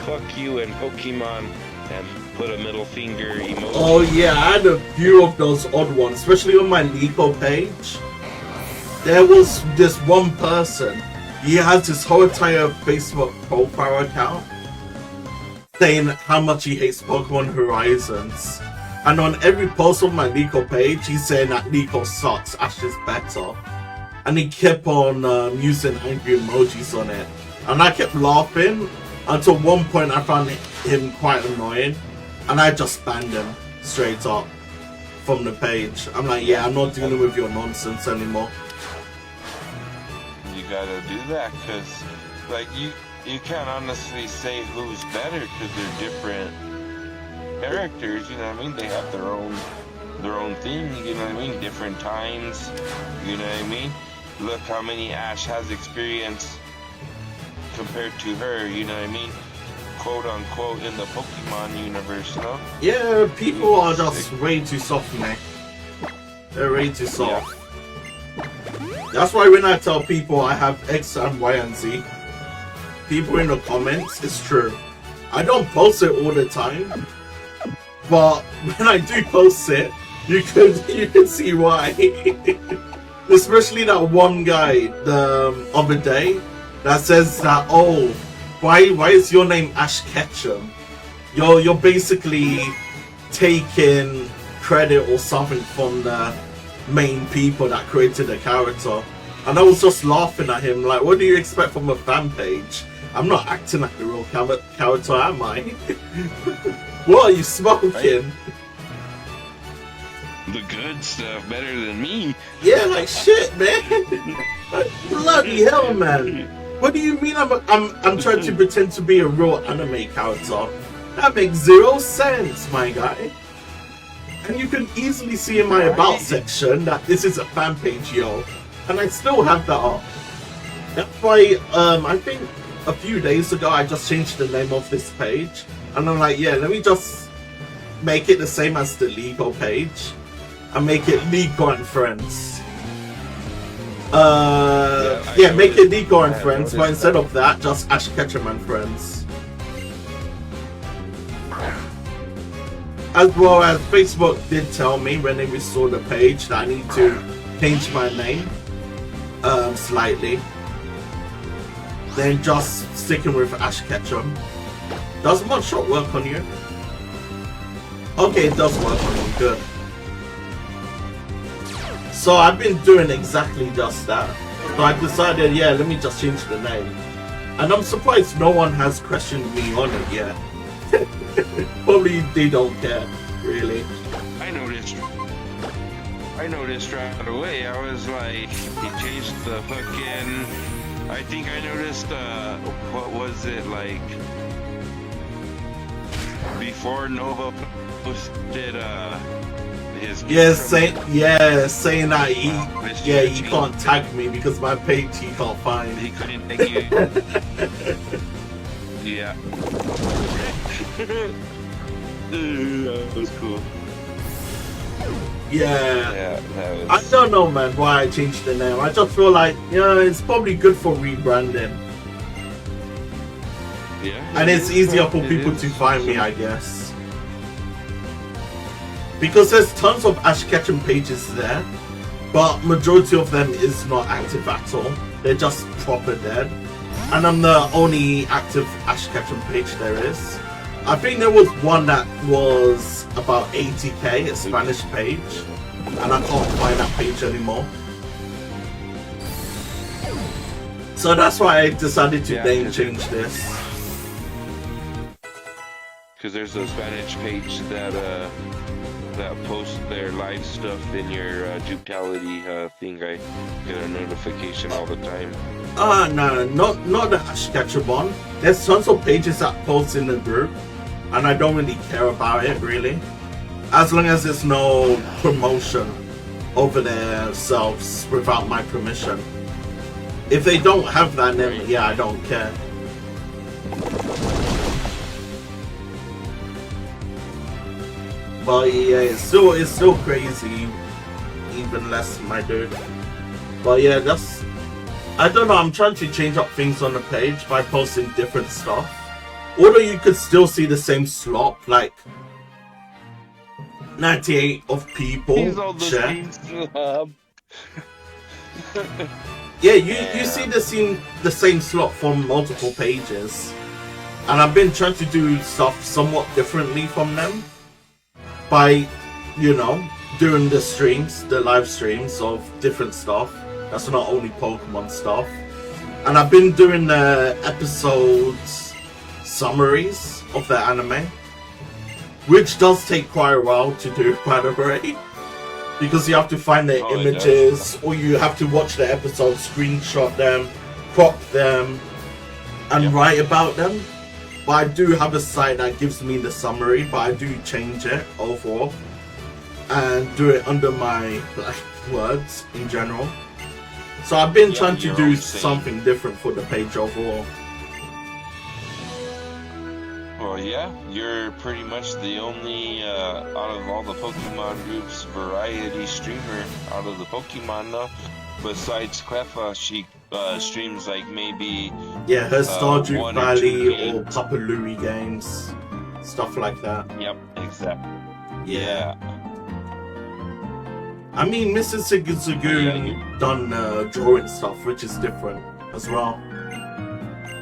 "Fuck you and Pokemon," and put a middle finger emoji. Oh yeah, I had a few of those odd ones, especially on my Lico page. There was this one person, he has his whole entire Facebook profile account saying how much he hates Pokemon Horizons. And on every post on my Lico page, he's saying that Lico sucks, Ash is better. And he kept on using angry emojis on it. And I kept laughing until one point I found him quite annoying. And I just banned him straight up from the page. I'm like, yeah, I'm not dealing with your nonsense anymore. You gotta do that, because, like, you can't honestly say who's better, because they're different characters, you know what I mean? They have their own thing, you know what I mean? Different times, you know what I mean? Look how many Ash has experience compared to her, you know what I mean? Quote unquote in the Pokemon universe, no? Yeah, people are just way too soft, man. They're way too soft. That's why when I tell people I have X and Y and Z, people in the comments, it's true. I don't post it all the time, but when I do post it, you can see why. Especially that one guy the other day that says that, oh, why is your name Ash Ketchum? You're basically taking credit or something from the main people that created the character. And I was just laughing at him like, what do you expect from a fan page? I'm not acting like the real character, am I? What are you smoking? The good stuff better than me. Yeah, like shit, man. Like, bloody hell, man. What do you mean I'm trying to pretend to be a real anime character? That makes zero sense, my guy. And you can easily see in my about section that this is a fan page, yo. And I still have that up. That's why, I think a few days ago I just changed the name of this page. And I'm like, yeah, let me just make it the same as the Lico page. And make it Lico and Friends. Make it Lico and Friends, but instead of that, just Ash Ketchum and Friends. As well as Facebook did tell me when they restored the page that I need to change my name slightly. Then just sticking with Ash Ketchum. Does one shot work on you? Okay, it does work on you, good. So I've been doing exactly just that. So I decided, yeah, let me just change the name. And I'm surprised no one has questioned me on it yet. Probably they don't care, really. I noticed right away. I was like, he changed the fucking. I think I noticed. What was it like? Before Nova posted his. Saying that he can't tag me because my page he can't find. He couldn't tag you. Yeah. That was cool. Yeah. That was... I don't know, man, why I changed the name. I just feel like, it's probably good for rebranding. Yeah. And it's easier for people to find me, I guess. Because there's tons of Ash Ketchum pages there, but majority of them is not active at all. They're just proper dead. And I'm the only active Ash Ketchum page there is. I think there was one that was about 80k, a Spanish page, and I can't find that page anymore. So that's why I decided to name change this. Because there's a Spanish page that posts their live stuff in your Jutality thing. I get a notification all the time. No, not the Ash Ketchum one. There's tons of pages that post in the group, and I don't really care about it, really. As long as there's no promotion over themselves without my permission. If they don't have that, then yeah, I don't care. But yeah, it's still crazy, even less, my dude. But yeah, I don't know, I'm trying to change up things on the page by posting different stuff. Although you could still see the same slop, like 98 of people share. Yeah, you see the same slot from multiple pages. And I've been trying to do stuff somewhat differently from them by, doing the live streams of different stuff. That's not only Pokemon stuff. And I've been doing the episodes summaries of the anime, which does take quite a while to do, by the way, because you have to find the images, or you have to watch the episodes, screenshot them, crop them, and write about them. But I do have a site that gives me the summary, but I do change it overall and do it under my words in general. So I've been trying to do something different for the page overall. Well, yeah, you're pretty much the only, out of all the Pokemon groups, variety streamer out of the Pokemon now. Besides Cleffa, she streams like maybe... Yeah, her Stardew Valley or Papa Louie games. Stuff like that. Yep, exactly. Yeah. I mean, Mrs. Zagoon done drawing stuff, which is different as well.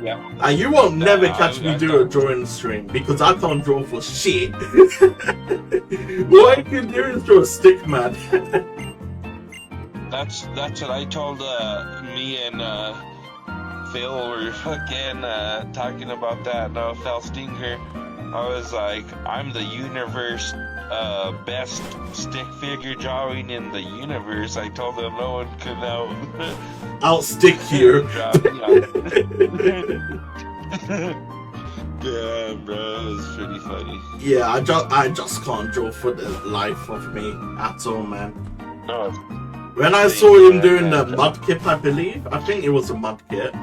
Yeah. You won't never catch me do a drawing stream because I can't draw for shit. All I can do is draw a stick, man. That's what I told me and Phil were fucking talking about that. No, Phil Stinger. I was like, I'm the universe best stick figure drawing in the universe. I told him no one could outstick you. Yeah, bro, it was pretty funny. Yeah, I just can't draw for the life of me at all, man. No. When I saw him doing the Mudkip, I believe, I think it was a Mudkip,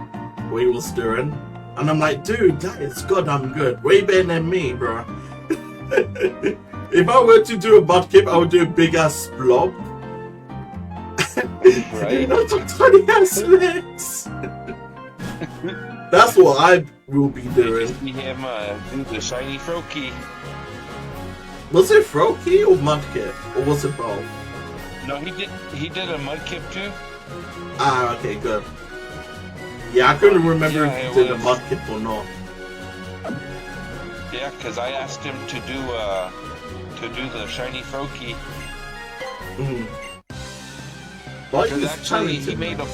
where he was doing, and I'm like, dude, that is goddamn good. Way better than me, bro. If I were to do a Mudkip, I would do a big ass blob. Right? Not some tiny ass legs. That's what I will be doing. See him do the shiny Froakie. Was it Froakie or Mudkip, or was it both? No, he did a Mudkip too. Ah, okay, good. Yeah, I couldn't remember if he did a Mudkip or not. Yeah, because I asked him to do the shiny Froakie. But Because actually, he made a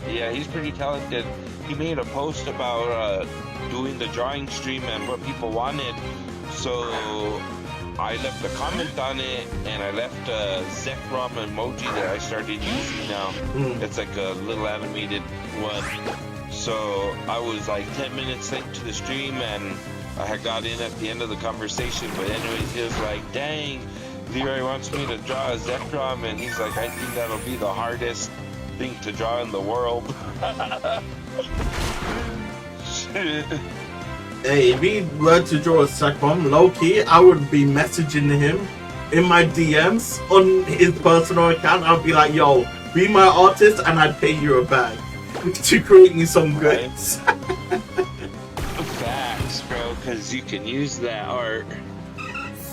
Yeah, he's pretty talented. He made a post about doing the drawing stream and what people wanted. So I left a comment on it, and I left a Zekrom emoji that I started using now. It's like a little animated one. So I was like 10 minutes late to the stream, and I had got in at the end of the conversation. But anyways, he was like, dang, Leroy wants me to draw a Zekrom, and he's like, I think that'll be the hardest thing to draw in the world. Hey, if he were to draw a Zekrom, low-key, I would be messaging him in my DMs on his personal account. I'd be like, yo, be my artist and I'd pay you a bag to create me some goods. Facts, bro, because you can use that art.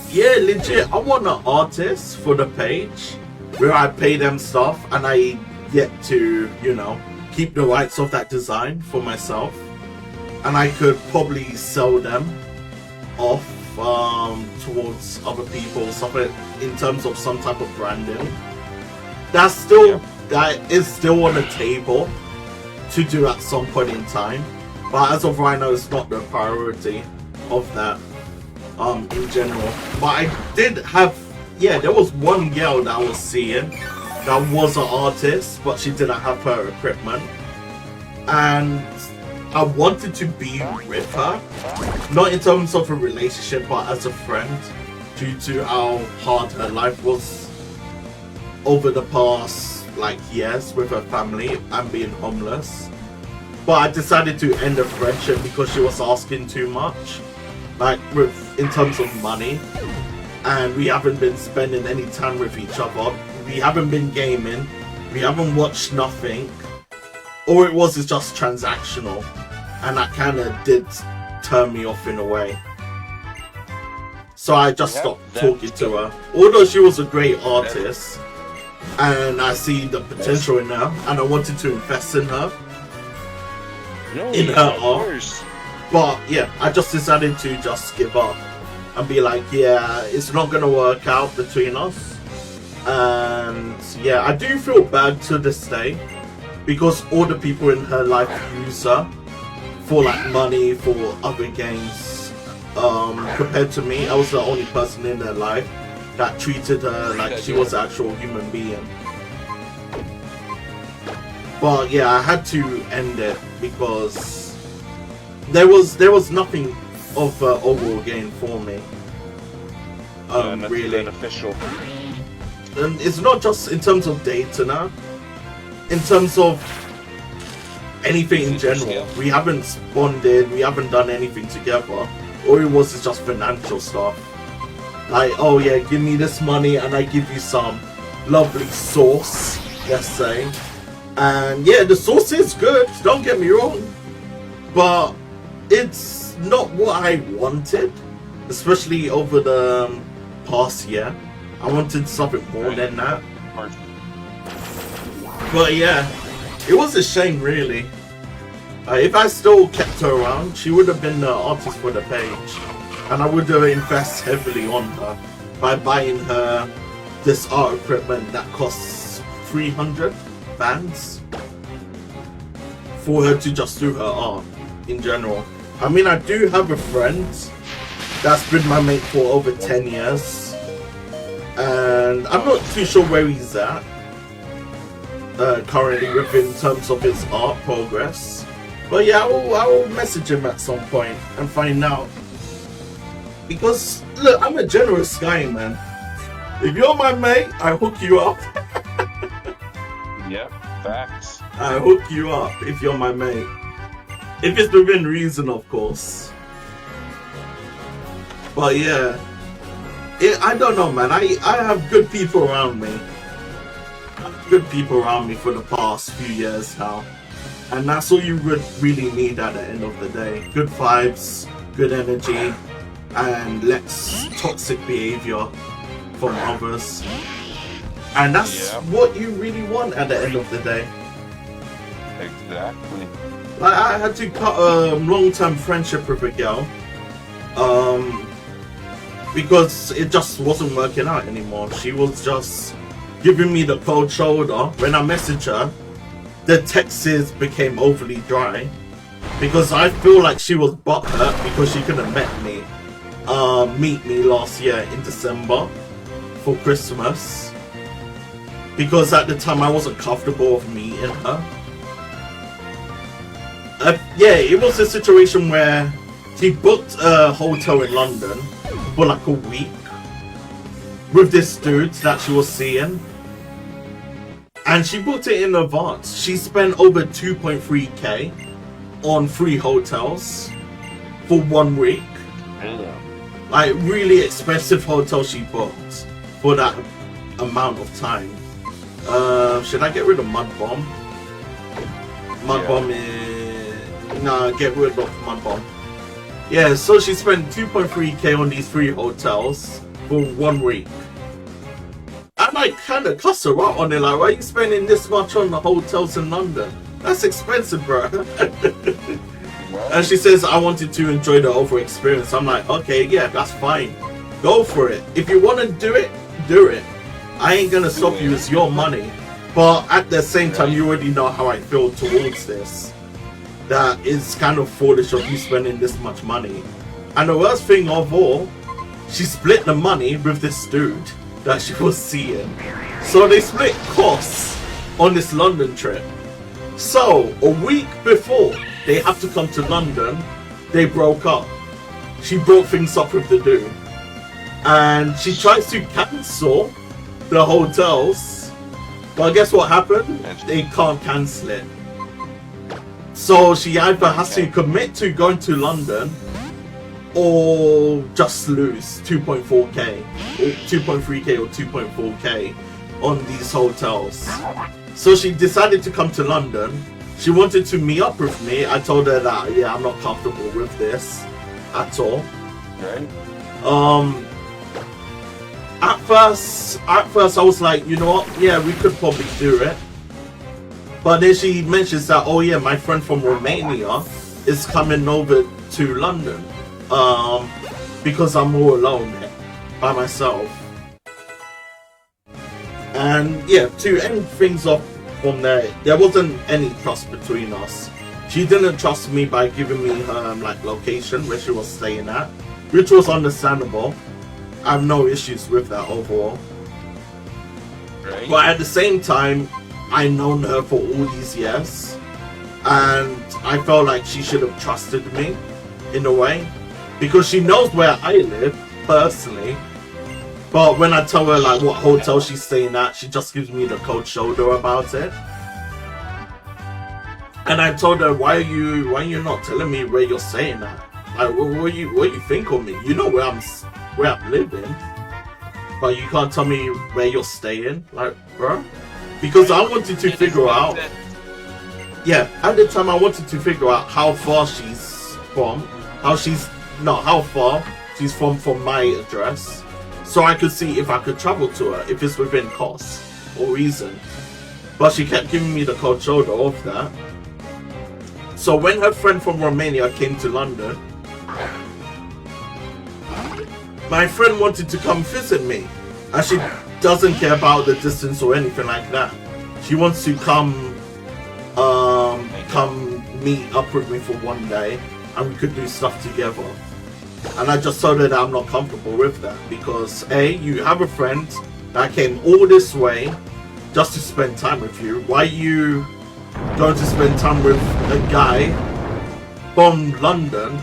Yeah, legit, I want an artist for the page where I pay them stuff and I get to, you know, keep the rights of that design for myself. And I could probably sell them off towards other people, something in terms of some type of branding. That is still on the table to do at some point in time, but as of right now, it's not the priority of that in general. But I did have, yeah, there was one girl that I was seeing that was an artist, but she didn't have her equipment, and I wanted to be with her, not in terms of a relationship, but as a friend, due to how hard her life was over the past like years with her family and being homeless. But I decided to end the friendship because she was asking too much, like in terms of money, and we haven't been spending any time with each other. We haven't been gaming, we haven't watched nothing. All it was is just transactional, and that kind of did turn me off in a way. So I just stopped talking to her. Although she was a great artist, and I see the potential in her, and I wanted to invest in her, in her art. But yeah, I just decided to just give up and be like, yeah, it's not gonna work out between us. And yeah, I do feel bad to this day, because all the people in her life use her for like money, for other games. Compared to me, I was the only person in her life that treated her like she was an actual human being. But yeah, I had to end it because there was nothing of overall gain for me. Really beneficial. And it's not just in terms of dating her. In terms of anything in general, we haven't bonded, we haven't done anything together. All it was is just financial stuff. Like, oh yeah, give me this money and I give you some lovely sauce, let's say. And yeah, the sauce is good, don't get me wrong, but it's not what I wanted, especially over the past year. I wanted something more than that. But yeah, it was a shame really. If I still kept her around, she would have been the artist for the page, and I would have invested heavily on her by buying her this art equipment that costs 300 bands for her to just do her art in general. I mean, I do have a friend that's been my mate for over 10 years, and I'm not too sure where he's at currently within terms of his art progress. But yeah, I will message him at some point and find out. Because look, I'm a generous guy, man. If you're my mate, I hook you up. Yep, facts. I hook you up if you're my mate. If it's within reason, of course. But yeah, I don't know, man. I have good people around me. Good people around me for the past few years now. And that's all you would really need at the end of the day. Good vibes, good energy, and less toxic behavior from others. And that's what you really want at the end of the day. Exactly. Like, I had to cut a long-term friendship with a girl because it just wasn't working out anymore. She was just giving me the cold shoulder when I messaged her, the texts became overly dry. Because I feel like she was butthurt because she couldn't meet me last year in December for Christmas. Because at the time I wasn't comfortable with meeting her. Yeah, it was a situation where he booked a hotel in London for like a week with this dude that she was seeing. And she booked it in advance. She spent over 2.3k on 3 hotels for 1 week. Like really expensive hotel she booked for that amount of time. Should I get rid of Mud Bomb? Mud Bomb is... Nah, get rid of Mud Bomb. Yeah, so she spent 2.3k on these 3 hotels for 1 week. And I kind of cuss her out on it, like, why are you spending this much on the hotels in London? That's expensive, bro. And she says, I wanted to enjoy the overall experience. I'm like, okay, yeah, that's fine. Go for it. If you want to do it, do it. I ain't gonna stop you, it's your money. But at the same time, you already know how I feel towards this. That it's kind of foolish of you spending this much money. And the worst thing of all, she split the money with this dude that she was seeing. So they split costs on this London trip. So a week before they have to come to London, they broke up. She brought things up with the dude. And she tries to cancel the hotels. But guess what happened? They can't cancel it. So she either has to commit to going to London or just lose 2.4k or 2.3k or 2.4k on these hotels. So she decided to come to London. She wanted to meet up with me. I told her that, yeah, I'm not comfortable with this at all. Right. At first I was like, you know what, yeah, we could probably do it. But then she mentions that, oh yeah, my friend from Romania is coming over to London. Because I'm all alone by myself. And yeah, to end things off from there wasn't any trust between us. She didn't trust me by giving me her like location where she was staying at, which was understandable. I have no issues with that overall. Right. But at the same time, I've known her for all these years, and I felt like she should have trusted me in a way, because she knows where I live personally. But when I tell her like what hotel she's staying at, she just gives me the cold shoulder about it. And I told her, why are you not telling me where you're staying at? Like, what you think of me? You know where I'm living, but you can't tell me where you're staying, like, bro. Because I wanted to figure out. Yeah, at the time I wanted to figure out how far she's from, how far she's from my address, so I could see if I could travel to her, if it's within cost or reason. But she kept giving me the cold shoulder of that. So when her friend from Romania came to London, my friend wanted to come visit me, and she doesn't care about the distance or anything like that. She wants to come meet up with me for one day, and we could do stuff together. And I just told her that I'm not comfortable with that, because A, you have a friend that came all this way just to spend time with you. Why are you going to spend time with a guy from London,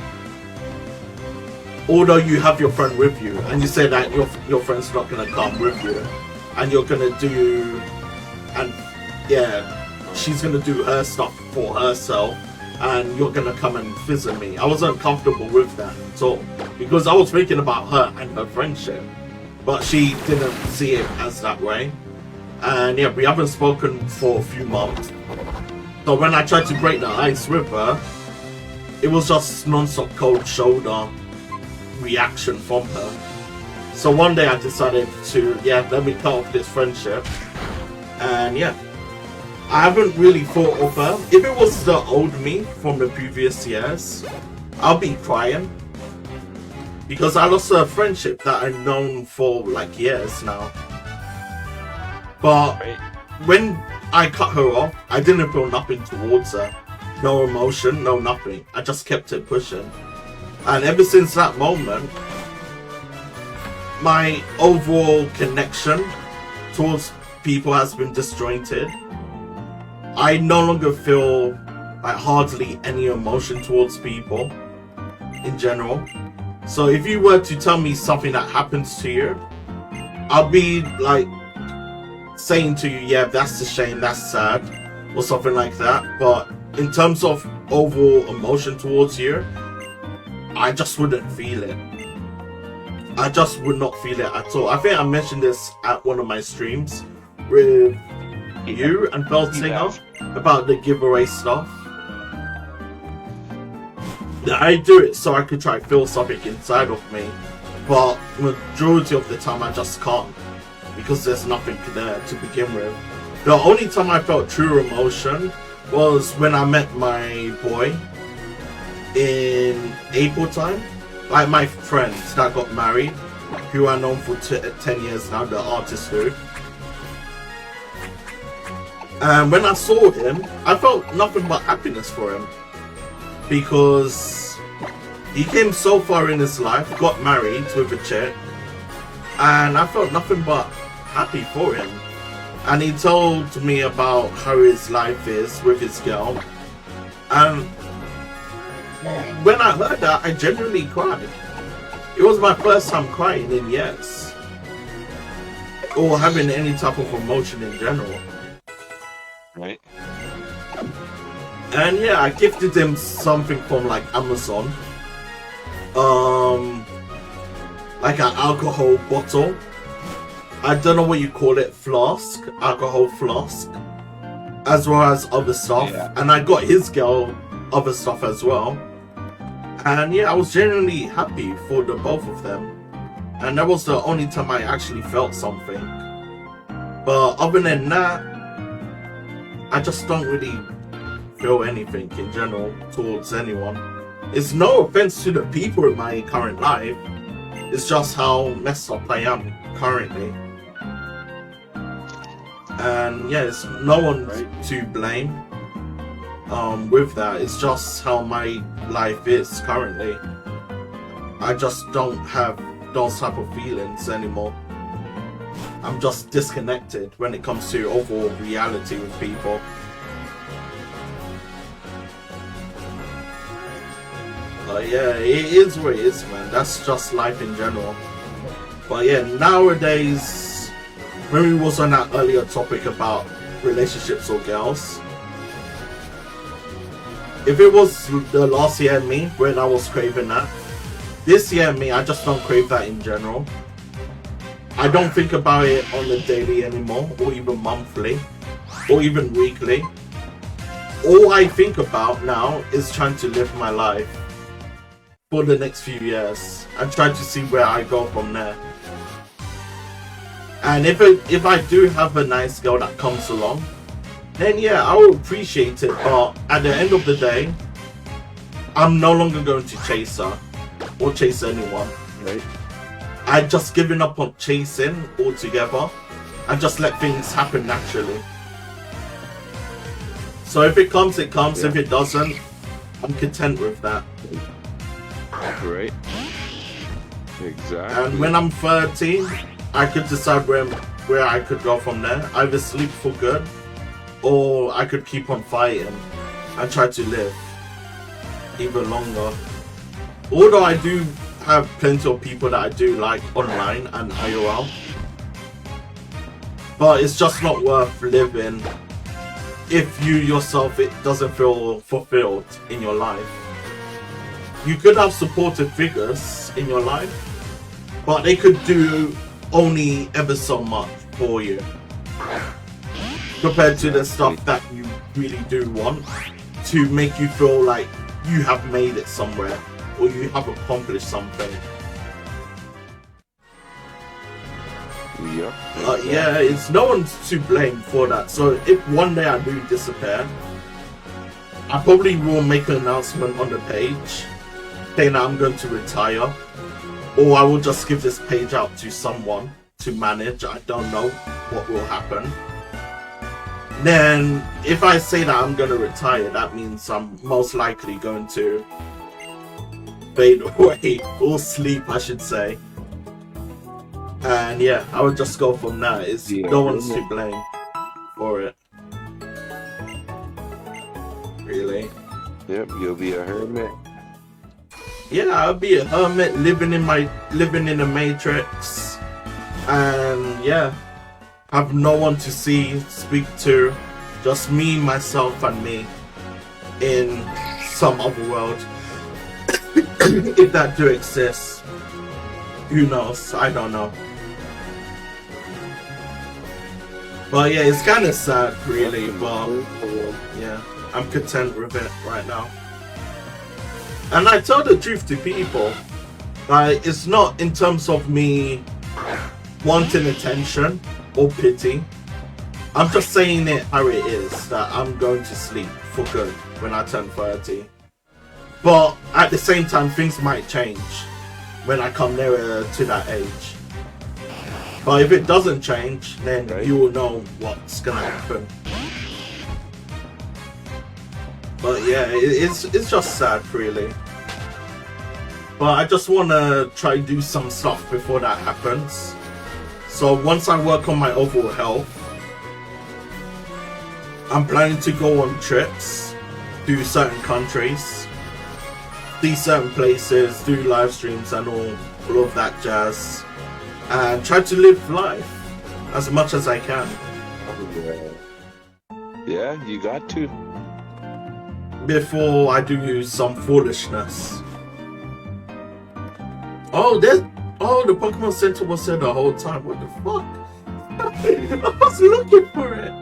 although you have your friend with you, and you say that your friend's not gonna come with you, and you're gonna do, and yeah, she's gonna do her stuff for herself, and you're gonna come and visit me. I wasn't comfortable with that at all, because I was thinking about her and her friendship, but she didn't see it as that way. And yeah, we haven't spoken for a few months. So when I tried to break the ice with her, it was just non-stop cold shoulder reaction from her. So one day I decided to, yeah, let me cut off this friendship. And yeah, I haven't really thought of her. If it was the old me from the previous years, I'll be crying, because I lost a friendship that I've known for like years now. But when I cut her off, I didn't feel nothing towards her. No emotion, no nothing. I just kept it pushing. And ever since that moment, my overall connection towards people has been disjointed. I no longer feel like hardly any emotion towards people in general. So if you were to tell me something that happens to you, I'll be like saying to you, yeah, that's a shame, that's sad, or something like that. But in terms of overall emotion towards you, I just wouldn't feel it. I just would not feel it at all. I think I mentioned this at one of my streams with you and Felsinger about the giveaway stuff. I do it so I could try to feel something inside of me, but majority of the time I just can't, because there's nothing there to begin with. The only time I felt true emotion was when I met my boy in April time. Like my friends that got married, who I known for 10 years now, the artist who. And when I saw him, I felt nothing but happiness for him. Because he came so far in his life, got married with a chick, and I felt nothing but happy for him. And he told me about how his life is with his girl. And when I heard that, I genuinely cried. It was my first time crying in years. Or having any type of emotion in general. Right. And yeah, I gifted him something from like Amazon. Like an alcohol bottle. I don't know what you call it, flask, alcohol flask. As well as other stuff. Yeah. And I got his girl other stuff as well. And yeah, I was genuinely happy for the both of them. And that was the only time I actually felt something. But other than that, I just don't really feel anything in general towards anyone. It's no offense to the people in my current life. It's just how messed up I am currently. And yeah, it's no one to blame. With that, it's just how my life is currently. I just don't have those type of feelings anymore. I'm just disconnected when it comes to overall reality with people. Yeah, it is what it is, man. That's just life in general. But yeah, nowadays, when we was on that earlier topic about relationships or girls, if it was the last year me when I was craving that, this year me, I just don't crave that in general. I don't think about it on the daily anymore, or even monthly, or even weekly. All I think about now is trying to live my life for the next few years and try to see where I go from there. And if I do have a nice girl that comes along, then yeah, I will appreciate it, but at the end of the day, I'm no longer going to chase her or chase anyone, right? I've just given up on chasing altogether and just let things happen naturally. So if it comes, it comes. Yeah. If it doesn't, I'm content with that. Right. Exactly. And when I'm 13, I could decide where I could go from there. Either sleep for good, or I could keep on fighting and try to live even longer. Although I do have plenty of people that I do like online and IRL, but it's just not worth living if you yourself, it doesn't feel fulfilled in your life. You could have supportive figures in your life, but they could do only ever so much for you compared to the stuff that you really do want to make you feel like you have made it somewhere or you have accomplished something. Yeah, it's no one's to blame for that. So if one day I do disappear, I probably will make an announcement on the page saying I'm going to retire, or I will just give this page out to someone to manage. I don't know what will happen. then if I say that I'm gonna retire, that means I'm most likely going to fade away or sleep, I should say. And yeah, I would just go from that. It's no one's to blame for it. Really. Yep, you'll be a hermit. Yeah, I'll be a hermit living in a matrix, and yeah, have no one to see, speak to, just me, myself, and me in some other world. If that do exist, who knows? I don't know. But yeah, it's kind of sad, really. But yeah, I'm content with it right now. And I tell the truth to people, like, it's not in terms of me wanting attention or pity. I'm just saying it how it is, that I'm going to sleep for good when I turn 30. But at the same time, things might change when I come nearer to that age. But if it doesn't change, then you will know what's gonna happen. But yeah, it's just sad, really. But I just want to try to do some stuff before that happens. So once I work on my overall health, I'm planning to go on trips to certain countries, see certain places, do live streams and all of that jazz, and try to live life as much as I can. Yeah, you got to. Before I do some foolishness. Oh, the Pokemon Center was there the whole time. What the fuck? I was looking for it.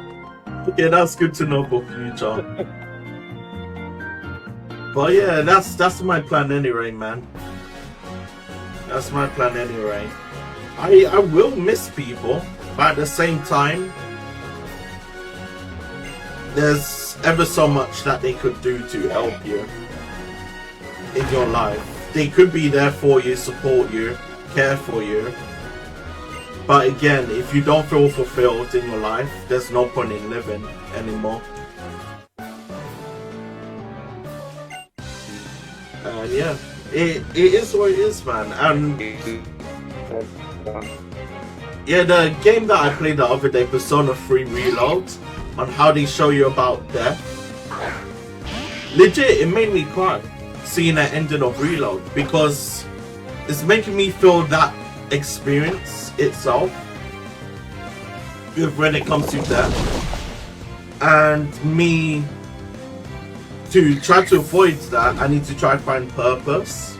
Yeah, that's good to know for future. But yeah, that's my plan anyway, man. That's my plan anyway. I will miss people, but at the same time, there's ever so much that they could do to help you in your life. They could be there for you, support you, care for you. But again, if you don't feel fulfilled in your life, there's no point in living anymore. And yeah, it is what it is, man. And yeah, the game that I played the other day, Persona 3 Reload, on how they show you about death, legit, it made me cry seeing the ending of Reload, because it's making me feel that experience itself when it comes to death. And me, to try to avoid that, I need to try to find purpose.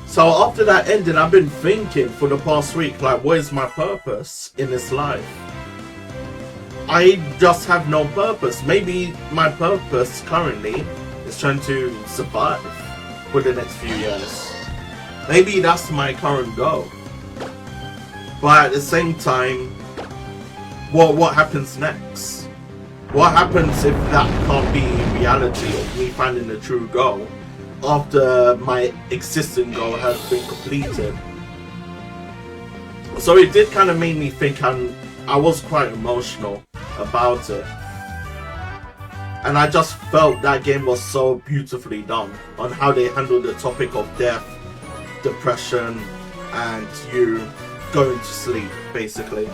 So after that ending, I've been thinking for the past week, like, what is my purpose in this life? I just have no purpose. Maybe my purpose currently is trying to survive for the next few years. Maybe that's my current goal. But at the same time, what happens next? What happens if that can't be reality of me finding the true goal after my existing goal has been completed? So it did kind of make me think, I was quite emotional about it. And I just felt that game was so beautifully done on how they handled the topic of death, depression, and you going to sleep, basically.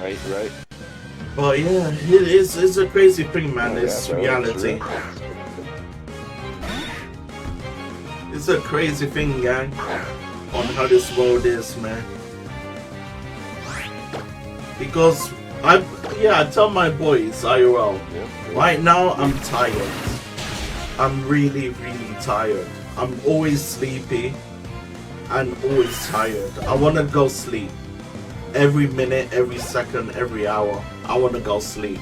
Right. But yeah, it's a crazy thing, man. It's reality. It's a crazy thing, gang, on how this world is, man. Because I tell my boys IRL, right now I'm tired. I'm really, really tired. I'm always sleepy and always tired. I want to go sleep. Every minute, every second, every hour, I want to go sleep.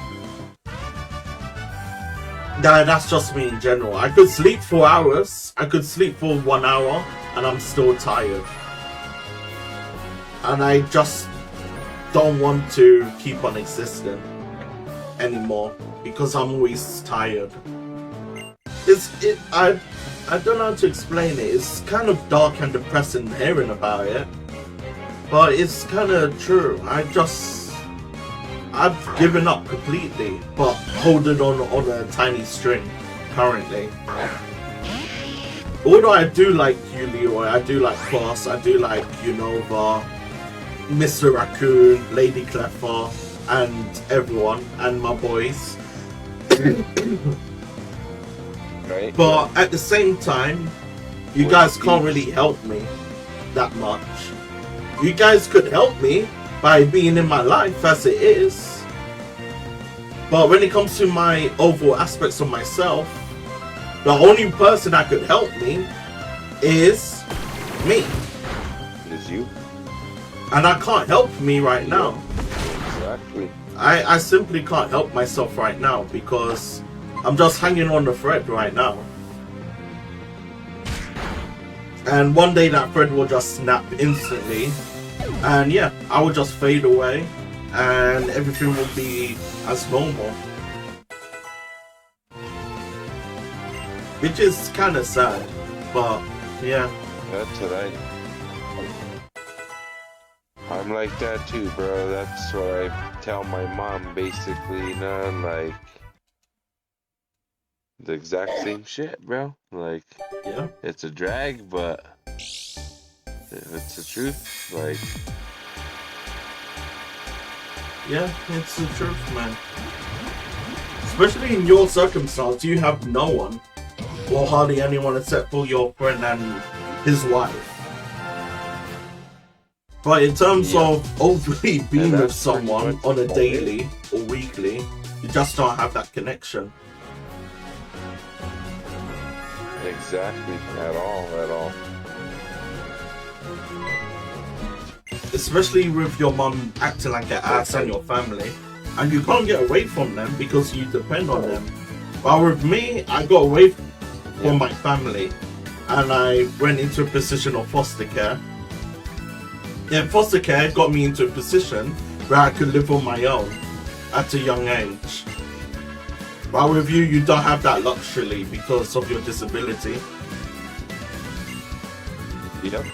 That's just me in general. I could sleep 4 hours, I could sleep for 1 hour, and I'm still tired. And I just don't want to keep on existing anymore because I'm always tired. I don't know how to explain it. It's kind of dark and depressing hearing about it. But it's kind of true. I've given up completely, but holding on a tiny string currently. Although I do like you, Leroy, I do like Cross, I do like Unova, Mr. Raccoon, Lady Cleffa, and everyone, and my boys. Right? But at the same time, you guys can't really help me that much. You guys could help me by being in my life as it is. But when it comes to my overall aspects of myself, the only person that could help me is me. Is you. And I can't help me right now. Exactly. I simply can't help myself right now because I'm just hanging on the thread right now. And one day that thread will just snap instantly. And yeah, I will just fade away and everything will be as normal. Which is kind of sad, but yeah. That's what I'm like that too, bro. That's what I tell my mom, basically, like the exact same shit, bro. Like, Yeah. it's a drag, but it's the truth. Like, Yeah, it's the truth, man. Especially in your circumstance, you have no one, or hardly anyone except for your friend and his wife. But in terms of overly being with someone on a daily or weekly, you just don't have that connection. exactly. At all. Especially with your mum acting like an ass and your family. And you can't get away from them because you depend on them. But with me, I got away from my family. And I went into a position of foster care. Yeah, foster care got me into a position where I could live on my own at a young age. But with you, you don't have that luxury because of your disability. Yep.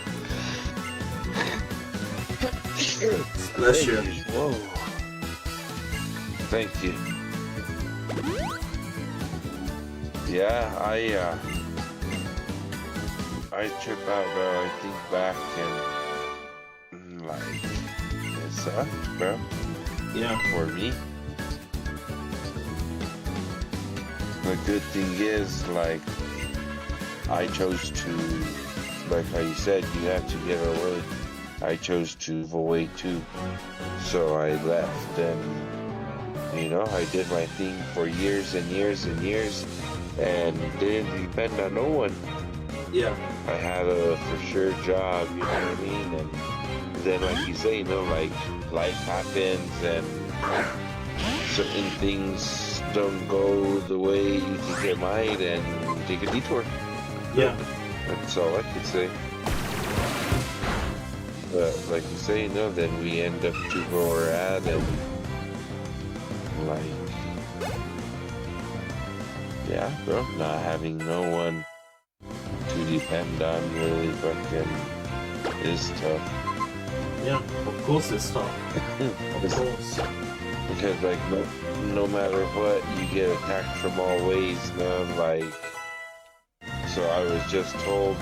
Bless you. Whoa. Thank you. Yeah, I trip out, bro. I think back and like it sucked, bro. Yeah. For me. The good thing is, like, I chose to, like how you said, you have to get away. I chose to move away too. So I left and, you know, I did my thing for years and years and years and didn't depend on no one. Yeah. I had a for sure job, you know what I mean? And then, like you say, you know, like, life happens and certain things don't go the way you think it might and take a detour. Yeah. That's all I could say. But like you say, you know, then we end up to where we're at and like, yeah, bro, not having no one to depend on really fucking is tough. Yeah, of course it's tough. Of course. Because like no matter what, you get attacked from all ways, man. Like, so I was just told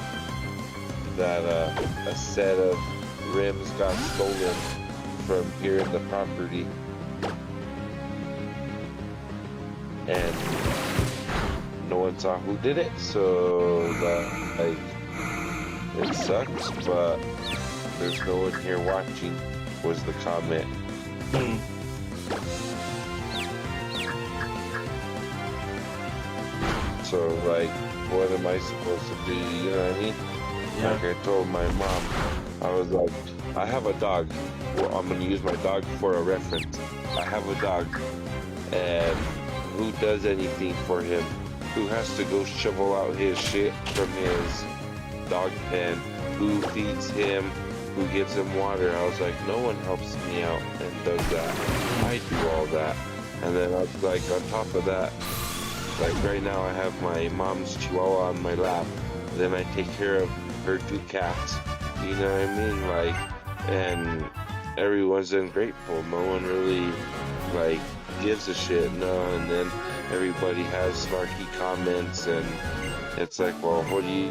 that a set of rims got stolen from here in the property, and no one saw who did it. So that, like, it sucks, but there's no one here watching. Was the comment. So, like, what am I supposed to do? You know what I mean? Yeah. Like I told my mom, I was like, I have a dog. Well, I'm gonna use my dog for a reference. I have a dog, and who does anything for him? Who has to go shovel out his shit from his dog pen? Who feeds him? Who gives him water? I was like, no one helps me out and does that. I do all that. And then I was like, on top of that, like right now I have my mom's chihuahua on my lap. Then I take care of her 2 cats. You know what I mean? Like, and everyone's ungrateful. No one really like gives a shit, no. And then everybody has snarky comments, and it's like, well, what do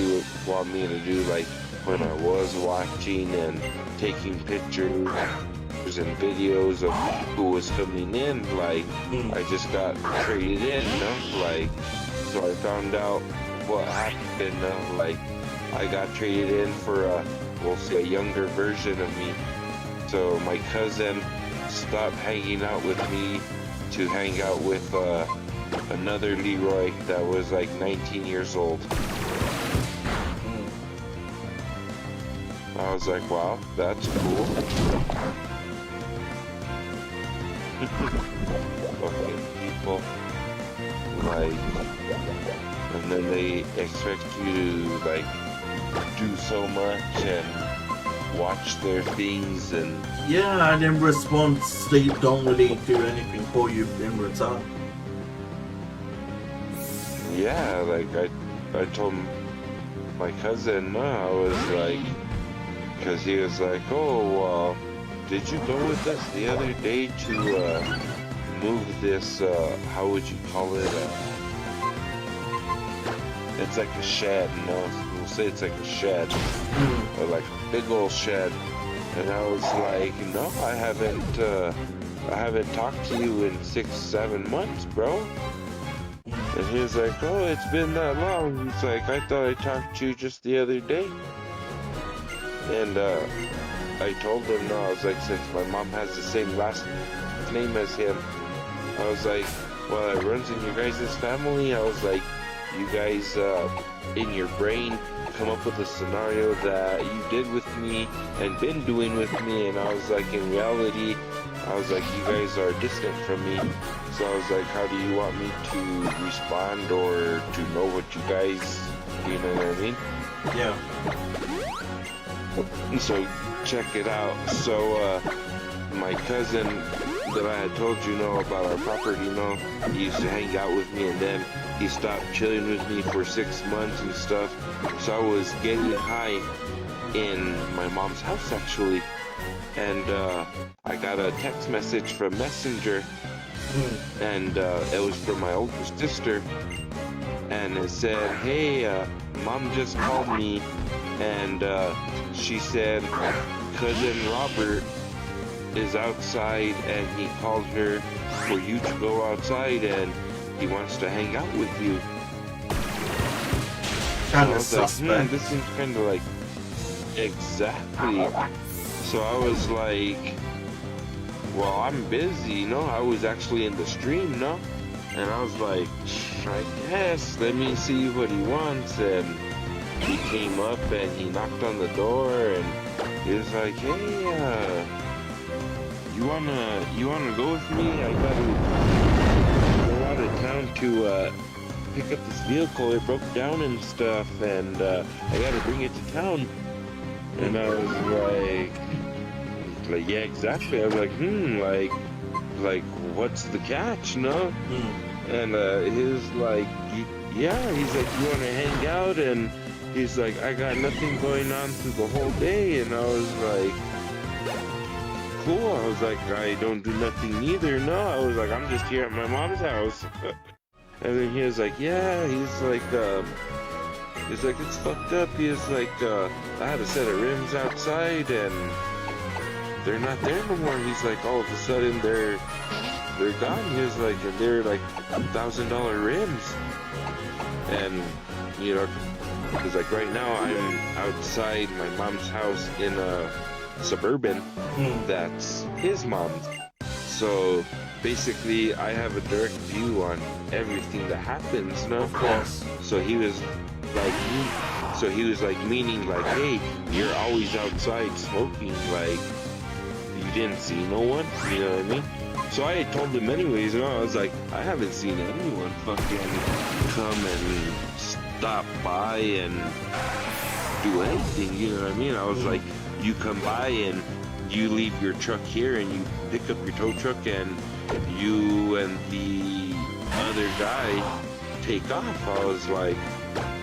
you want me to do? Like when I was watching and taking pictures and videos of who was coming in, like I just got traded in, you know? Like, so I found out what happened, like I got traded in for we'll say a younger version of me. So my cousin stopped hanging out with me to hang out with another Leroy that was like 19 years old. I was like, wow, that's cool. Fucking people, like, and then they expect you to like do so much and watch their things, and yeah, and in response, they don't really do anything for you in return. yeah, like I told my cousin, I was like, because he was like, oh, well, did you go with us the other day to move this, how would you call it? It's like a shed, you know? We'll say it's like a shed, or like a big old shed. And I was like, no, I haven't talked to you in 6-7 months, bro. And he was like, oh, it's been that long. He's like, I thought I talked to you just the other day. And I told him, no, I was like, since my mom has the same last name as him, I was like, well, it runs in your guys' family. I was like, you guys, in your brain, come up with a scenario that you did with me and been doing with me. And I was like, in reality, I was like, you guys are distant from me. So I was like, how do you want me to respond or to know what you guys, you know what I mean? Yeah. So check it out. So my cousin that I had told you know about our property, you know, he used to hang out with me, and then he stopped chilling with me for 6 months and stuff. So I was getting high in my mom's house actually, and I got a text message from Messenger, and it was from my older sister, and it said, hey, mom just called me, and she said cousin Robert is outside and he called her for you to go outside and he wants to hang out with you. Kind of So I was suspect. like, this seems kind of like, exactly. So I was like, well, I'm busy, you know, I was actually in the stream, no? And I was like, I guess, let me see what he wants. And he came up and he knocked on the door and he was like, hey, you wanna go with me? I gotta go out of town to pick up this vehicle. It broke down and stuff, and I gotta bring it to town. And I was like, yeah, exactly. I was like, like what's the catch, no? And he was like, yeah. He's like, you wanna hang out? And he's like, I got nothing going on through the whole day. And I was like, cool. I was like, I don't do nothing either. No, I was like, I'm just here at my mom's house. And then he was like, yeah. He's like, it's fucked up. He was like, I had a set of rims outside and they're not there no more. He's like, all of a sudden they're gone. He was like, and they're like $1,000 rims. And you know, because like right now I'm outside my mom's house in a Suburban that's his mom's. So basically I have a direct view on everything that happens, no? Of course. So he was like meaning like, hey, you're always outside smoking, like you didn't see no one, you know what I mean? So I had told him anyways, and I was like, I haven't seen anyone fucking come and stop by and do anything, you know what I mean? I was like, you come by and you leave your truck here and you pick up your tow truck and you and the other guy take off. I was like,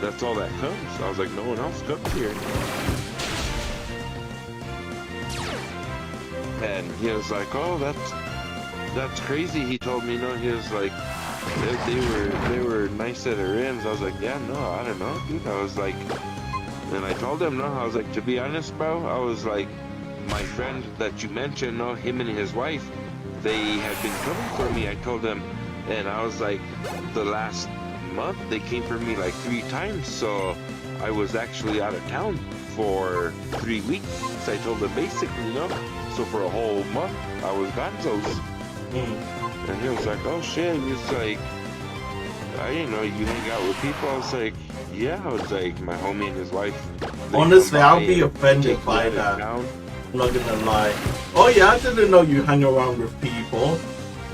that's all that comes. I was like, no one else comes here. And he was like, "Oh, that's crazy." He told me, no, he was like, they were nice at the rims. I was like, yeah, no, I don't know, dude. I was like, and I told him, no, I was like, to be honest, bro, I was like, my friend that you mentioned, no, him and his wife, they had been coming for me. I told them, and I was like, the last month they came for me like 3 times, so I was actually out of town for 3 weeks. I told them basically, you know, so for a whole month I was gonzo's. And he was like, oh shit. He was like, I didn't know you hang out with people. I was like, yeah. I was like, my homie and his wife. Honestly, I'll be offended by that. I'm not gonna lie. Oh yeah, I didn't know you hang around with people.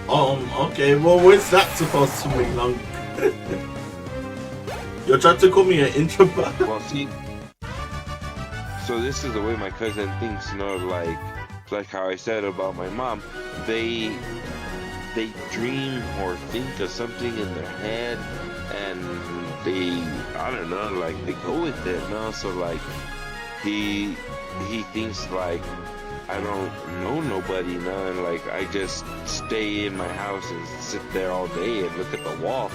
Okay, well, what's that supposed to mean? You're trying to call me an introvert? Well, see, so this is the way my cousin thinks, you know, like how I said about my mom. They dream or think of something in their head, and they, I don't know, like they go with it, no? So like he thinks like I don't know nobody, no, and like I just stay in my house and sit there all day and look at the wall.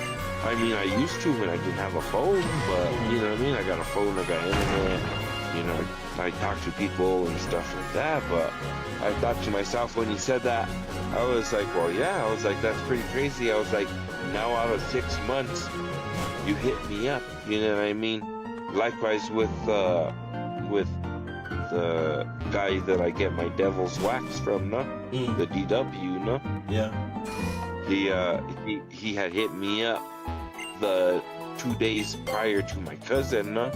I mean, I used to when I didn't have a phone, but you know what I mean? I got a phone, I got internet, you know, I talk to people and stuff like that. But I thought to myself when he said that, I was like, well, yeah, I was like, that's pretty crazy. I was like, now out of 6 months, you hit me up, you know what I mean? Likewise with the guy that I get my devil's wax from, no? The DW, no? Yeah. He had hit me up the 2 days prior to my cousin, no?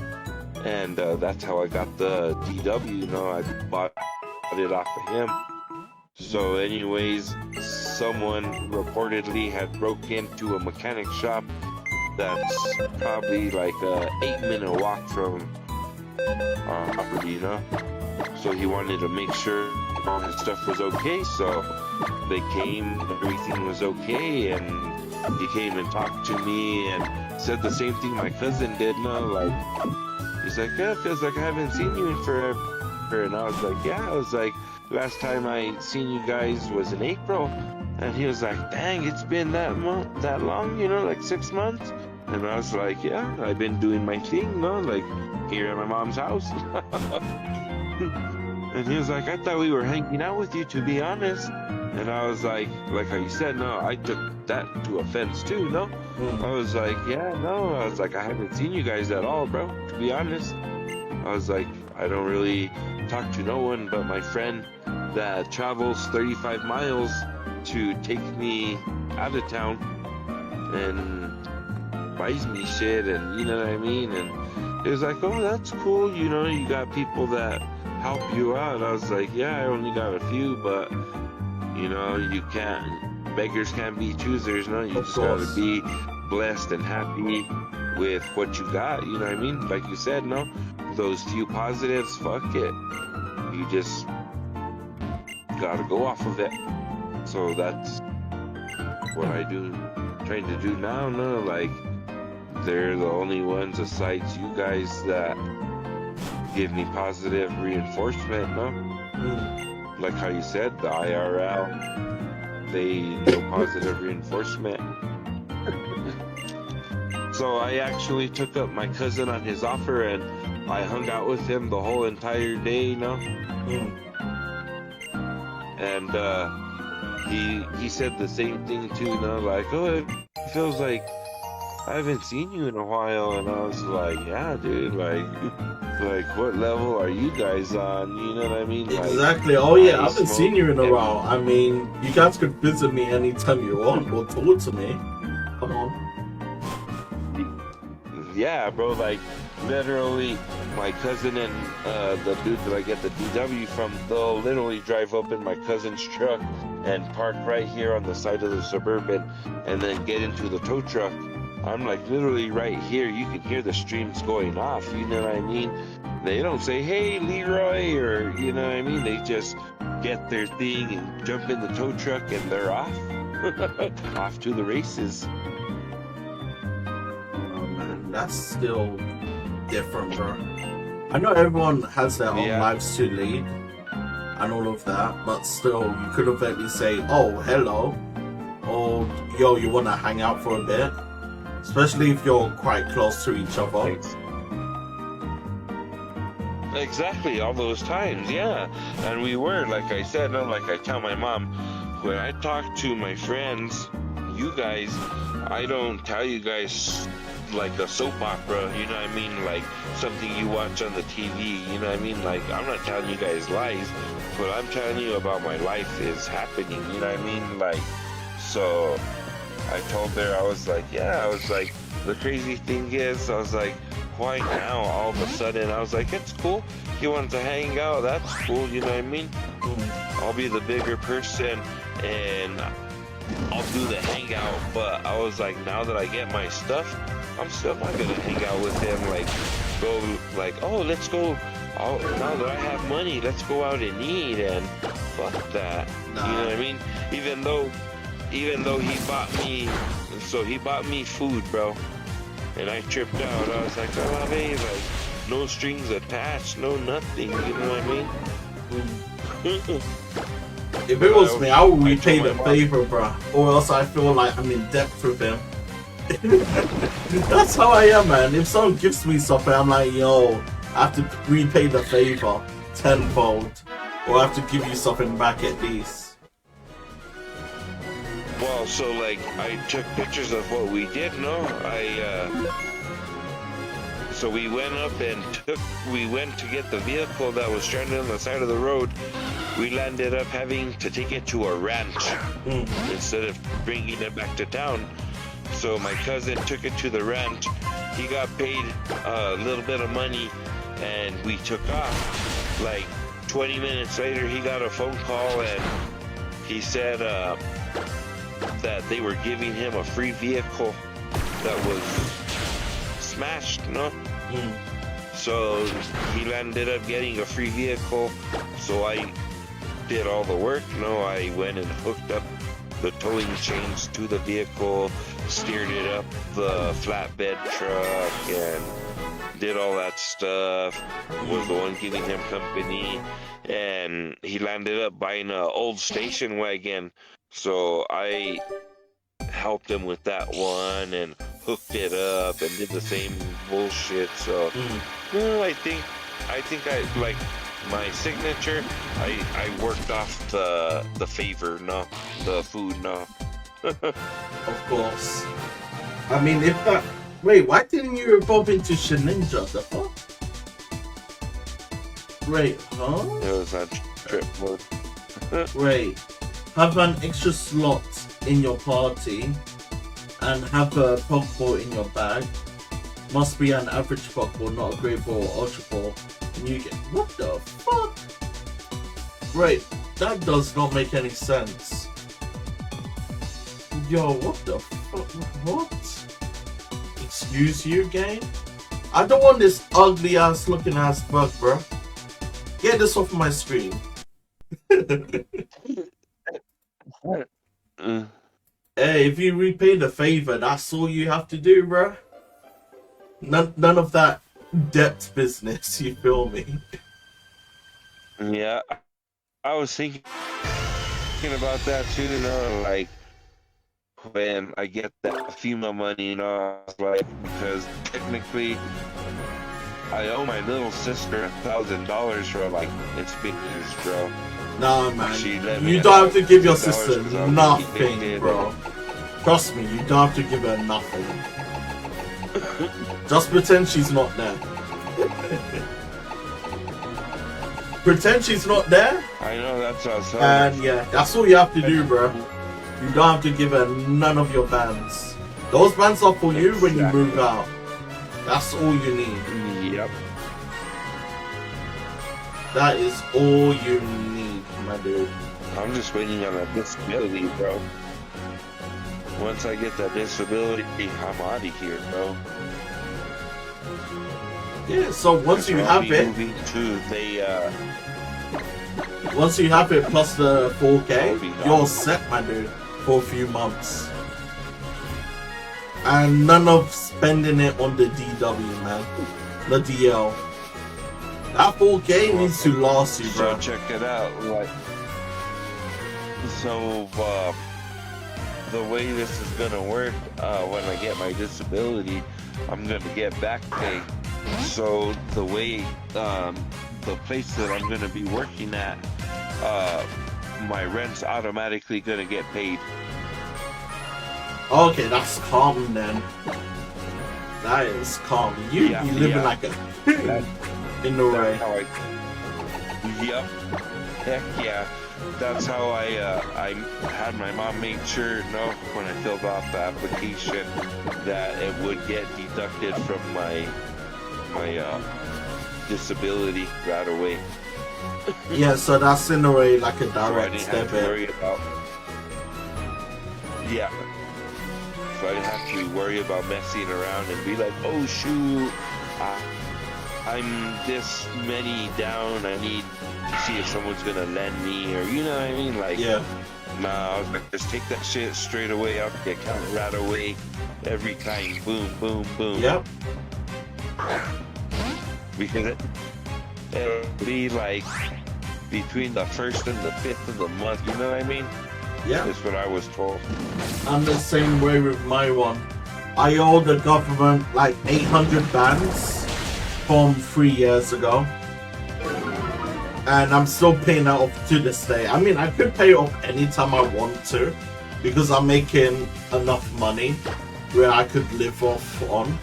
And that's how I got the DW, you know? I bought it off of him. So anyways, someone reportedly had broke into a mechanic shop that's probably like a 8-minute walk from our property, you know? So he wanted to make sure all his stuff was okay, so they came, everything was okay, and he came and talked to me and said the same thing my cousin did, no? Like, he's like, yeah, it feels like I haven't seen you in forever. And I was like, yeah, I was like, last time I seen you guys was in April. And he was like, dang, it's been that long, you know, like 6 months. And I was like, yeah, I've been doing my thing, no, like here at my mom's house. And he was like, I thought we were hanging out with you, to be honest. And I was like how you said, no, I took that to offense too, no? I was like, yeah, no, I was like, I haven't seen you guys at all, bro, to be honest. I was like, I don't really talk to no one but my friend that travels 35 miles to take me out of town and buys me shit, and you know what I mean? And it was like, oh, that's cool, you know, you got people that help you out. I was like, yeah, I only got a few, but you know, beggars can't be choosers, no? You just gotta be blessed and happy with what you got, you know what I mean? Like you said, no? Those few positives, fuck it. You just gotta go off of it. So that's what I do, trying to do now, no? Like, they're the only ones besides you guys that give me positive reinforcement, no? Like how you said, the IRL, they know positive reinforcement. So I actually took up my cousin on his offer and I hung out with him the whole entire day, you know? And he said the same thing too, you know, like, oh, it feels like I haven't seen you in a while. And I was like, yeah, dude, like what level are you guys on? You know what I mean? Exactly. Like, oh yeah, I haven't seen you in a while. I mean, you guys could visit me anytime you want or talk to me. Come on. Yeah, bro, like literally my cousin and the dude that I get the DW from, they'll literally drive up in my cousin's truck and park right here on the side of the Suburban and then get into the tow truck. I'm like literally right here. You can hear the streams going off, you know what I mean? They don't say, hey, Leroy, or you know what I mean? They just get their thing and jump in the tow truck and they're off. Off to the races. That's still different, bro. I know everyone has their own lives to lead, and all of that, but still, you could have at least say, oh, hello, or yo, you want to hang out for a bit, especially if you're quite close to each other. Exactly, all those times, yeah. And we were, like I said, like I tell my mom, when I talk to my friends, you guys, I don't tell you guys like a soap opera, you know what I mean? Like something you watch on the TV, you know what I mean? Like, I'm not telling you guys lies, but I'm telling you about my life is happening, you know what I mean? Like, so I told her, I was like, the crazy thing is, I was like, why now all of a sudden? I was like, it's cool. You want to hang out, that's cool, you know what I mean? I'll be the bigger person and I'll do the hangout, but I was like, now that I get my stuff, I'm still not gonna hang out with him, like, go, like, oh, let's go, oh, now that I have money, let's go out and eat, and fuck that, you know what I mean? Even though he bought me food, bro, and I tripped out. I was like, oh, hey, like, no strings attached, no nothing, you know what I mean? If it was me, I would repay the favor, bro, or else I feel like I'm in debt with him. That's how I am, man. If someone gives me something, I'm like, yo, I have to repay the favor tenfold, or I have to give you something back at least. Well, so like, I took pictures of what we did, no? So we went up and we went to get the vehicle that was stranded on the side of the road. We landed up having to take it to a ranch instead of bringing it back to town. So my cousin took it to the ranch. He got paid a little bit of money and we took off. Like 20 minutes later, he got a phone call and he said that they were giving him a free vehicle that was smashed, no? So he ended up getting a free vehicle. So I did all the work. No, I went and hooked up the towing chains to the vehicle, steered it up the flatbed truck, and did all that stuff. Was the one giving him company, and he landed up buying an old station wagon. So I helped him with that one and hooked it up and did the same bullshit. So no, I think I like my signature. I worked off the favor, no, the food, no. Of course. I mean, if that. Wait, why didn't you evolve into Sheninja? The fuck? Wait, huh? It was on trip mode. Wait, have an extra slot in your party and have a Pokeball in your bag. Must be an average Pokeball, not a Great Ball or Ultra Ball. And you get. What the fuck? Wait, that does not make any sense. Yo, what the fuck? What? Excuse you, game? I don't want this ugly ass looking ass bug, bro. Get this off my screen. Hey, if you repay the favor, that's all you have to do, bro. None of that debt business, you feel me? Yeah, I was thinking about that too, you know, like when I get that FEMA money, you know, like, because technically I owe my little sister $1,000 for like it's been years, bro. Nah, man, you don't have to give your sister nothing, bro. Trust me, you don't have to give her nothing. Just pretend she's not there. Pretend she's not there. I know, that's us. And yeah, that's all you have to do, bro. You don't have to give her none of your bands. Those bands are for you when you move out. That's all you need. Yep. That is all you need, my dude. I'm just waiting on a disability, bro. Once I get that disability, I'm out of here, bro. Yeah, so once you have it, once you have it plus the 4K, you're set, my dude, for a few months. And none of spending it on the DW, man. The DL. That full game needs to last you, bro. So check it out. Like, so the way this is gonna work, when I get my disability, I'm gonna get back pay. So the way, the place that I'm gonna be working at, my rent's automatically gonna get paid. Okay, that's calm then. That is calm. You be living like a in the way. Yep. Heck yeah. That's how I had my mom make sure, when I filled out the application, that it would get deducted from my disability right away. Yeah, so that's in a way like a So I direct didn't have to debit. worry about. Yeah. So I didn't have to worry about messing around and be like, oh shoot, I'm this many down, I need to see if someone's gonna lend me, or you know what I mean? Like, Yeah. nah, I was like, just take that shit straight away out the account right away, every time, boom, boom, boom. Yep. Because it'll be like between the 1st and the 5th of the month, you know what I mean? Yeah. That's what I was told. I'm the same way with my one. I owe the government like 800 bands from 3 years ago. And I'm still paying that off to this day. I mean, I could pay it off anytime I want to, because I'm making enough money where I could live off on.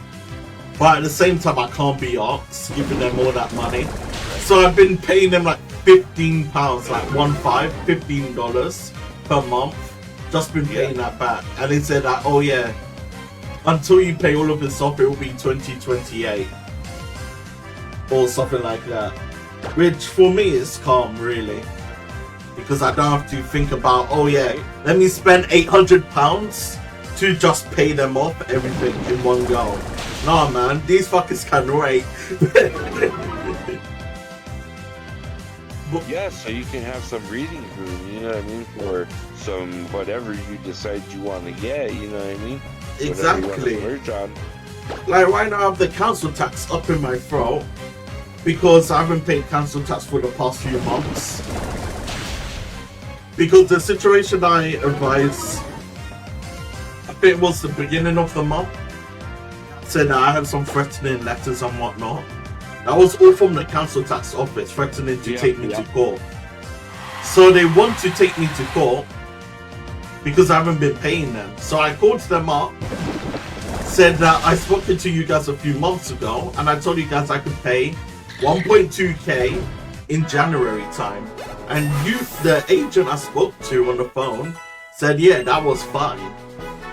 But at the same time, I can't be asked giving them all that money. So I've been paying them like £15, like $15 per month. Just been paying that back. And they said that, oh yeah, until you pay all of this off, it will be 2028. Or something like that. Which for me is calm, really. Because I don't have to think about, oh yeah, let me spend £800 to just pay them off everything in one go. Nah man, these fuckers can wait. Yeah, so you can have some breathing room, you know what I mean, for some whatever you decide you want to get, you know what I mean? Exactly. Merge on. Like right now I have the council tax up in my throat because I haven't paid council tax for the past few months. Because the situation I advised, I think it was the beginning of the month, said that I had some threatening letters and whatnot. That was all from the council tax office, threatening to take me to court. So they want to take me to court because I haven't been paying them. So I called them up, said that I spoke to you guys a few months ago, and I told you guys I could pay 1.2k in January time. And the agent I spoke to on the phone said, yeah, that was fine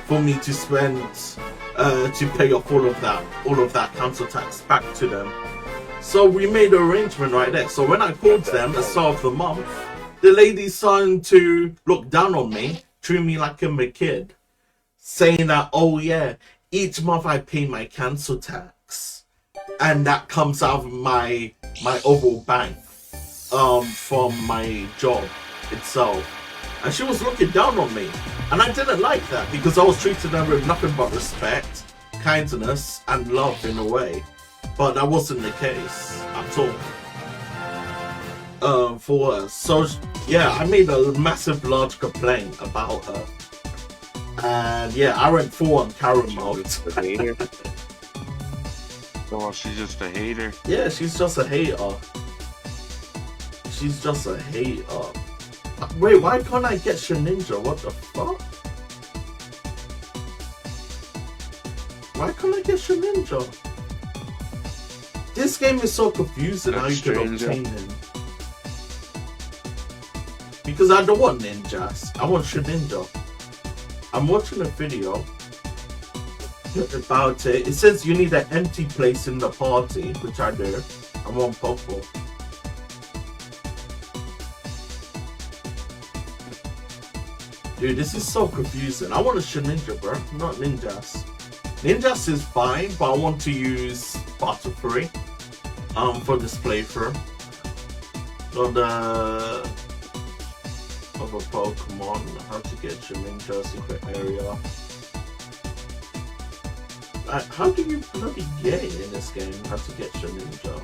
for me to spend, to pay off all of that council tax back to them. So we made an arrangement right there. So when I called them at the start of the month, the lady started to look down on me, treat me like I'm a kid, saying that, oh yeah, each month I pay my council tax, and that comes out of my overall bank, from my job itself. And she was looking down on me, and I didn't like that because I was treating her with nothing but respect, kindness, and love in a way. But that wasn't the case at all for her. So yeah, I made a massive large complaint about her. And yeah, I went full on Karen mode. Oh, she's just a hater. Yeah, she's just a hater. She's just a hater. Wait, why can't I get Shedinja? What the fuck? Why can't I get Shedinja? This game is so confusing how you can obtain him. Because I don't want ninjas. I want Shedinja. I'm watching a video about it. It says you need an empty place in the party, which I do. I'm on Popo. Dude, this is so confusing. I want a Shedinja, bro, not ninjas. Ninjas is fine, but I want to use Butterfree for this playthrough. Not the other Pokemon. How to get Shedinja secret area. How do you bloody get it in this game? How to get Shedinja?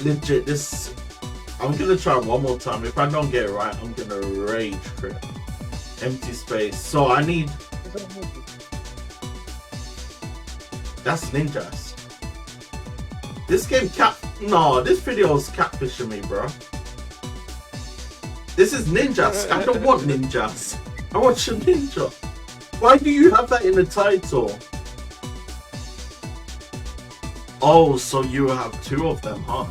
legit, this... I'm gonna try one more time. If I don't get it right, I'm gonna rage crit. Empty space. So I need... That's ninjas. This game No, this video is catfishing me, bro. This is ninjas. I don't want ninjas. I want your ninja. Why do you have that in the title? Oh, so you have 2 of them, huh?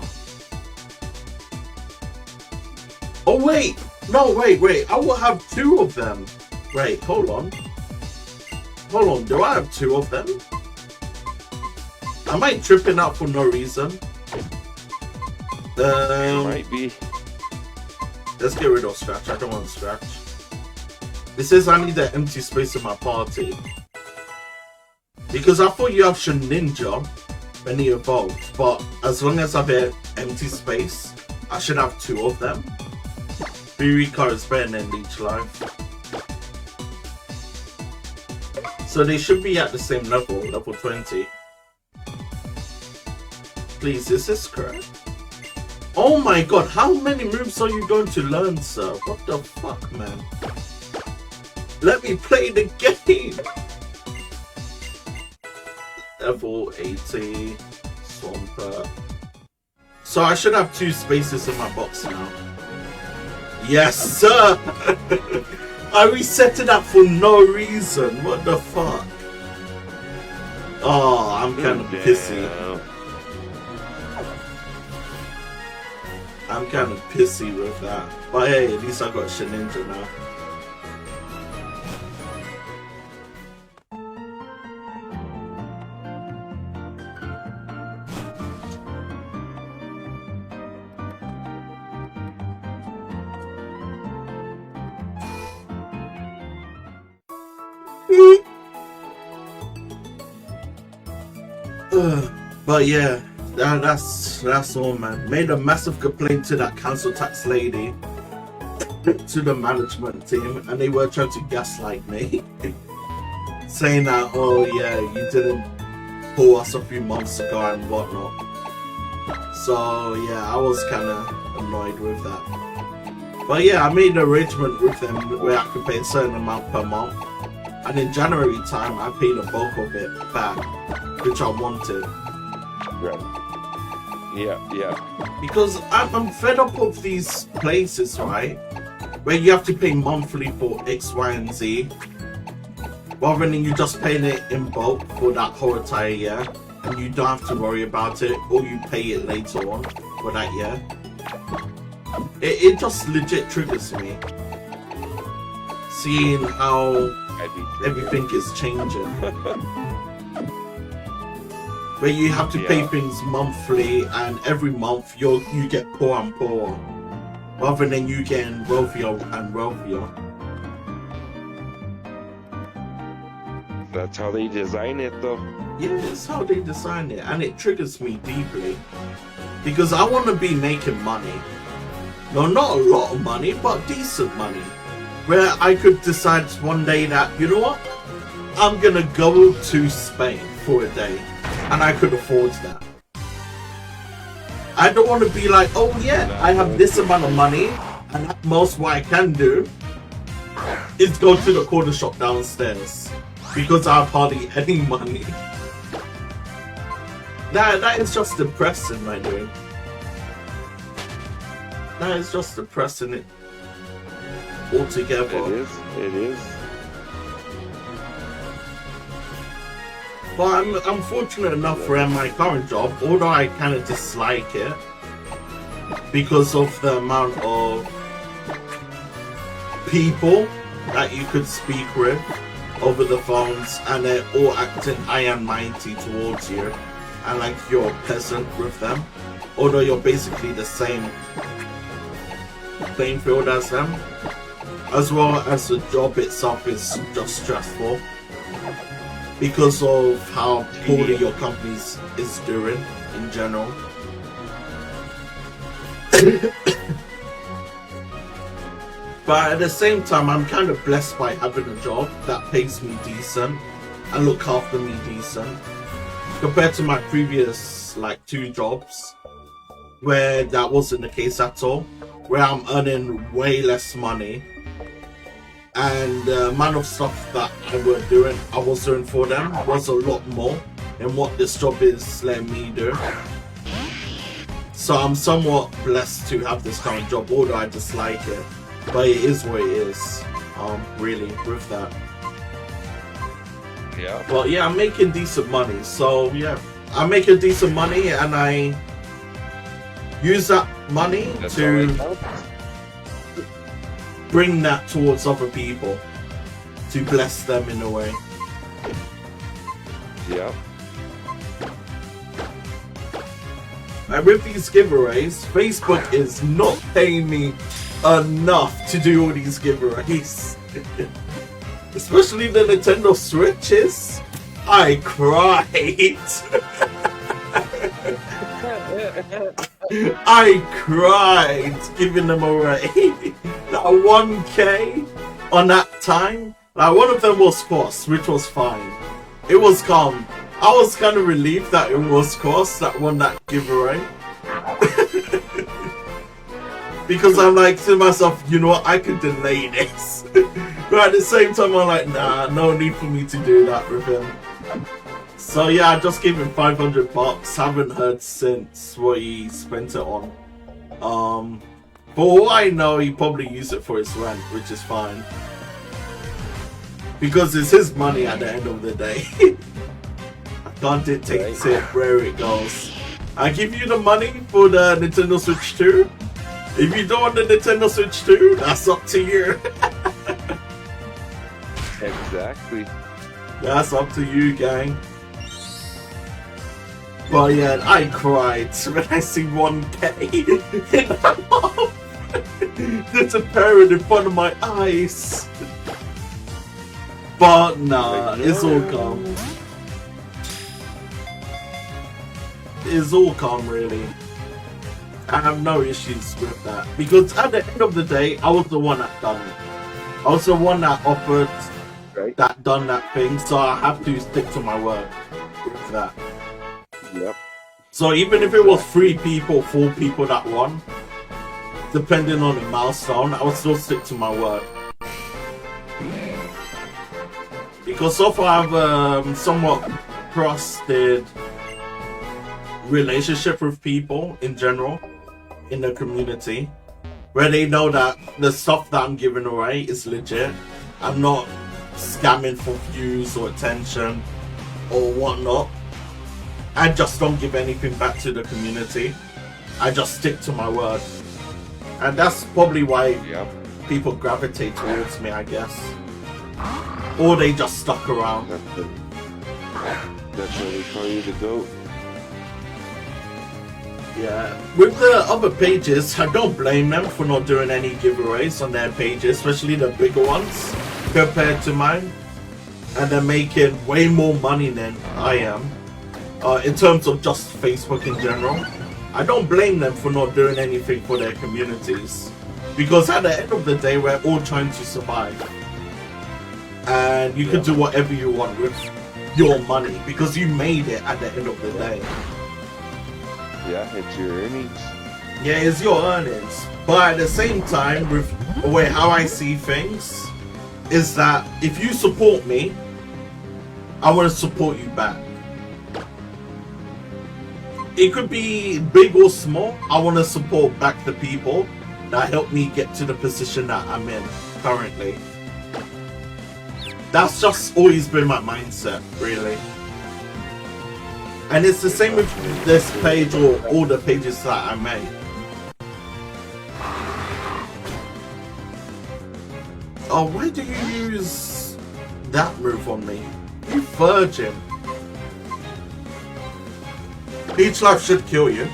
Oh, wait. No, wait. I will have 2 of them. Wait, hold on. Hold on. Do I have 2 of them? Am I tripping out for no reason? Might be. Let's get rid of Scratch. I don't want Scratch. This says I need an empty space in my party. Because I thought you have Ninja when he evolved. But as long as I have an empty space, I should have 2 of them. Birika is better than Leech Life. So they should be at the same level, level 20. Please, is this correct? Oh my god, how many moves are you going to learn, sir? What the fuck, man? Let me play the game! Level 80, Swampert. So I should have 2 spaces in my box now. Yes, sir! I reset it up for no reason. What the fuck? Oh, I'm kind of pissy. I'm kind of pissy with that. But hey, at least I got Shedinja now. But yeah, that's all, man. Made a massive complaint to that council tax lady, to the management team, and they were trying to gaslight me, saying that, oh yeah, you didn't pull us a few months ago and whatnot. So yeah, I was kind of annoyed with that. But yeah, I made an arrangement with them where I could pay a certain amount per month, and in January time, I paid a bulk of it back, which I wanted. Right. Yeah. Because I'm fed up of these places, right? Where you have to pay monthly for X, Y, and Z, rather than you just paying it in bulk for that whole entire year, and you don't have to worry about it, or you pay it later on for that year. It just legit triggers me, seeing how everything is changing. Where you have to pay things monthly, and every month you get poor and poorer, rather than you getting wealthier and wealthier. That's how they design it, though. Yeah, it's how they design it, and it triggers me deeply. Because I want to be making money. No, not a lot of money, but decent money. Where I could decide one day that, you know what? I'm gonna go to Spain for a day. And I could afford that. I don't want to be like, oh yeah, I have this amount of money, and at most what I can do is go to the corner shop downstairs because I have hardly any money. That is just depressing, my dude. That is just depressing it altogether. It is. But I'm fortunate enough for my current job, although I kind of dislike it because of the amount of people that you could speak with over the phones, and they're all acting iron mighty towards you, and like you're a peasant with them, although you're basically the same playing field as them, as well as the job itself is just stressful. Because of how poorly your company is doing in general. But at the same time, I'm kind of blessed by having a job that pays me decent and look after me decent. Compared to my previous 2 jobs, where that wasn't the case at all, where I'm earning way less money, and the amount of stuff that I was doing for them was a lot more than what this job is letting me do. So I'm somewhat blessed to have this current job, although I dislike it. But it is what it is, really, with that. Yeah. But yeah, I'm making decent money. So yeah, I'm making decent money, and I use that money to bring that towards other people, to bless them in a way. Yeah. And with these giveaways, Facebook is not paying me enough to do all these giveaways. Especially the Nintendo Switches. I cried. I cried giving them away. That 1K on that time. Like, one of them was cost, which was fine. It was calm. I was kind of relieved that it was cost that won that giveaway. Because I'm like to myself, you know what, I could delay this. But at the same time, I'm like, nah, no need for me to do that with him. So yeah, I just gave him $500. Haven't heard since what he spent it on. For all I know, he probably used it for his rent, which is fine. Because it's his money at the end of the day. I can't dictate it where it goes. I give you the money for the Nintendo Switch 2. If you don't want the Nintendo Switch 2, that's up to you. Exactly. That's up to you, gang. But yeah, I cried when I see 1K in the mouth. There's a parrot in front of my eyes. But nah, it's all calm. It's all calm, really. I have no issues with that. Because at the end of the day, I was the one that done it. I was the one that offered, that done that thing, so I have to stick to my word with that. Yep. So even if it was 3 people, 4 people that won, depending on the milestone, I would still stick to my word. Because so far I have a somewhat trusted relationship with people in general in the community, where they know that the stuff that I'm giving away is legit. I'm not scamming for views or attention or whatnot. I just don't give anything back to the community. I just stick to my word. And that's probably why people gravitate towards me, I guess. Or they just stuck around. That's why they call you the GOAT. Yeah. With the other pages, I don't blame them for not doing any giveaways on their pages, especially the bigger ones, compared to mine. And they're making way more money than I am. In terms of just Facebook in general. I don't blame them for not doing anything for their communities. Because at the end of the day, we're all trying to survive. And you can do whatever you want with your money, because you made it at the end of the day. Yeah, it's your earnings. Yeah, it's your earnings. But at the same time, with the way how I see things, is that if you support me, I want to support you back. It could be big or small. I want to support back the people that helped me get to the position that I'm in currently. That's just always been my mindset, really. And it's the same with this page or all the pages that I made. Oh, why do you use that move on me? You virgin. Each life should kill you.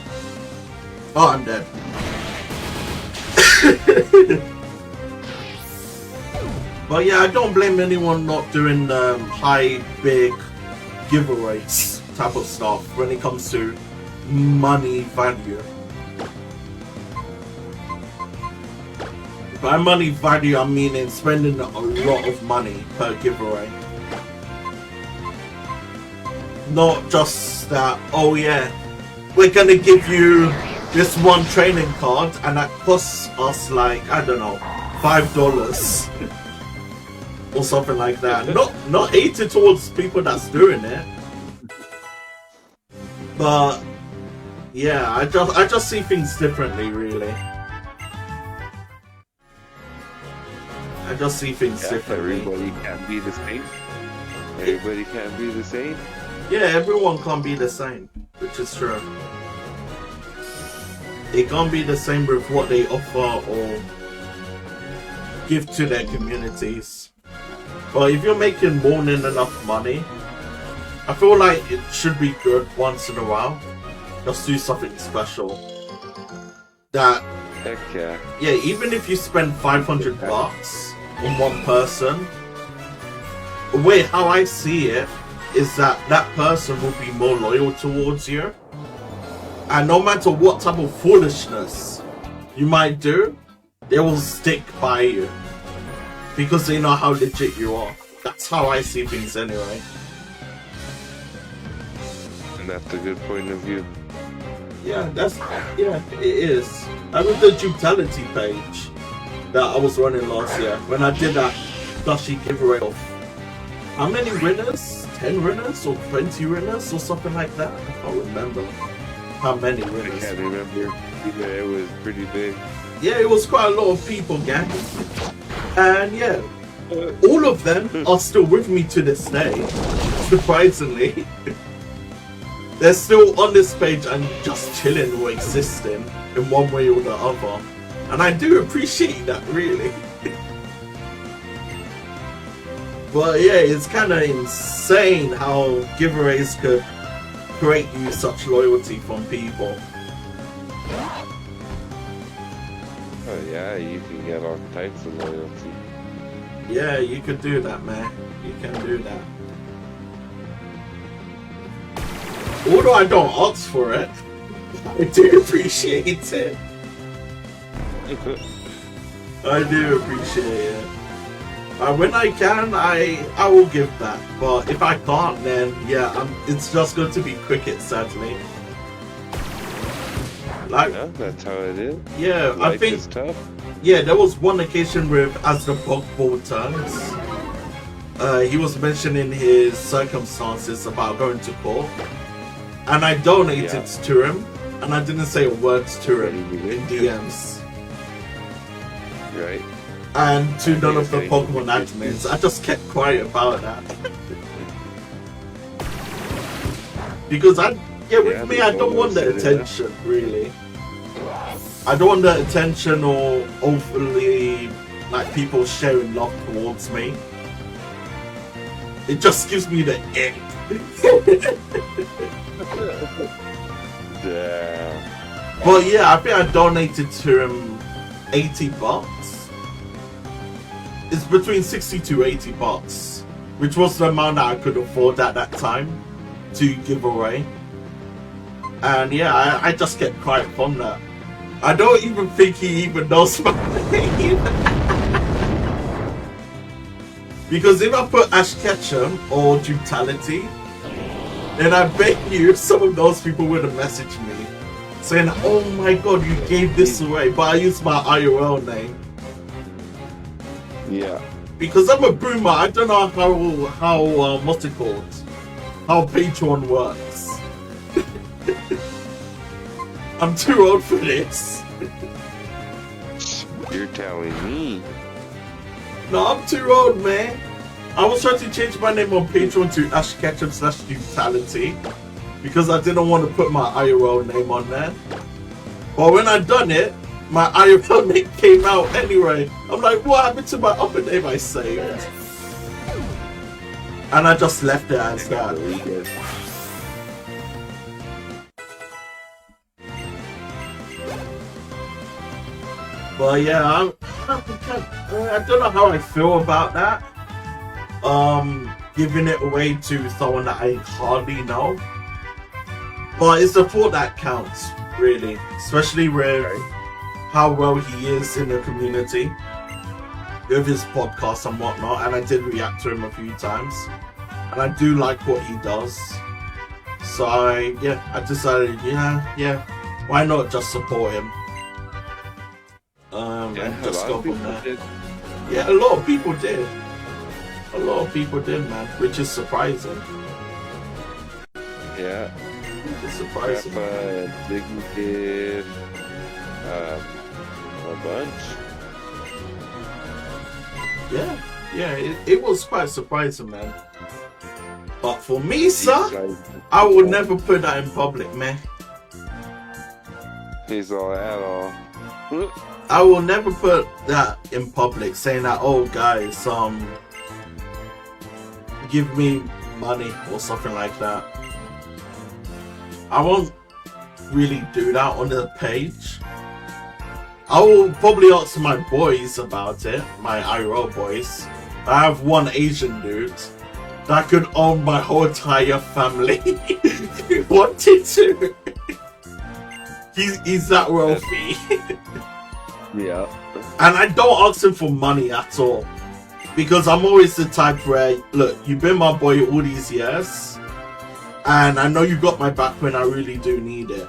Oh, I'm dead. But yeah, I don't blame anyone not doing high, big giveaways type of stuff when it comes to money value. By money value, I mean in spending a lot of money per giveaway. Not just that, oh yeah, we're gonna give you this one training card, and that costs us like, I don't know, $5 or something like that. Not hated towards people that's doing it, but yeah, I just see things differently, really. I just see things differently. Everybody can't be the same. Everybody can't be the same. Yeah, everyone can't be the same, which is true. They can't be the same with what they offer or give to their communities. But if you're making more than enough money, I feel like it should be good once in a while. Just do something special. That, Heck yeah. yeah, even if you spend $500 on one person, the way how I see it is that that person will be more loyal towards you. And no matter what type of foolishness you might do, they will stick by you. Because they know how legit you are. That's how I see things anyway. And that's a good point of view. Yeah, it is. I with the Dutality page that I was running last year, when I did that plushy giveaway of how many winners? 10 winners or 20 winners or something like that? I can't remember how many winners. I can't remember either. It was pretty big. Yeah, it was quite a lot of people, gang. And yeah, all of them are still with me to this day, surprisingly. They're still on this page and just chilling or existing in one way or the other. And I do appreciate that, really. But yeah, it's kind of insane how giveaways could create you such loyalty from people. Oh yeah, you can get all types of loyalty. Yeah, you could do that, man. You can do that. Although I don't ask for it, I do appreciate it. I do appreciate it. When I can, I will give back. But if I can't, then yeah, it's just going to be cricket, sadly. Like, Yeah, that's how it is. yeah, Life I think is tough. yeah, there was one occasion with as the Pokeball turns. He was mentioning his circumstances about going to court, and I donated to him, and I didn't say a word to him in DMs. Right. And to none of the Pokemon admins, I just kept quiet about that. Because with me, I don't want the attention, really. I don't want the attention or overly, like, people sharing love towards me. It just gives me the ick. Damn. But yeah, I think I donated to him $80. It's between 60 to $80, which was the amount that I could afford at that time to give away. And yeah, I just get quiet from that. I don't even think he even knows my name. Because if I put Ash Ketchum or Dutality, then I bet you some of those people would have messaged me saying, oh my god, you gave this away, but I used my IRL name. Yeah. Because I'm a boomer, I don't know how what's it called? How Patreon works. I'm too old for this. You're telling me. No, I'm too old, man. I was trying to change my name on Patreon to Ash Ketchum /Dutality because I didn't want to put my IRL name on there. But when I done it, my IRL name came out anyway. I'm like, what happened to my other name I saved? And I just left it as that. But yeah, I don't know how I feel about that. Giving it away to someone that I hardly know. But it's the thought that counts, really. Especially with how well he is in the community. With his podcast and whatnot. And I did react to him a few times. And I do like what he does. So I decided, Why not just support him? Yeah, And a just lot go of from people there. did. Yeah, a lot of people did. A lot of people did, man, which is surprising. Yeah. Which is surprising. Grandpa and Ziggy did. A bunch. Yeah, it was quite surprising, man. But for me, sir, He's like, I would never put that in public, man. he's all at all. I will never put that in public, saying that, oh, guys, give me money or something like that. I won't really do that on the page. I will probably ask my boys about it, my IRL boys. I have one Asian dude that could own my whole entire family if he wanted to. He's that wealthy. Yeah. And I don't ask him for money at all. Because I'm always the type where, look, you've been my boy all these years. And I know you got my back when I really do need it.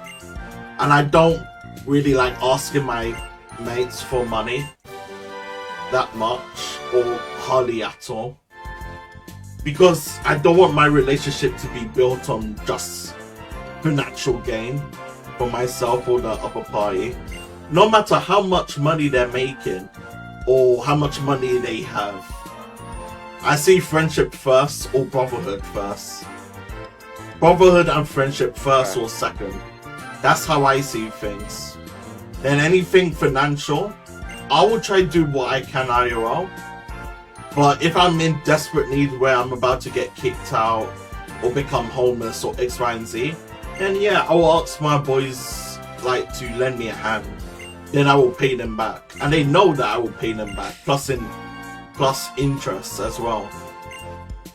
And I don't really like asking my mates for money that much, or hardly at all. Because I don't want my relationship to be built on just financial gain for myself or the other party. No matter how much money they're making or how much money they have, I see friendship first or brotherhood first. Brotherhood and friendship first or second. That's how I see things. Then anything financial, I will try to do what I can IRL. But if I'm in desperate need where I'm about to get kicked out or become homeless or X, Y, and Z, then yeah, I will ask my boys like to lend me a hand. Then I will pay them back. And they know that I will pay them back. Plus interest as well.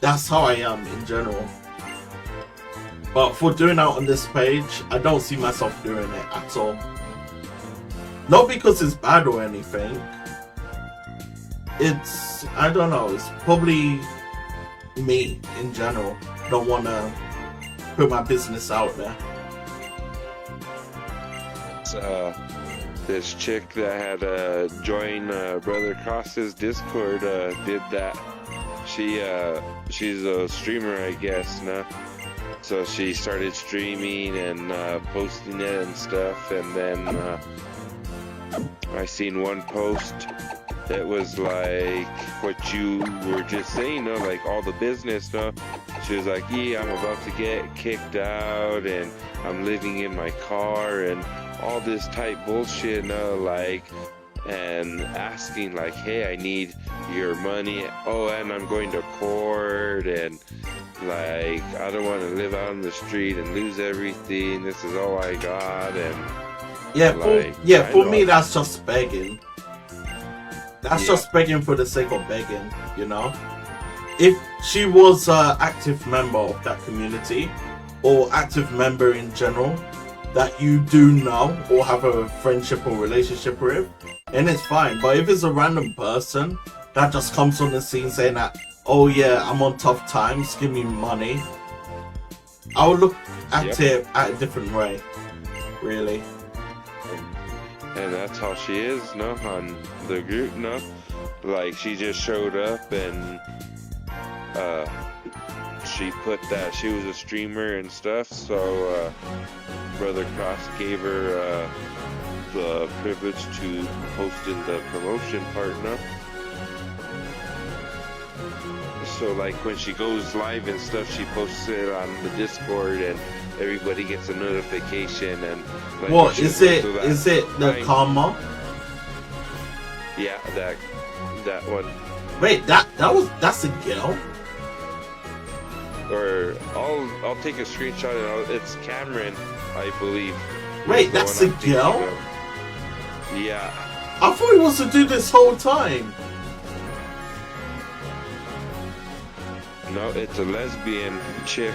That's how I am in general. But for doing that on this page, I don't see myself doing it at all. Not because it's bad or anything. It's, I don't know, it's probably me in general. Don't want to put my business out there. This chick that had joined Brother Cross's Discord did that. She's a streamer, I guess, now. So she started streaming and posting it and stuff, and then I seen one post that was like what you were just saying, like all the business, She was like, yeah, I'm about to get kicked out, and I'm living in my car, and all this type bullshit, like, and asking like, hey, I need your money. Oh, and I'm going to court, and like, I don't want to live out on the street and lose everything. This is all I got, and yeah, for me, that's just begging. That's just begging for the sake of begging, you know? If she was an active member of that community, or active member in general, that you do know or have a friendship or relationship with, then it's fine. But if it's a random person that just comes on the scene saying that, oh yeah, I'm on tough times, give me money, I would look at it at a different way, really. And that's how she is, on the group, Like, she just showed up and she put that she was a streamer and stuff, so Brother Cross gave her the privilege to post in the promotion part, So like when she goes live and stuff, she posts it on the Discord and everybody gets a notification. And like, what is it? Is it the karma? Yeah, that one. Wait, that's a girl. Or I'll take a screenshot and it's Cameron, I believe. Wait, that's a girl? Yeah. I thought it was to do this whole time. No, it's a lesbian chick.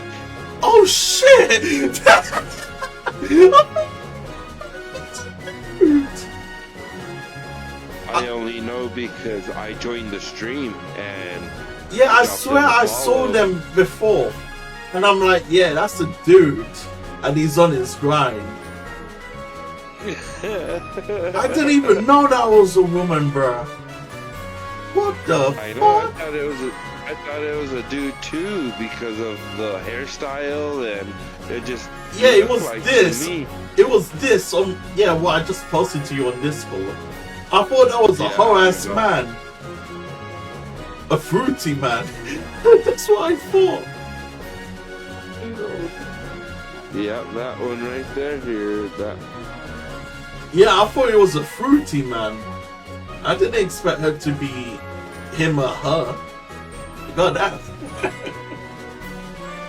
Oh shit! I only know because I joined the stream and yeah, I swear I saw them before, and I'm like, yeah, that's a dude, and he's on his grind. I didn't even know that was a woman, bruh. What the I know. fuck? I thought it was a dude too because of the hairstyle and it just. Yeah, it looked was like this. to me. It was this on. Yeah, what I just posted to you on Discord. I thought that was a whole ass man. A fruity man. That's what I thought. Yeah, that one right there. Here, that. Yeah, I thought it was a fruity man. I didn't expect her to be him or her. God damn.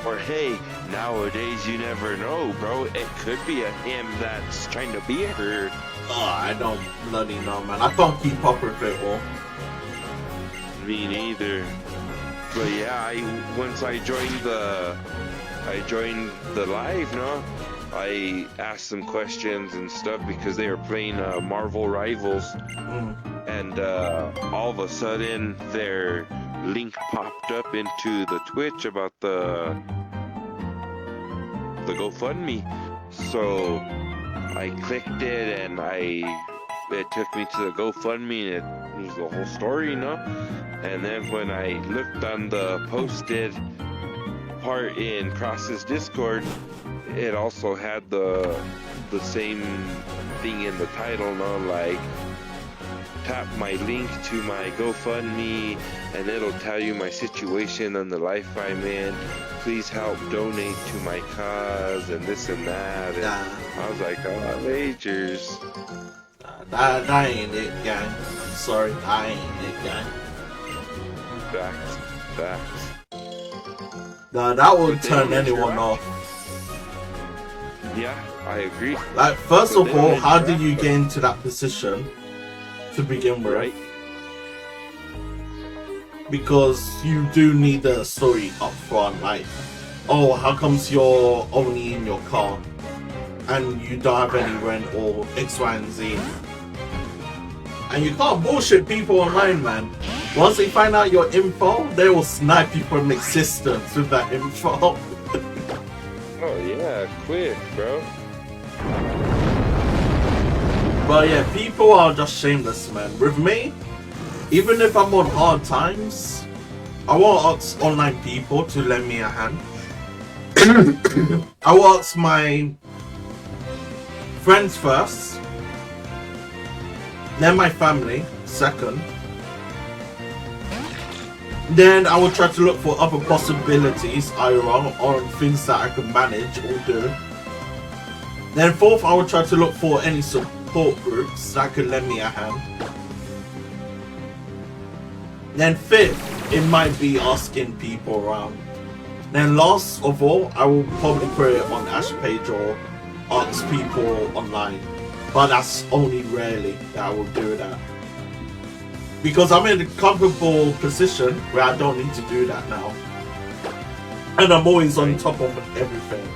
Or hey, nowadays you never know, bro. It could be a him that's trying to be a her. Oh, I don't bloody know, man. I can't keep up with it all. Me neither. But yeah, once I joined the live, no, I asked some questions and stuff because they were playing Marvel Rivals, and all of a sudden their link popped up into the Twitch about the GoFundMe. So I clicked it and it took me to the GoFundMe and it was the whole story, you know. And then when I looked on the posted part in Cross's Discord, it also had the same thing in the title, no, like tap my link to my GoFundMe and it'll tell you my situation and the life I'm in. Please help donate to my cause and this and that. And I was like, oh, majors. That ain't it, gang. Sorry, that ain't it, gang. Facts. Nah, that would turn anyone off. Yeah, I agree. Like, first of all, how did you get into that position to begin with? Right. Because you do need a story up front, like, oh, how comes you're only in your car and you don't have any rent or X, Y, and Z? And you can't bullshit people online, man. Once they find out your info, they will snipe you from existence with that info. Oh yeah, quick, bro. But yeah, people are just shameless, man. With me, even if I'm on hard times, I won't ask online people to lend me a hand. I will ask my friends first, then my family second. Then I will try to look for other possibilities, either on things that I can manage or do. Then fourth, I will try to look for any support groups that could lend me a hand. Then fifth, it might be asking people around. Then last of all, I will probably put it on Ash page or ask people online. But that's only rarely that I will do that. Because I'm in a comfortable position where I don't need to do that now. And I'm always on top of everything.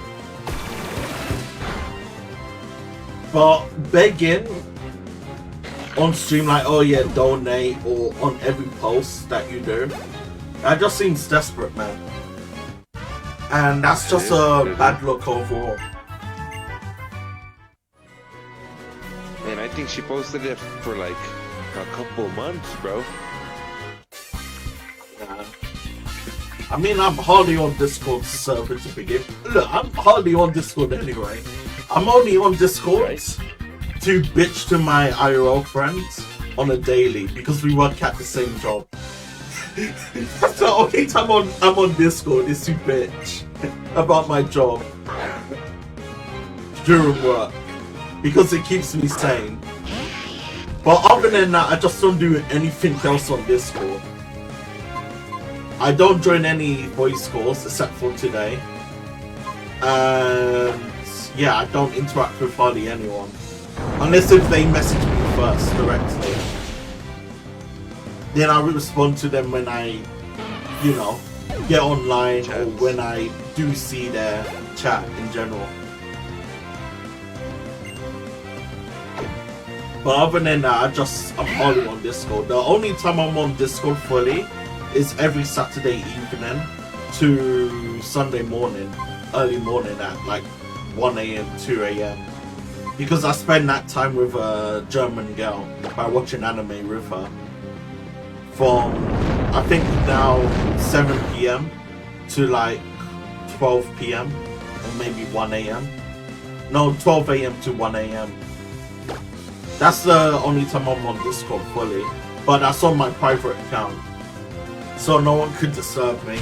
But begging on stream like, oh yeah, donate, or on every post that you do, that just seems desperate, man. And that's just a bad look overall. And I think she posted it for like a couple months, bro. I mean, I'm hardly on Discord server to begin. Look, I'm hardly on Discord anyway. I'm only on Discord to bitch to my IRL friends on a daily because we work at the same job. That's the only time I'm on Discord is to bitch about my job during work because it keeps me sane. But other than that, I just don't do anything else on Discord. I don't join any voice calls except for today. And yeah, I don't interact with hardly anyone. Unless if they message me first directly. Then I will respond to them when I, you know, get online or when I do see their chat in general. But other than that, I'm hardly on Discord. The only time I'm on Discord fully is every Saturday evening to Sunday morning, early morning at like 1 AM, 2 AM. because I spend that time with a German girl by watching anime with her. From I think now 7 p.m. to like 12 p.m. or maybe 1 a.m. No, 12 a.m. to 1 a.m. That's the only time I'm on Discord fully, but that's on my private account, so no one could disturb me.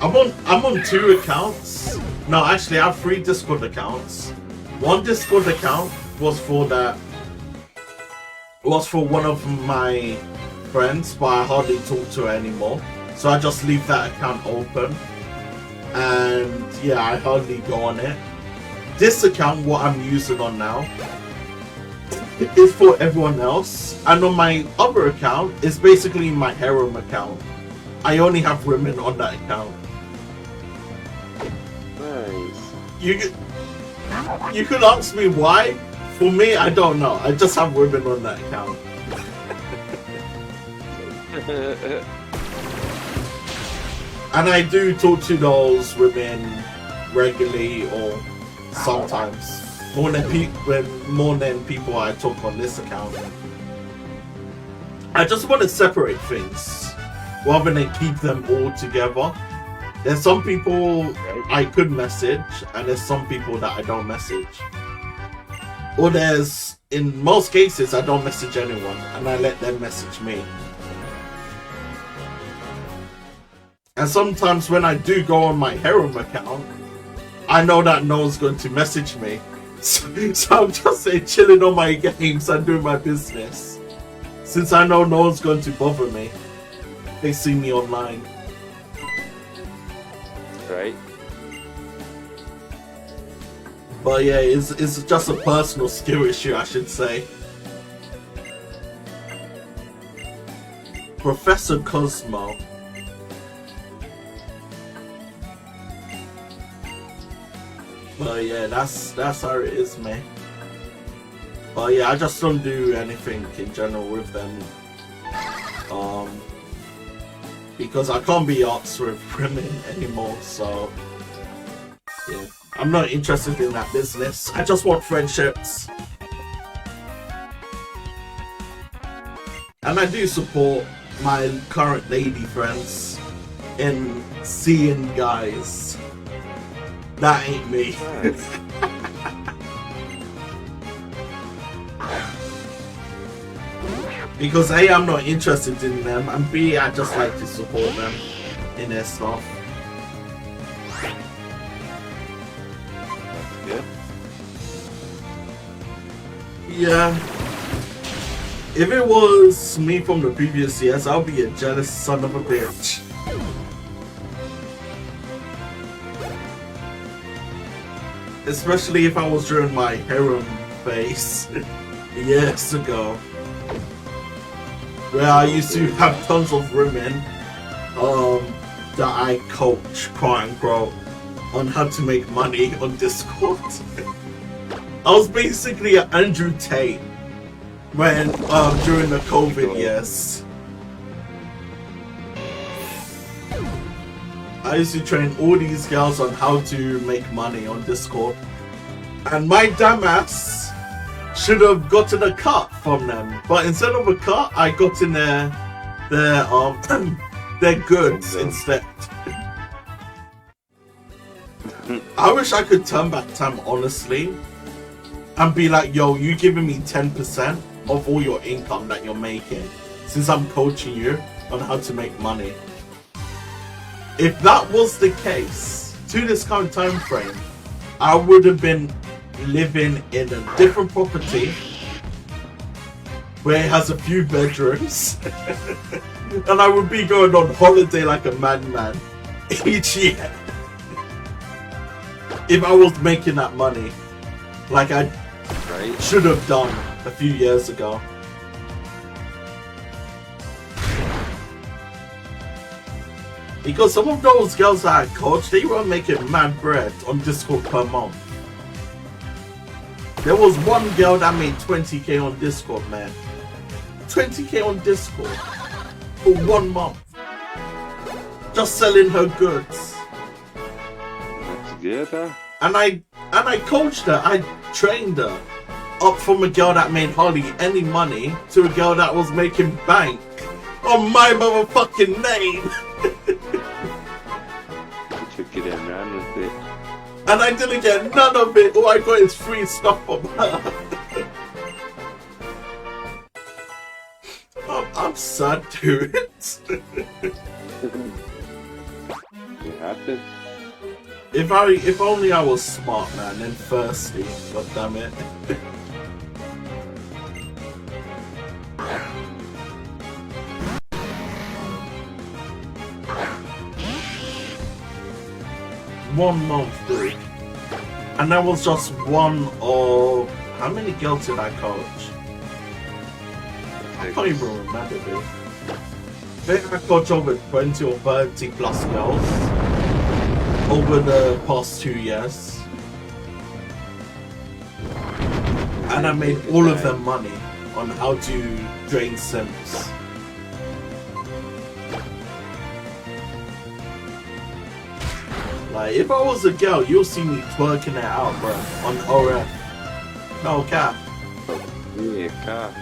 I'm on 2 accounts. No, actually, I have 3 Discord accounts. One Discord account was for one of my friends, but I hardly talk to her anymore, so I just leave that account open, and yeah, I hardly go on it. This account, what I'm using on now, is for everyone else, and on my other account is basically my harem account. I only have women on that account. Nice. You could ask me why. For me, I don't know. I just have women on that account. And I do talk to those women regularly, or sometimes more than people I talk on this account. I just want to separate things rather than keep them all together. There's some people I could message, and there's some people that I don't message. Or there's, in most cases, I don't message anyone, and I let them message me. And sometimes when I do go on my harem account, I know that no one's going to message me. So I'm just chilling on my games and doing my business. Since I know no one's going to bother me. They see me online. Right. But yeah, it's just a personal skill issue, I should say. Professor Cosmo. But yeah, that's how it is, man. But yeah, I just don't do anything in general with them. Because I can't be asked with women anymore, so yeah. I'm not interested in that business. I just want friendships. And I do support my current lady friends in seeing guys. That ain't me. Because A, I'm not interested in them, and B, I just like to support them in their stuff. Yeah. If it was me from the previous years, I'll be a jealous son of a bitch. Especially if I was during my harem phase years ago, where I used to have tons of women that I coach, quote unquote, on how to make money on Discord. I was basically an Andrew Tate when during the COVID years. I used to train all these girls on how to make money on Discord, and my damn ass should have gotten a cut from them, but instead of a cut, I got in their goods instead. I wish I could turn back time, honestly, and be like, yo, you giving me 10% of all your income that you're making, since I'm coaching you on how to make money. If that was the case, to this current time frame, I would have been living in a different property where it has a few bedrooms and I would be going on holiday like a madman each year if I was making that money like I should have done a few years ago. Because some of those girls that I coached, they were making mad bread on Discord per month. There was one girl that made 20k on Discord, man. 20k on Discord for 1 month. Just selling her goods. That's good, huh? And And I coached her, I trained her. Up from a girl that made hardly any money to a girl that was making bank on my motherfucking name. I took it and ran with it. And I didn't get none of it. All I got is free stuff from her. I'm sad, dude. It happened. If only I was smart, man, and thirsty. God damn it. One month, dude. And that was just one of... How many girls did I coach? I can't even remember, dude. I think I coached over 20 or 30 plus girls over the past 2 years. And I made all of them money on how to drain sims. Like, if I was a girl, you'll see me twerking it out, bro, on ORF. No cap. Yeah, cap.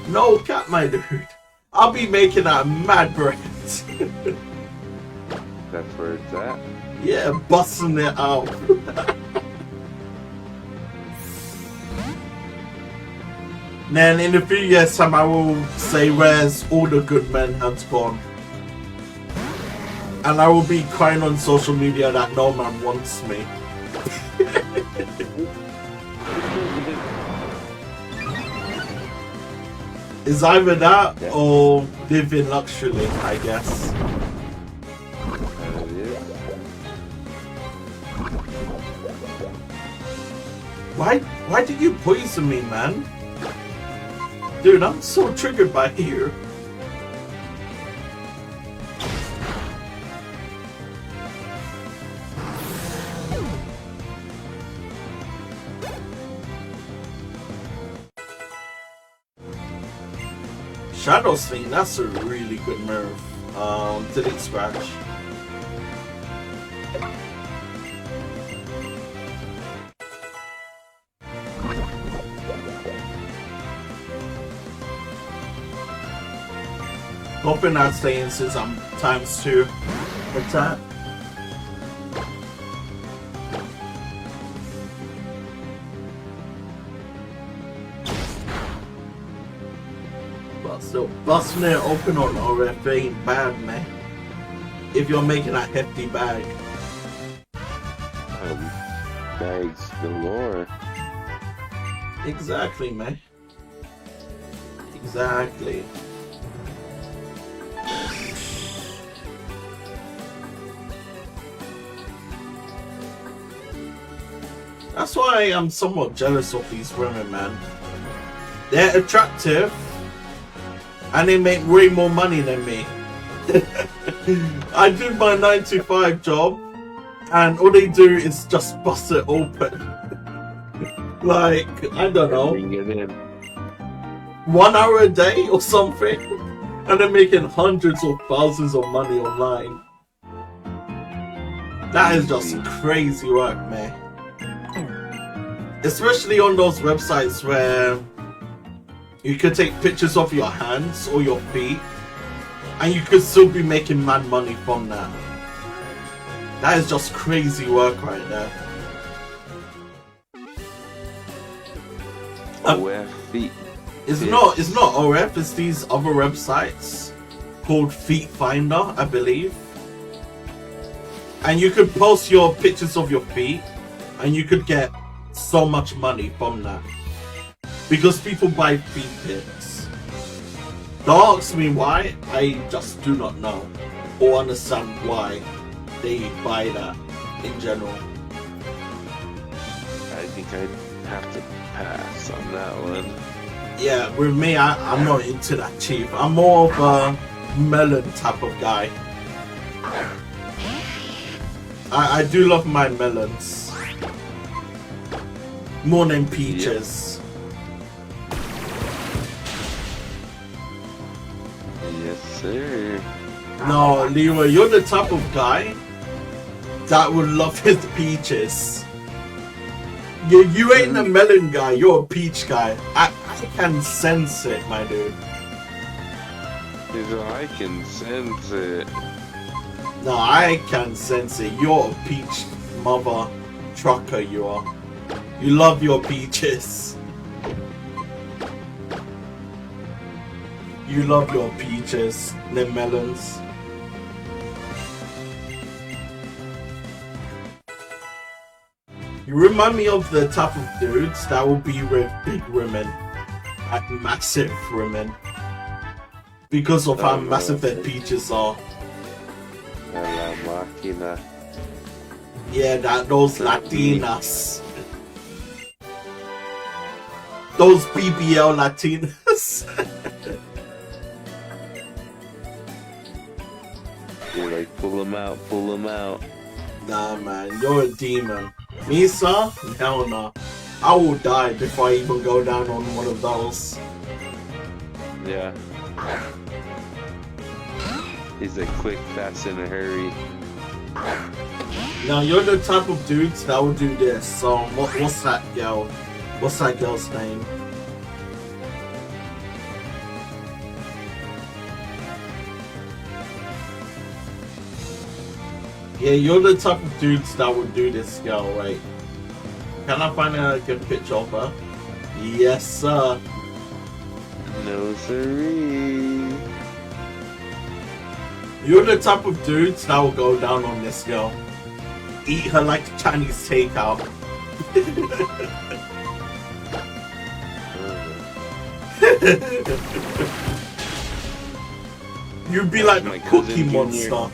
No cap, my dude. I'll be making that mad bread. That's where it's at. Yeah, busting it out. Then in a few years' time, I will say, where's all the good men have gone? And I will be crying on social media that no man wants me. It's either that or live in luxury, I guess. Why did you poison me, man? Dude, I'm so triggered by you. Shadow Sling, that's a really good move. Delete scratch. Hoping that staying since I'm ×2 attack. But still, busting it open on ORF ain't bad, man. If you're making a hefty bag. Bags galore. Exactly, man. Exactly. That's why I'm somewhat jealous of these women, man. They're attractive and they make way more money than me. I do my 9 to 5 job and all they do is just bust it open. Like, I don't know, 1 hour a day or something, and they're making hundreds or thousands of money online. That is just crazy work, man. Especially on those websites where you could take pictures of your hands or your feet and you could still be making mad money from that. That is just crazy work right there. OF feet. It's not OF, it's these other websites called Feet Finder, I believe. And you could post your pictures of your feet and you could get so much money from that. Because people buy feet pics. Don't ask me why, I just do not know or understand why they buy that in general. I think I'd have to pass on that one. Yeah, with me, I'm not into that, Chief. I'm more of a melon type of guy. I do love my melons. More than peaches. Yes, sir. No, Leroy, you're the type of guy that would love his peaches. You ain't a melon guy, you're a peach guy. I can sense it, my dude. I can sense it. No, I can sense it. You're a peach mother trucker, you are. You love your peaches. You love your peaches, them melons. You remind me of the type of dudes that will be with big women. Like massive women. Because of how massive their peaches are. La máquina. Yeah, those Latinas. Those BBL Latinas. You're like, pull them out, pull them out. Nah, man, you're a demon. Me, sir? Hell no. I will die before I even go down on one of those. Yeah. He's a quick, fast, in a hurry. Now, you're the type of dudes that will do this. So, what's that girl? What's that girl's name? Yeah, you're the type of dudes that would do this girl, right? Can I find a good picture of her? Yes, sir. No siree. You're the type of dudes that will go down on this girl. Eat her like Chinese takeout. You'd be like My Cookie cousin Monster. Junior.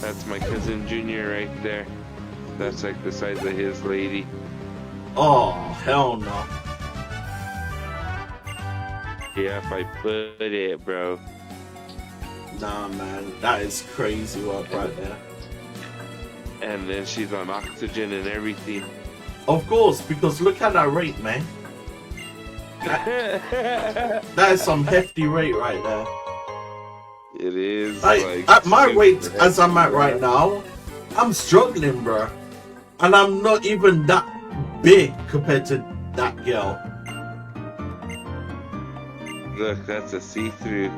That's my cousin Junior right there. That's like the size of his lady. Oh, hell no. Yeah, if I put it, bro. Nah, man. That is crazy work right there. And then she's on oxygen and everything. Of course, because look at that rate, man. That is some hefty rate right there. It is. Like, at my weight as I'm at right now, I'm struggling, bro. And I'm not even that big compared to that girl. Look, that's a see-through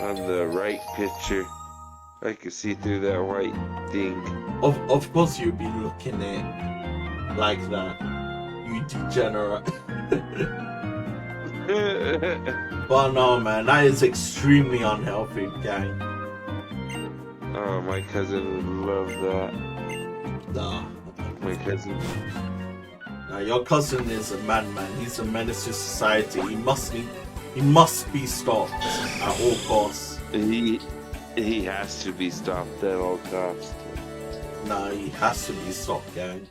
on the right picture. I can see through that white thing. Of course you'd be looking at it like that. You degenerate. But no, man, that is extremely unhealthy, gang. Oh, my cousin would love that. Nah. My cousin. Now, your cousin is a madman. He's a menace to society. He must be stopped at all costs. He has to be stopped at all costs. Nah, he has to be stopped, gang.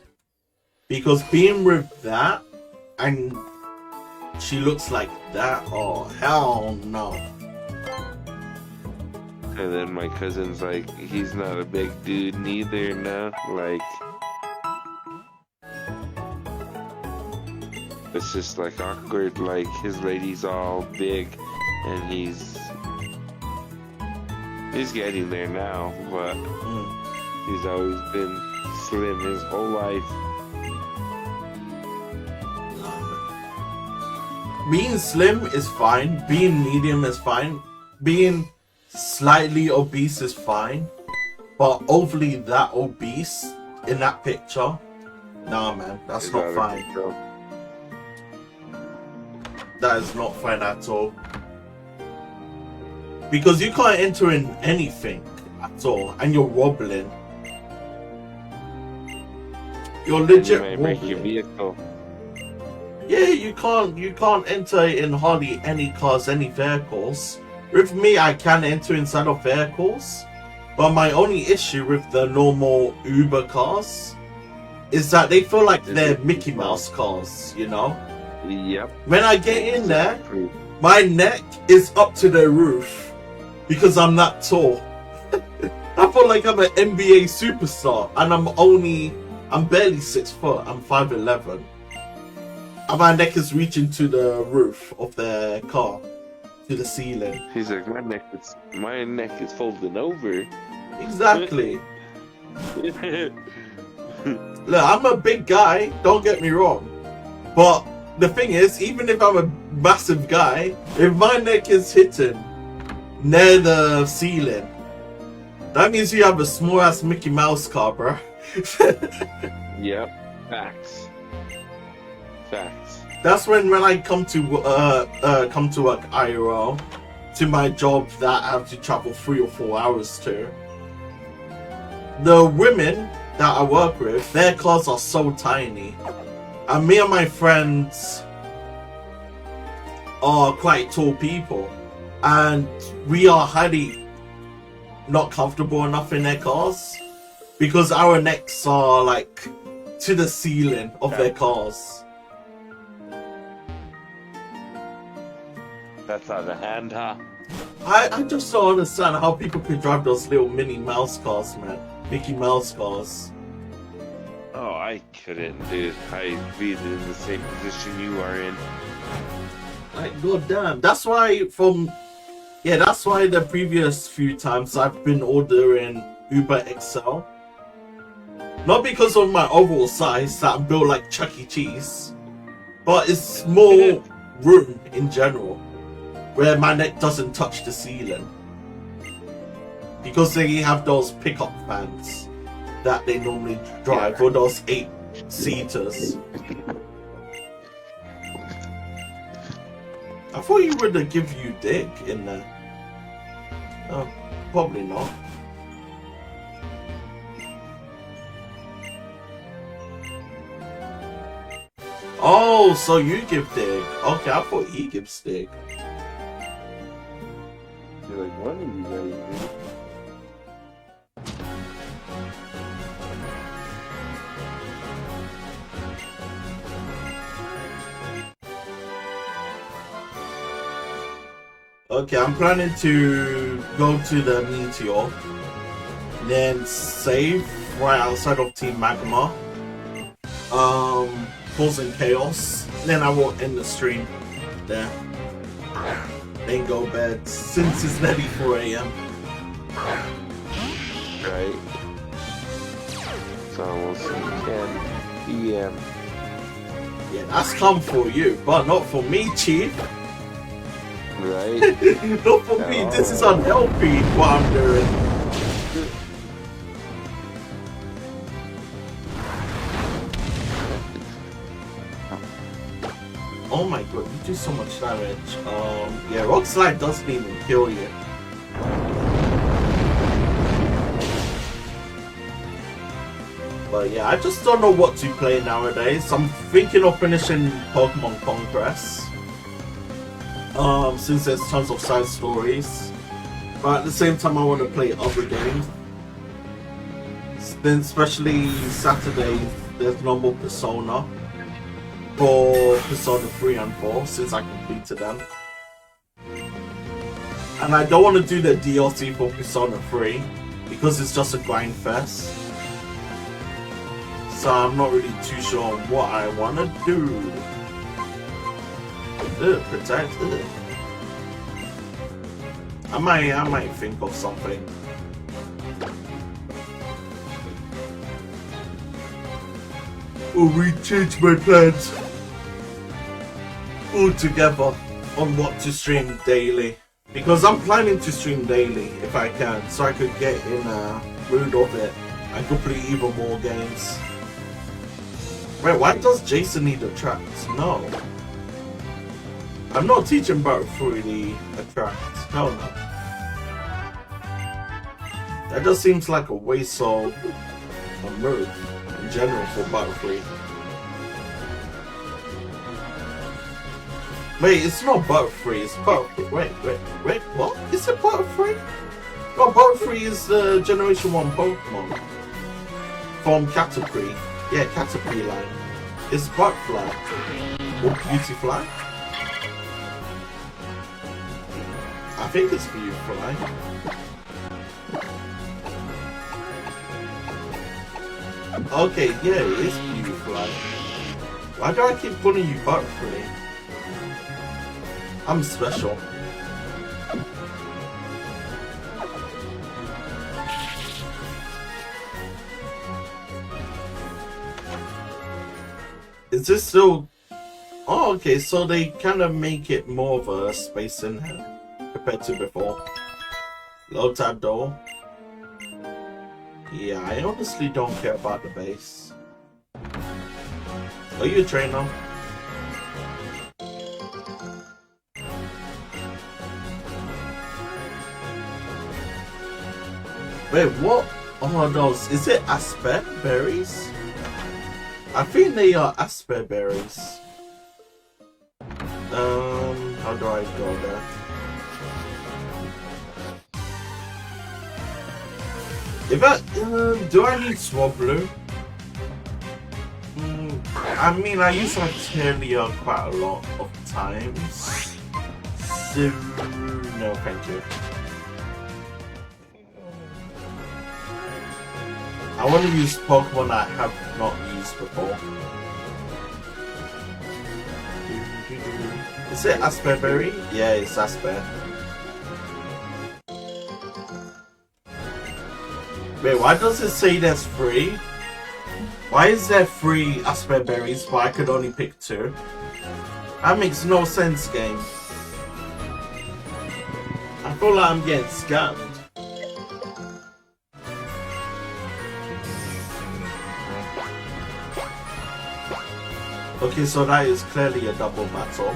Because being with that, and she looks like that, oh, hell no. And then my cousin's like, he's not a big dude neither now. Like, it's just like awkward. Like, his lady's all big and he's getting there now, but he's always been slim his whole life. Being slim is fine. Being medium is fine. Being slightly obese is fine. But overly that obese in that picture, nah, man, that's It's not out of fine. control. That is not fine at all. Because you can't enter in anything at all, and you're wobbling. You're legit You might break your wobbling. vehicle. Yeah, you can't enter in hardly any cars, any vehicles. With me, I can enter inside of vehicles, but my only issue with the normal Uber cars is that they feel like they're Mickey Mouse cars, you know? Yep. When I get in there, my neck is up to the roof because I'm that tall. I feel like I'm an NBA superstar, and I'm barely 6 foot. I'm 5'11". And my neck is reaching to the roof of the car, to the ceiling. He's like, my neck is folding over. Exactly. Look, I'm a big guy, don't get me wrong. But the thing is, even if I'm a massive guy, if my neck is hitting near the ceiling, that means you have a small ass Mickey Mouse car, bro. Yep. Facts. That's when I come to work IRL to my job that I have to travel 3 or 4 hours to. The women that I work with, their cars are so tiny, and me and my friends are quite tall people, and we are highly not comfortable enough in their cars because our necks are like to the ceiling of their cars. That's out of hand, huh? I just don't understand how people could drive those little mini mouse cars, man. Mickey Mouse cars. Oh, I couldn't, dude. I'd be in the same position you are in. Like, goddamn. That's why that's why the previous few times I've been ordering Uber XL. Not because of my overall size that I'm built like Chuck E. Cheese, but it's more room in general, where my neck doesn't touch the ceiling. Because they have those pickup vans that they normally drive, or those 8-seaters. I thought you would have give you dick in there. Oh, probably not. Oh, so you give dick. Okay, I thought he gives dick. You're like, one of you guys, dude. Okay, I'm planning to go to the Meteor, then save right outside of Team Magma, causing chaos. Then I will end the stream there. Then go bed since it's nearly 4 a.m. Right. It's almost 10 p.m. Yeah, that's come for you, but not for me, Chief. Right? Not for me. This is unhealthy what I'm doing. Oh my god, you do so much damage. Yeah, Rock Slide doesn't even kill you. But yeah, I just don't know what to play nowadays. I'm thinking of finishing Pokemon Conquest. Since there's tons of side stories. But at the same time I want to play other games. Then especially Saturday, there's no more Persona. For Persona 3 and 4, since I completed them. And I don't want to do the DLC for Persona 3, because it's just a grind fest. So I'm not really too sure what I want to do. Protect. I might think of something. Or rechange my plans altogether on what to stream daily. Because I'm planning to stream daily if I can, so I could get in a mood of it and could play even more games. Wait, why does Jason need attract? No. I'm not teaching about through the attract. Hell no. That just seems like a waste of a move in general for Butterfree. Wait, it's not Butterfree, it's Butterfree. Wait, what? Is it Butterfree? No, Butterfree is the Generation 1 Pokemon. From Caterpie. Yeah, Caterpie line. It's Butterfly. Or Beautyfly. I think it's Beautyfly. Okay, yeah, it is Beautyfly. Why do I keep calling you Butterfree? I'm special. Is this still... Oh, okay, so they kind of make it more of a space in here compared to before. Low tab door. Yeah, I honestly don't care about the base. Are you a trainer? Wait, what are those? Is it asper berries? I think they are asper berries. How do I go there? If I do I need Swablu? I mean, I use Artelia quite a lot of times. So no, thank you. I want to use Pokemon I have not used before. Is it Asperberry? Yeah, it's Asper. Wait, why does it say there's 3? Why is there 3 Asperberries but I could only pick 2? That makes no sense, game. I feel like I'm getting scammed. Okay, so that is clearly a double battle.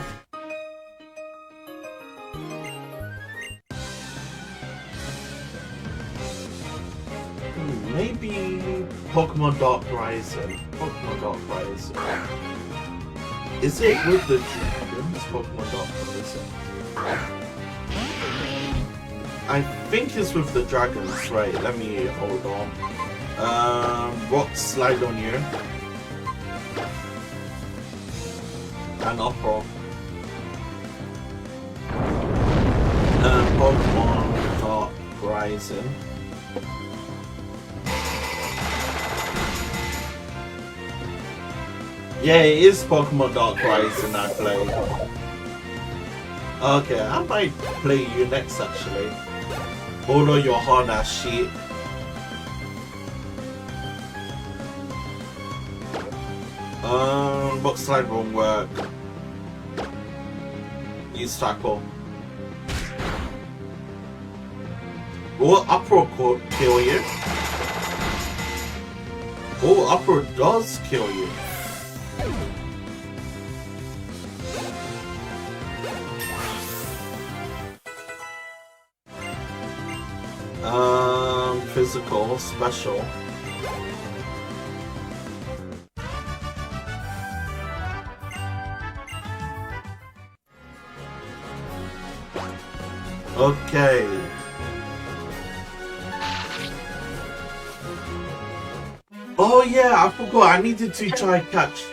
Maybe Pokemon Dark Horizon. Pokemon Dark Horizon. Is it with the dragons? Pokemon Dark Horizon. I think it's with the dragons, right? Let me hold on. Rock Slide on you. And Upper. Pokemon Dark Horizon. Yeah, it is Pokemon Dark Horizon I play. Okay, I might play you next actually. Although you're hard as shit. Rock Slide won't work. Use Tackle. Will Upper kill you? Oh, Upper does kill you. Physical, special. Okay. Oh yeah, I forgot. I needed to try and catch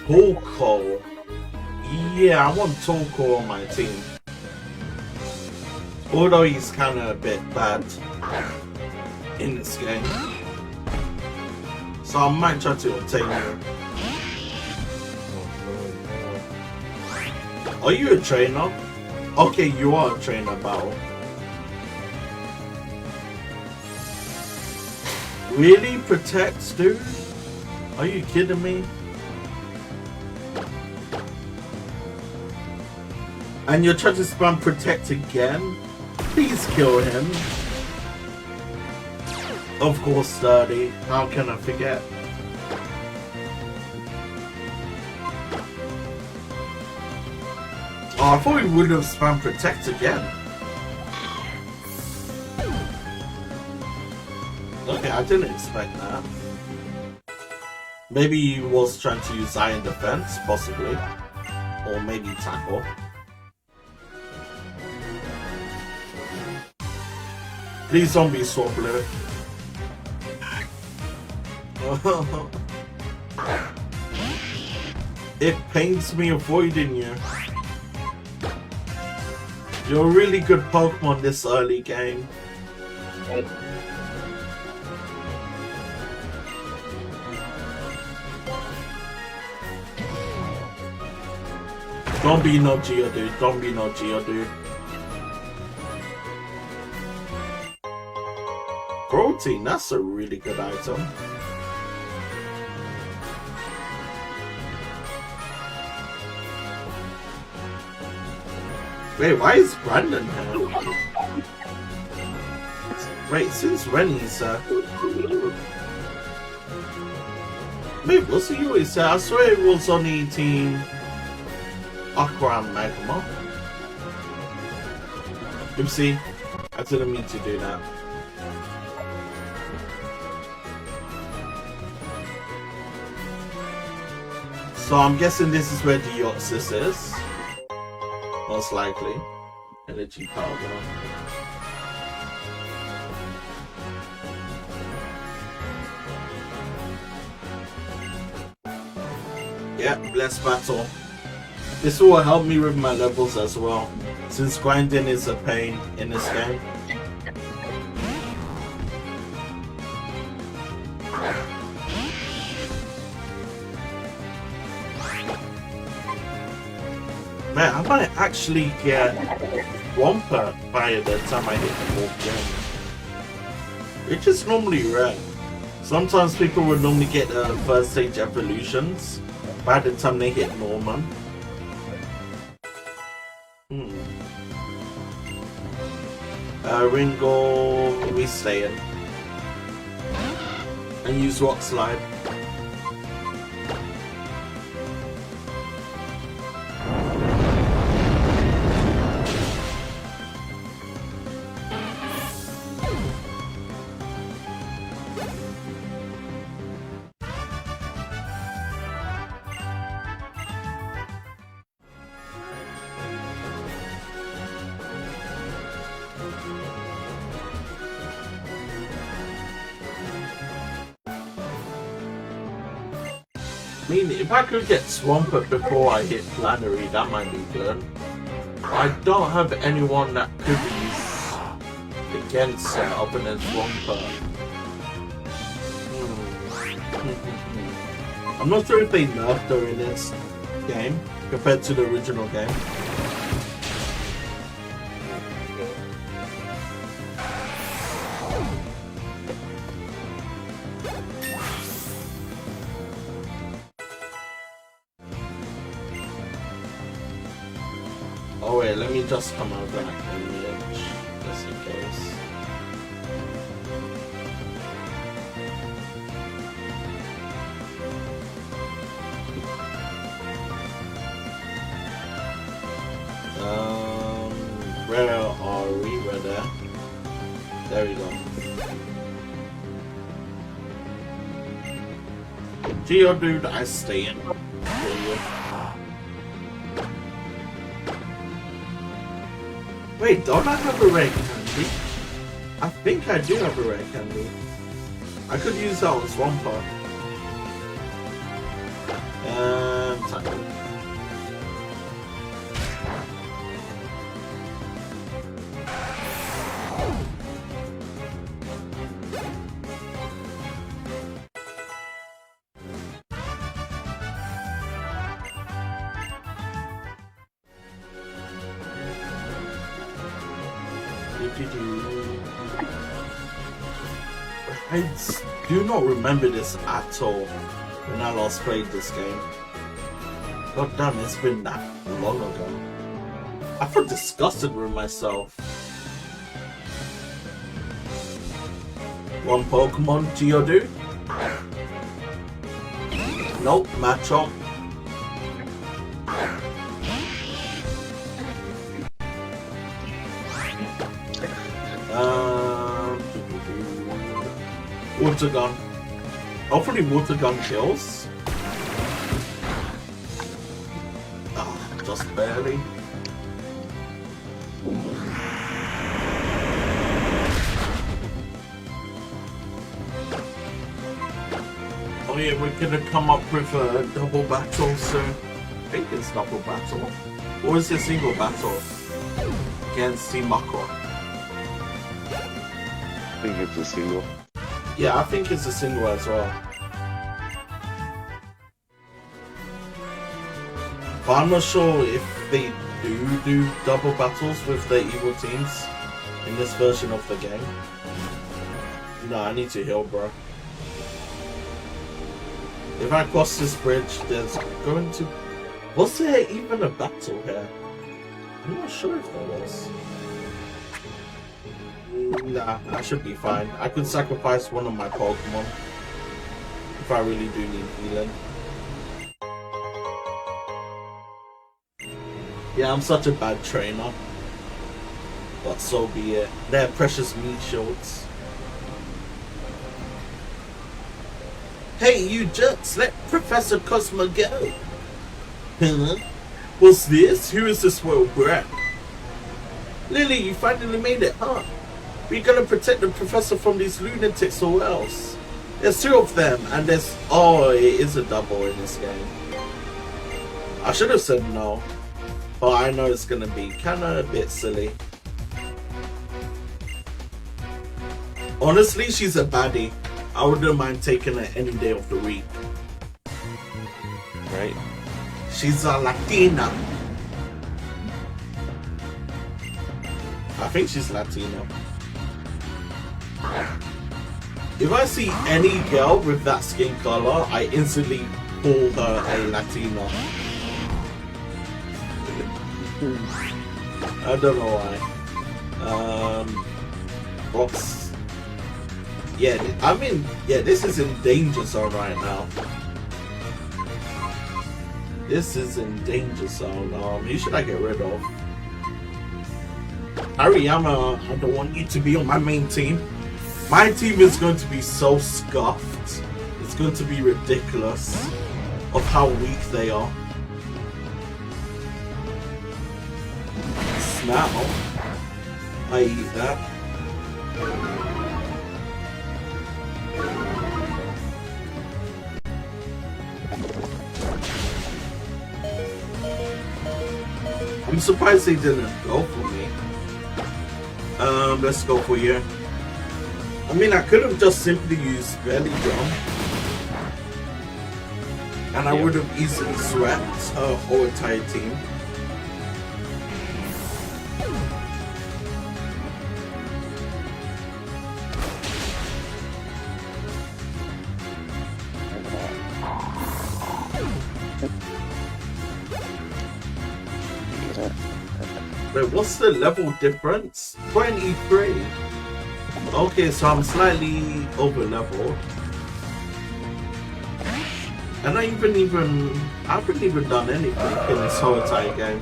Torkoal. Yeah, I want Torkoal on my team. Although he's kind of a bit bad in this game. So I might try to obtain you. Are you a trainer? Okay, you are a trainer, Battle. Really? Protects, dude? Are you kidding me? And you're trying to spam Protect again? Please kill him. Of course, Sturdy. How can I forget? Oh, I thought he would have spam Protect again. Okay, I didn't expect that. Maybe he was trying to use Iron Defense, possibly. Or maybe Tackle. Please don't be Swablu. It pains me avoiding you. You're a really good Pokemon this early game. Don't be no Geodude. Don't be no Geodude. Protein, that's a really good item. Wait, why is Brandon here? Wait, since when he's wait, what's he always say? I swear it was only Team Aqua and Magma. Oopsie, I didn't mean to do that. So I'm guessing this is where Deoxys is. Most likely. Energy powder. Yeah, bless battle. This will help me with my levels as well, since grinding is a pain in this game. Man, I might actually get Wumper by the time I hit the fourth game. Which is normally rare. Sometimes people would normally get first stage evolutions by the time they hit Norman. Ringo, we stay in. And use Rock Slide. I mean, if I could get Swampert before I hit Flannery, that might be good. I don't have anyone that could use against other than Swampert. I'm not sure if they nerfed her in this game compared to the original game. Oh wait, let me just come out of that image, just in case. Where are we? We're there. There we go. Geodude, I stay in. Wait, don't I have a rare candy? I think I do have a rare candy. I could use that on Swampert. Tackle. I do not remember this at all when I last played this game. God damn, it's been that long ago. I feel disgusted with myself. One Pokemon, Geodude? Nope, Machop. Water Gun. Hopefully Water Gun kills. Ah, just barely. Oh yeah, we're gonna come up with a double battle soon. I think it's double battle. Or is it single battle? Against Team Aqua. I think it's a single. Yeah, I think it's a single as well. But I'm not sure if they do double battles with the evil teams in this version of the game. No, I need to heal, bro. If I cross this bridge, there's going to... Was there even a battle here? I'm not sure if there was. Nah, I should be fine. I could sacrifice one of my Pokemon if I really do need healing. Yeah, I'm such a bad trainer. But so be it. They're precious meat shields. Hey, you jerks! Let Professor Cosmo go! Huh? What's this? Who is this royal brat? Lily, you finally made it, huh? We're gonna protect the professor from these lunatics or else. There's two of them, and there's... Oh, it is a double in this game. I should have said no. But I know it's gonna be kinda a bit silly. Honestly, she's a baddie. I wouldn't mind taking her any day of the week. Right? She's a Latina. I think she's Latino. If I see any girl with that skin color, I instantly call her a Latina. I don't know why. Box. Yeah, I mean, yeah, this is in danger zone right now. This is in danger zone. Who should I get rid of? Hariyama, I don't want you to be on my main team. My team is going to be so scuffed. It's going to be ridiculous of how weak they are. Smell. I eat that. I'm surprised they didn't go for me. Let's go for you. I mean, I could have just simply used Belly Drum. And I would have easily swept her whole entire team. Wait, what's the level difference? 23. Okay, so I'm slightly over leveled. And I haven't even done anything in this whole entire game.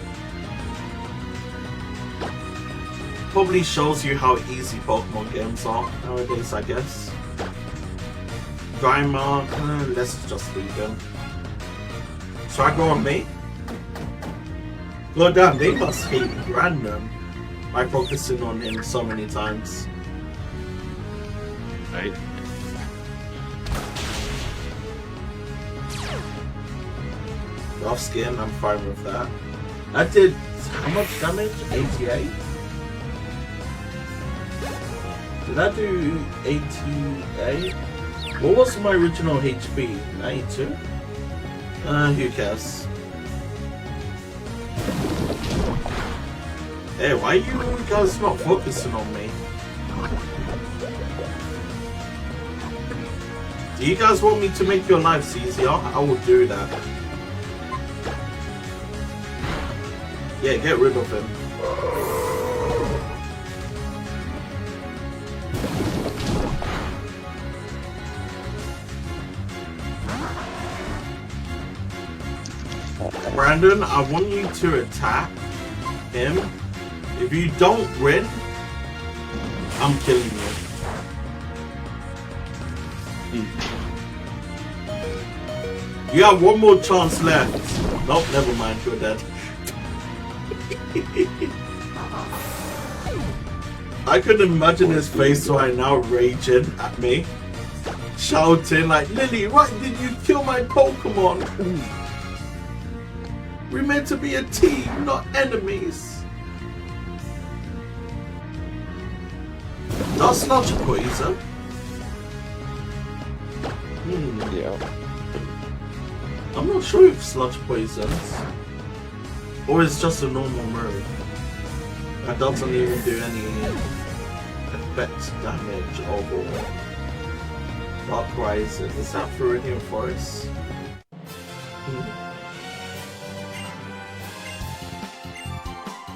Probably shows you how easy Pokemon games are nowadays, I guess. Dry Mark, let's just leave him. Should I go on me? Well, damn, they must hate random by focusing on him so many times. Right? Rough skin, I'm fine with that. I did how much damage? 88? Did I do 88? What was my original HP? 92? Who cares? Hey, why are you guys not focusing on me? Do you guys want me to make your lives easier? I will do that. Yeah, get rid of him. Brandon, I want you to attack him. If you don't win, I'm killing you. You have one more chance left. Nope, never mind, you're dead. I could imagine his face right now raging at me. Shouting like, Lily, why did you kill my Pokemon? We're meant to be a team, not enemies. That's Sludge poison. Yeah. I'm not sure if Sludge poisons. Or it's just a normal move. That doesn't even do any effect damage overall. Dark Rising. Is that Viridian Forest?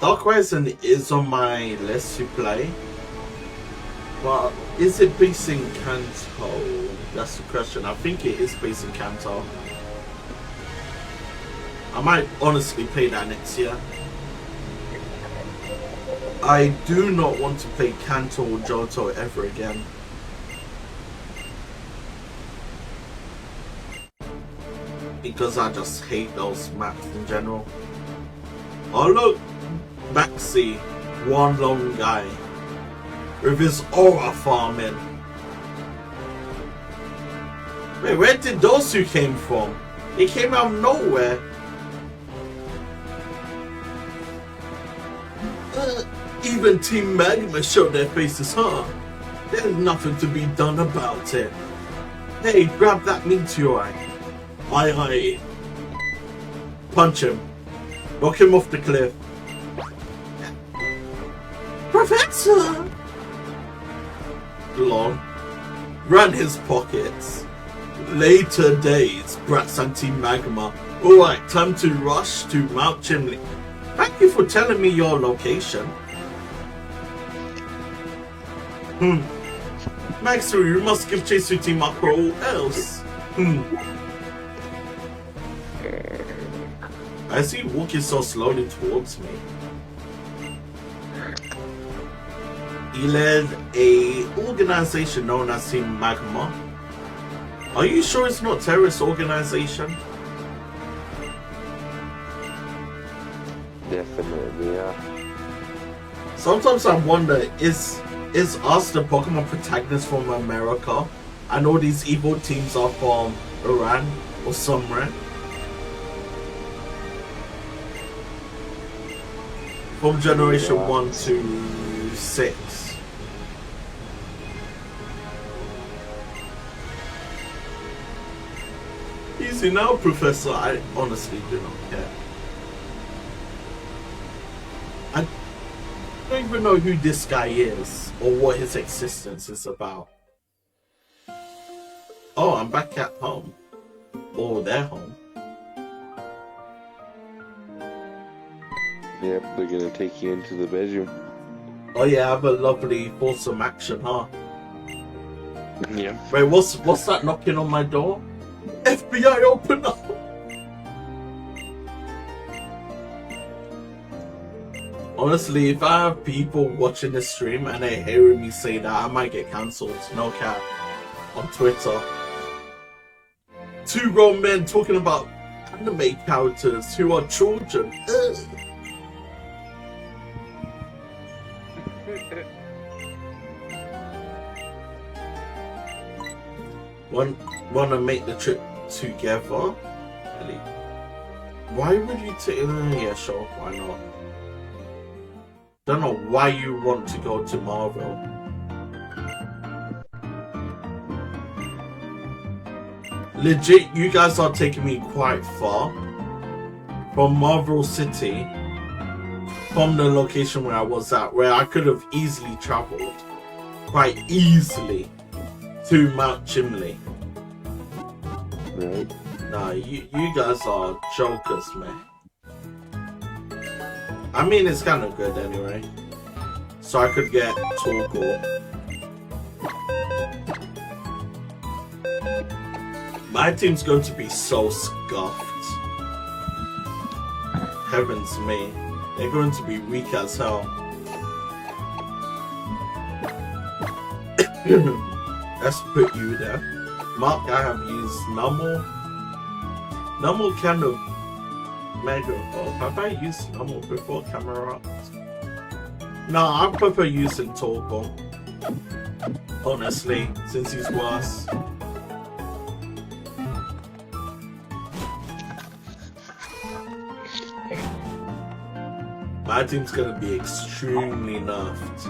Dark Rising is on my list to play, but is it based in Kanto? That's the question. I think it is based in Kanto. I might honestly play that next year. I do not want to play Kanto or Johto ever again. Because I just hate those maps in general. Oh look! Maxi, one lone guy. With his aura farming. Wait, where did those two came from? They came out of nowhere. Even Team Magma showed their faces, huh? There's nothing to be done about it. Hey, grab that meteorite. Aye, aye. Punch him. Knock him off the cliff. Professor! Long. Ran his pockets. Later days, Brats and Team Magma. Alright, time to rush to Mount Chimney. Thank you for telling me your location. Maxu, you must give chase to Team Aqua or else. I see you walking so slowly towards me. He led a organization known as Team Magma. Are you sure it's not a terrorist organization? Definitely, yeah. Sometimes I wonder, is us the Pokemon protagonists from America and all these evil teams are from Iran or somewhere? From generation 1 to 6. Easy now, Professor. I honestly do not care. I don't even know who this guy is or what his existence is about. Oh, I'm back at home. Or their home. Yep, they're gonna take you into the bedroom. Oh yeah, have a lovely wholesome action, huh? Yeah. Wait, what's that knocking on my door? FBI, open up! Honestly, if I have people watching the stream and they're hearing me say that, I might get cancelled. No cap. On Twitter. 2 grown men talking about anime characters who are children. Ugh. Wanna make the trip together? Really? Why would you take? Yeah, sure. Why not? Don't know why you want to go to Marvel. Legit, you guys are taking me quite far from Marvel City, from the location where I was at, where I could have easily traveled quite easily to Mount Chimney. Right. Nah, you guys are jokers, man. I mean, it's kind of good anyway. So I could get Torkoal. My team's going to be so scuffed. Heavens me. They're going to be weak as hell. Let's put you there. Mark, I have used Numel. Numel kind of Mega Evolve. Have I used Numel before Camera? No, I prefer using Torkoal. Honestly, since he's worse. My team's gonna be extremely nerfed.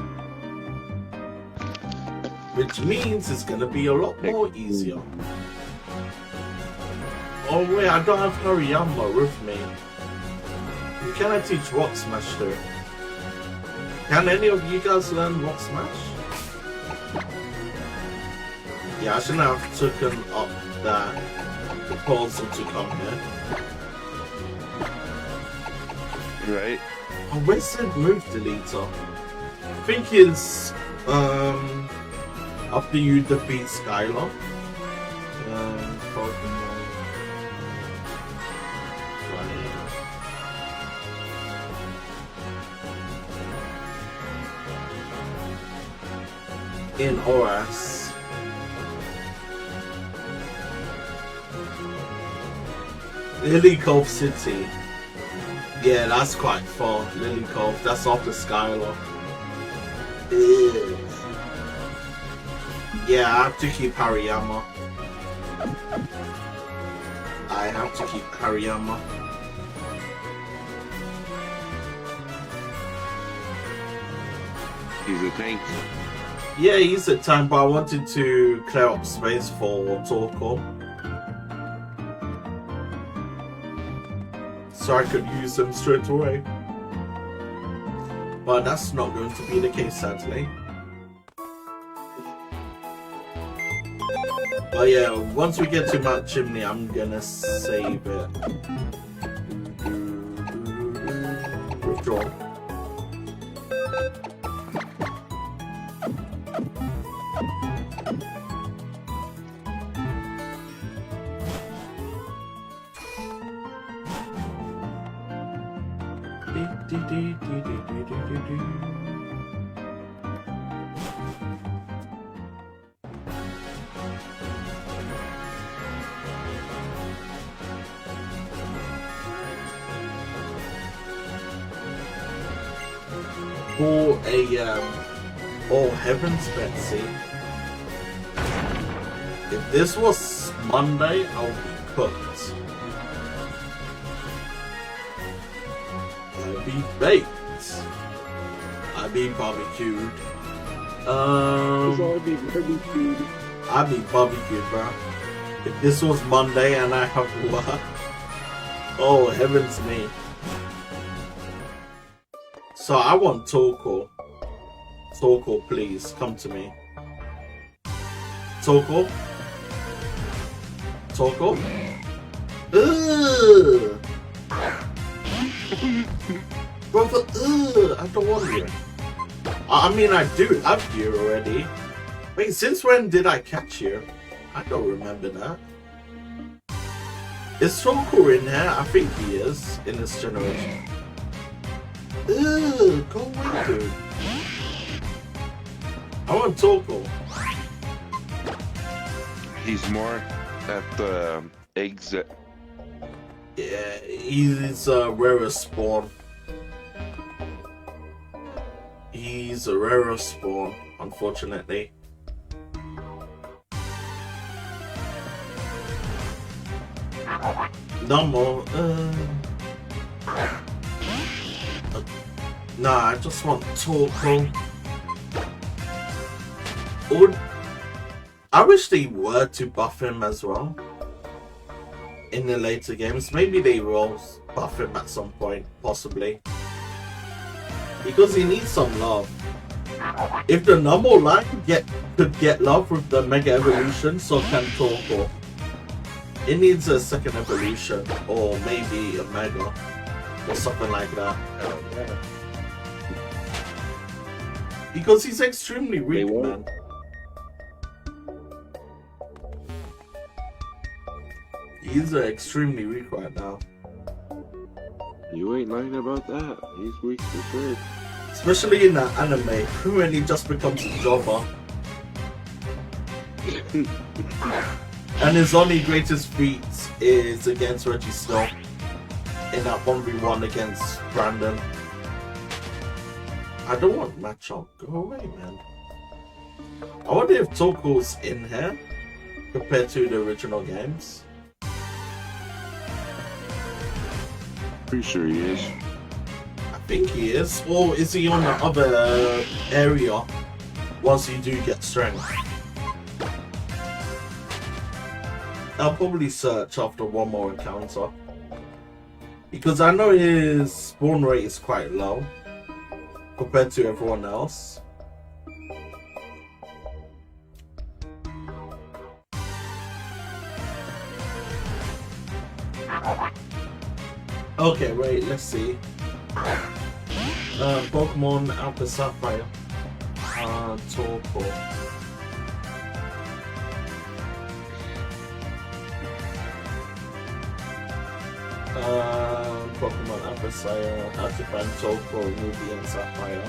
Which means it's gonna be a lot more easier. Oh wait, I don't have Hariyama with me. Can I teach Rock Smash to? Can any of you guys learn Rock Smash? Yeah, I shouldn't have taken up that proposal to come here. Right? Oh, where's the move deleter? I think it's after you defeat Skylar. Pokemon. In OS. Lily Cove City. Yeah, that's quite far. Lily Cove. That's after Skylar. Ew. Yeah, I have to keep Hariyama. I have to keep Hariyama. He's a tank. Yeah, he's a tank, but I wanted to clear up space for Torkoal, so I could use him straight away. But that's not going to be the case, sadly. But yeah, once we get to Mount Chimney, I'm gonna save it. Withdraw. For a oh heavens, Betsy! If this was Monday, I'll be cooked. I'll be baked. I'll be barbecued. I'd be barbecued. I'll be barbecued, bro. If this was Monday and I have work, oh heavens me. So I want Torkoal. Torkoal, please come to me. Torkoal. Torkoal. Ugh. Brother, ugh. I don't want you. I mean, I do have you already. Wait, since when did I catch you? I don't remember that. Is Torkoal in here? I think he is in this generation. Ew, go away, dude. I want Torkoal. He's more at the exit. Yeah, he's a rarer spawn. He's a rarer spawn, unfortunately. No more. Nah, I just want Torkoal. Or I wish they were to buff him as well in the later games. Maybe they will buff him at some point, possibly, because he needs some love. If the normal line could get love with the Mega Evolution, so can Torkoal. It needs a second evolution, or maybe a Mega, or something like that. Because he's extremely weak, man. He's extremely weak right now. You ain't lying about that. He's weak for sure. Especially in the anime, when he just becomes a jobber. And his only greatest feat is against Reggie Snow in that 1v1 against Brandon. I don't want matchup. Go away, man. I wonder if Torkoal's in here compared to the original games. Pretty sure he is. I think he is. Or is he on the other area once you do get strength? I'll probably search after one more encounter. Because I know his spawn rate is quite low compared to everyone else. Okay, wait, let's see. Pokemon Alpha Sapphire. Torkoal. Pokemon Alpha Sapphire. How to find Torkoal, Ruby, and Sapphire.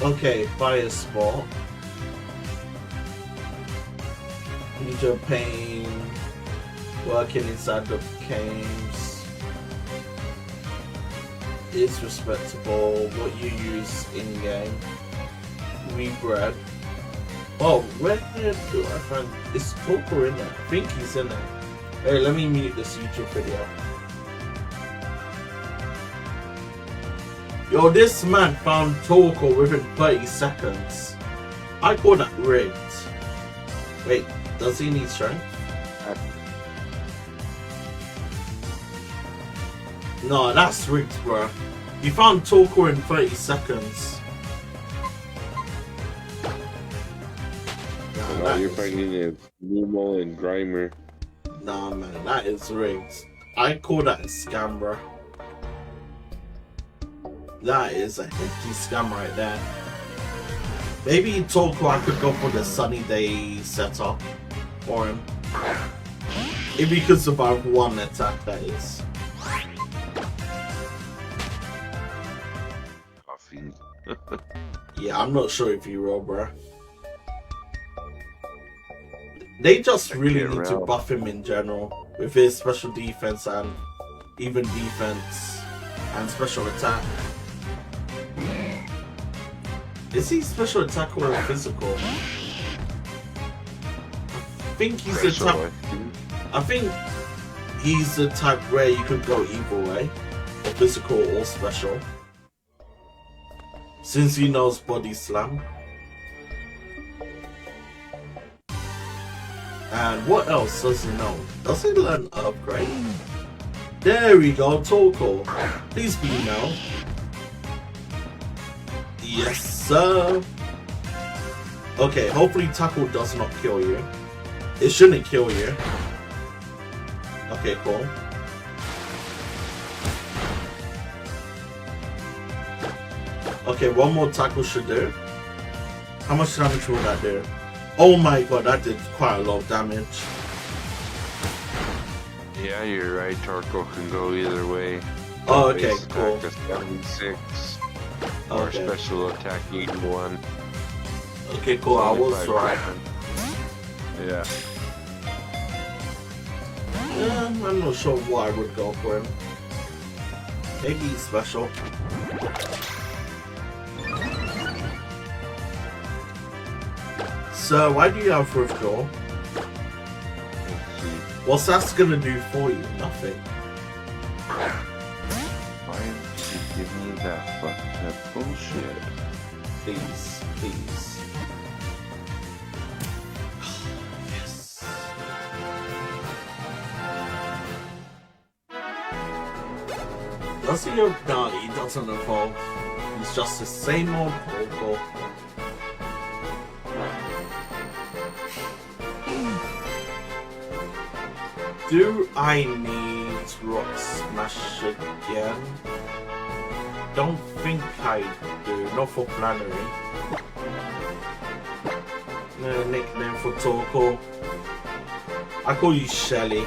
Okay, Fire Sport. Ninja Pain. Working inside the caves. Is respectable. What you use in game. Rebred. Oh, where do I find... Is Torkoal in there? I think he's in there. Hey, let me mute this YouTube video. Yo, this man found Torkoal within 30 seconds. I call that rigged. Wait, does he need strength? No, that's rigged, bro. You found Torkoal in 30 seconds. Nah, you're finding it Nemo and Grimer. Nah, man, that is rigged. I call that a scam, bro. That is a hefty scam right there. Maybe Torkoal I could go for the sunny day setup for him. If he could survive one attack, that is. Coffee. Yeah, I'm not sure if you will, bro. They just really need to buff him in general with his special defense and even defense and special attack. Is he special attack or physical? I think he's a type. I think he's the type where you could go either way, or physical or special. Since he knows body slam. And what else does he know? Does he learn upgrade? There we go, Torkoal. Please be now. Yes, sir. Okay, hopefully Tackle does not kill you. It shouldn't kill you. Okay, cool. Okay, one more Tackle should do. How much damage will that do? Oh my god, that did quite a lot of damage. Yeah, you're right. Torkoal can go either way. Oh, okay, Base cool. attack is 76, or Okay. special attack 81. Okay, cool. I was right. Yeah. I'm not sure what I would go for him. Maybe special. So, why do you have withdrawal? Let's see. What's that gonna do for you? Nothing. Why did you give me that fucked up bullshit? Please, please. Yes. Does he evolve? No, he doesn't evolve. He's just the same old Pokémon. Do I need Rock Smash again? Don't think I do, not for Flannery. Nickname for Torkoal. I call you Shelly.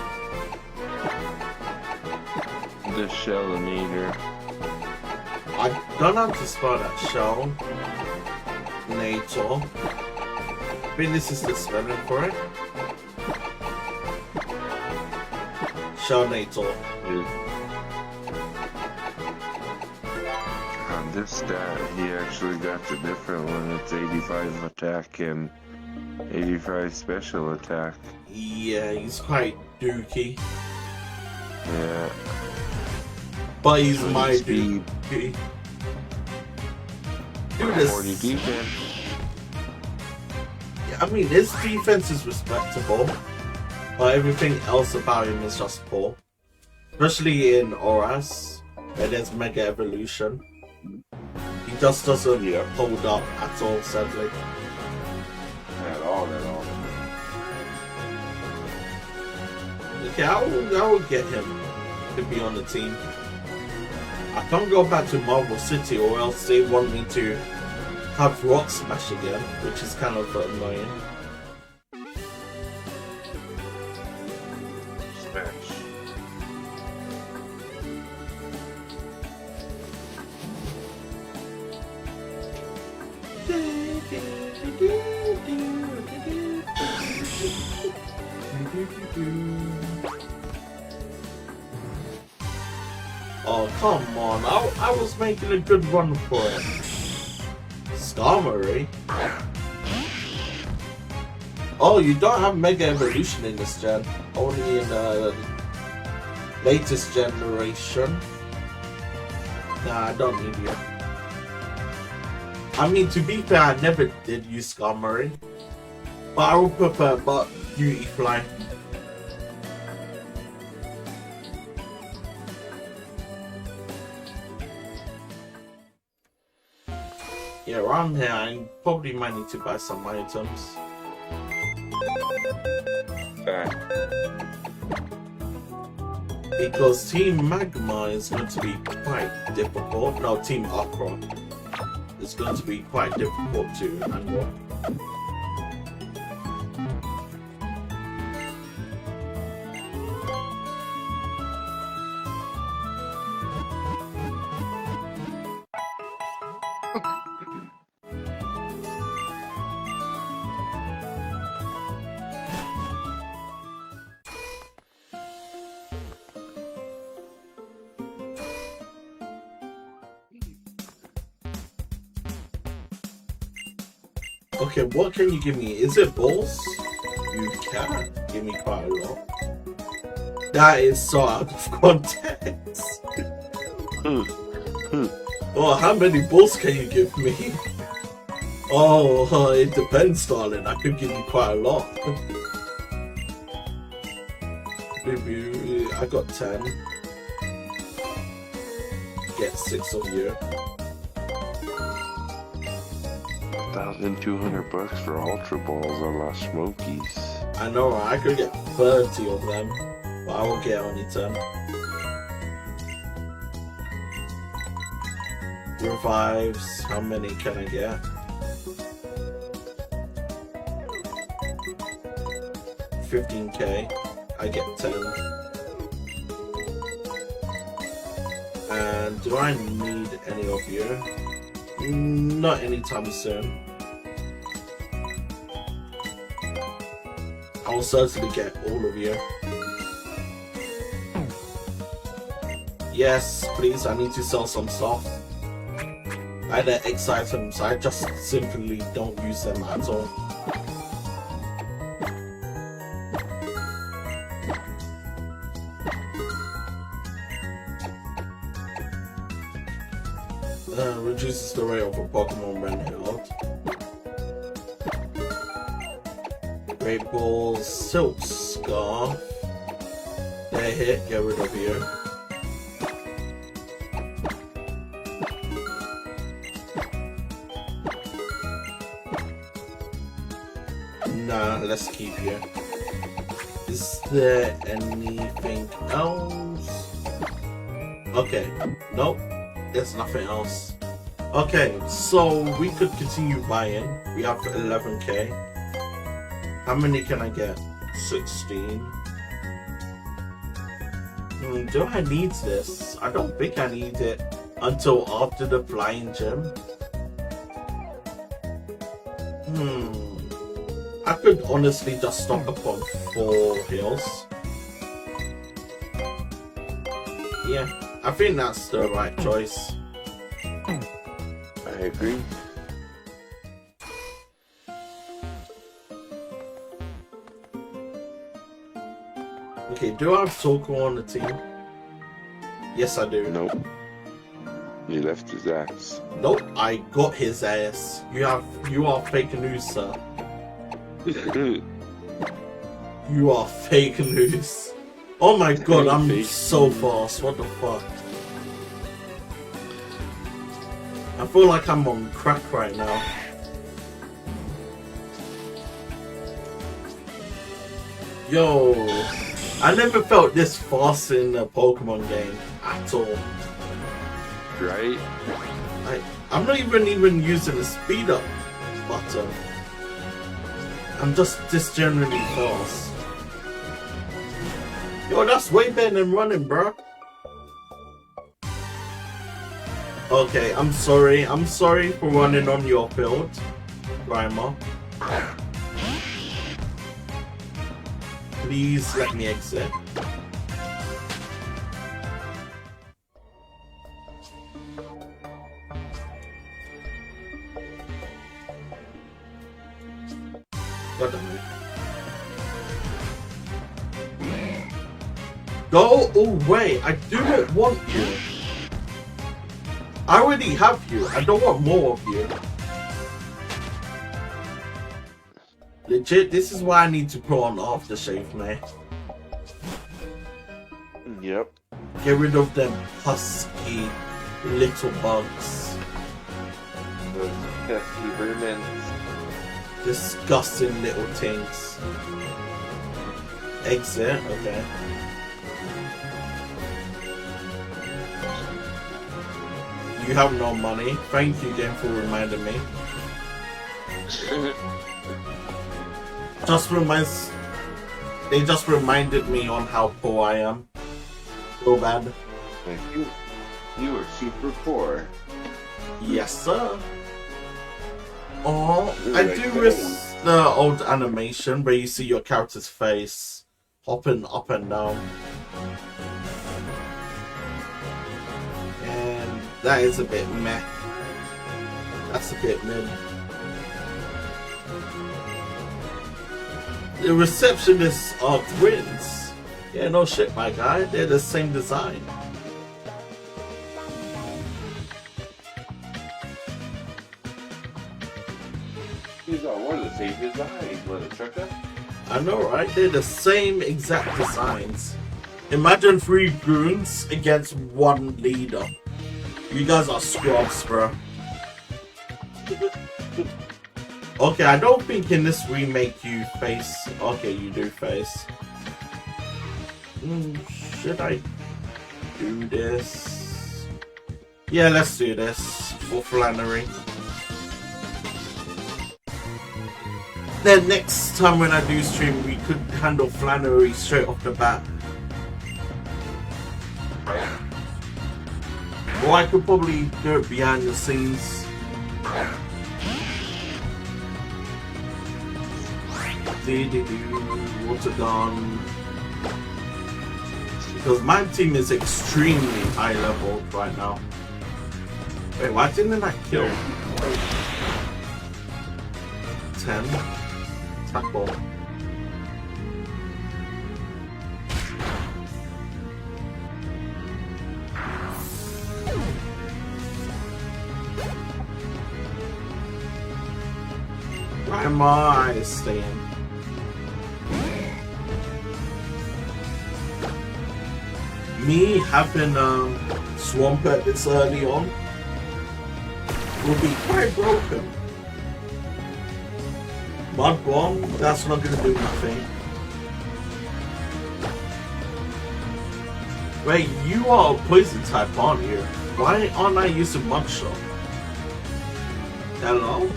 The Shellinator. I don't know how to spell that. Shell. Nator. I think this is the spelling for it. Shellnator. On this stat, he actually got the different one. It's 85 attack and 85 special attack. Yeah, he's quite dookie. Yeah. But he's So my his speed. dookie. Do this. 40 defense. Yeah, I mean, his defense is respectable. But everything else about him is just poor. Especially in Auras, where there's Mega Evolution. He just doesn't hold up at all, sadly. At all, at all. Okay, I will get him to be on the team. I can't go back to Marble City or else they want me to have Rock Smash again, which is kind of annoying. Smash. Oh, come on. I was making a good run for it. Skarmory? Oh, you don't have Mega Evolution in this gen. Only in the latest generation. Nah, I don't need you. I mean, to be fair, I never did use Skarmory. But I would prefer Beautyfly. Yeah, around here I probably might need to buy some items. Because Team Magma is going to be quite difficult. No, Team Aqua is going to be quite difficult to handle. Okay, what can you give me? Is it balls? You can give me quite a lot. That is so out of context. Oh, how many balls can you give me? Oh, it depends, darling. I could give you quite a lot. Maybe I got 10. Get 6 of you. $1,200 for Ultra Balls a la Smokies. I know, right? I could get 30 of them, but I will get only 10. Revives, how many can I get? 15k, I get 10. And do I need any of you? Not anytime soon. I will certainly get all of you. Yes, please, I need to sell some stuff. Like the X items, I just simply don't use them at all. Reduces the rate of a Pokemon when held. Great Balls, Silk Scarf. They're hit, get rid of you. Nah, let's keep you. Is there anything else? Okay, nope, there's nothing else. Okay, so we could continue buying. We have 11k. How many can I get? 16. Do I need this? I don't think I need it until after the flying gym. I could honestly just stock up on 4 heals. Yeah, I think that's the right choice. I agree. Okay, do I have Toko on the team? Yes, I do. Nope. You left his ass. Nope, I got his ass. You are fake news, sir. You are fake news. Oh my god, I'm so fast. What the fuck? I feel like I'm on crack right now. Yo. I never felt this fast in a Pokemon game at all. Right? I'm not even using the speed up button. I'm just generally fast. Yo, that's way better than running, bro. Okay, I'm sorry. I'm sorry for running on your field, Grimer. Please let me exit. God damn it. Go away! I do not want you. I already have you. I don't want more of you. Legit, this is why I need to put on aftershave, man. Yep. Get rid of them husky little bugs. Those pesky vermin. Disgusting little things. Exit, okay. You have no money. Thank you again for reminding me. They just reminded me on how poor I am. So bad. You were super poor. Yes, sir. Oh, I do miss the old animation where you see your character's face hopping up and down. And that is a bit meh. That's a bit mid. The receptionists are twins. Yeah, no shit, my guy. They're the same design. These are one of the same designs, mother trucker. I know, right? They're the same exact designs. Imagine 3 goons against 1 leader. You guys are scrubs, bro. Okay, I don't think in this remake you face... Okay, you do face. Should I do this? Yeah, let's do this for Flannery. Then next time when I do stream, we could handle Flannery straight off the bat. Or I could probably do it behind the scenes. Water gun. Because my team is extremely high level right now. Wait, why didn't I kill? 10. Tackle. Why am I staying? Me having Swampert this early on will be quite broken. Mud Bomb, that's not going to do nothing. Wait, you are a poison type, aren't you? Why aren't I using Mud Shot? Hello?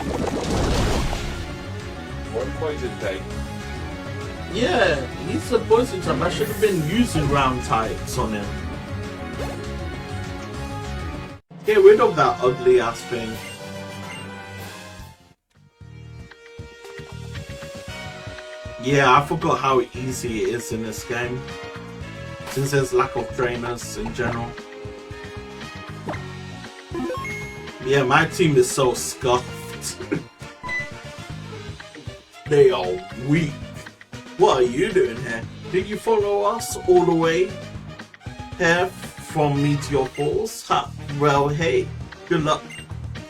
One poison type. Yeah, he's a poison type. I should have been using ground types on him. Get rid of that ugly ass thing. Yeah, I forgot how easy it is in this game. Since there's lack of trainers in general. Yeah, my team is so scuffed. They are weak. What are you doing here? Did you follow us all the way here from Meteor Falls? Ha, well, hey, good luck,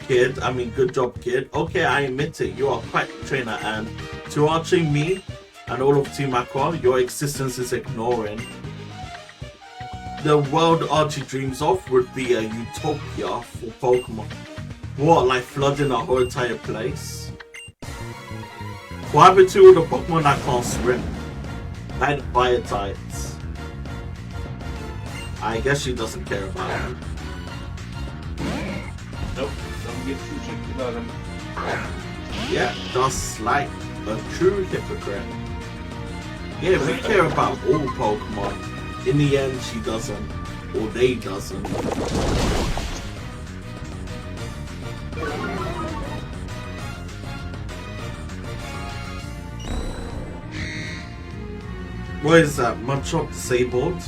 kid. I mean, good job, kid. Okay, I admit it. You are quite a trainer, and to arching me and all of Team Aqua, your existence is ignoring. The world Archie dreams of would be a utopia for Pokemon. What, like flooding a whole entire place? What happened to all the Pokemon that can't swim? and fire types. I guess she doesn't care about them. Nope, don't get too tricky about him. Yeah, just like a true hypocrite. Yeah, we care about all Pokemon. In the end, she doesn't. Or they doesn't. What is that? Mudshot disabled?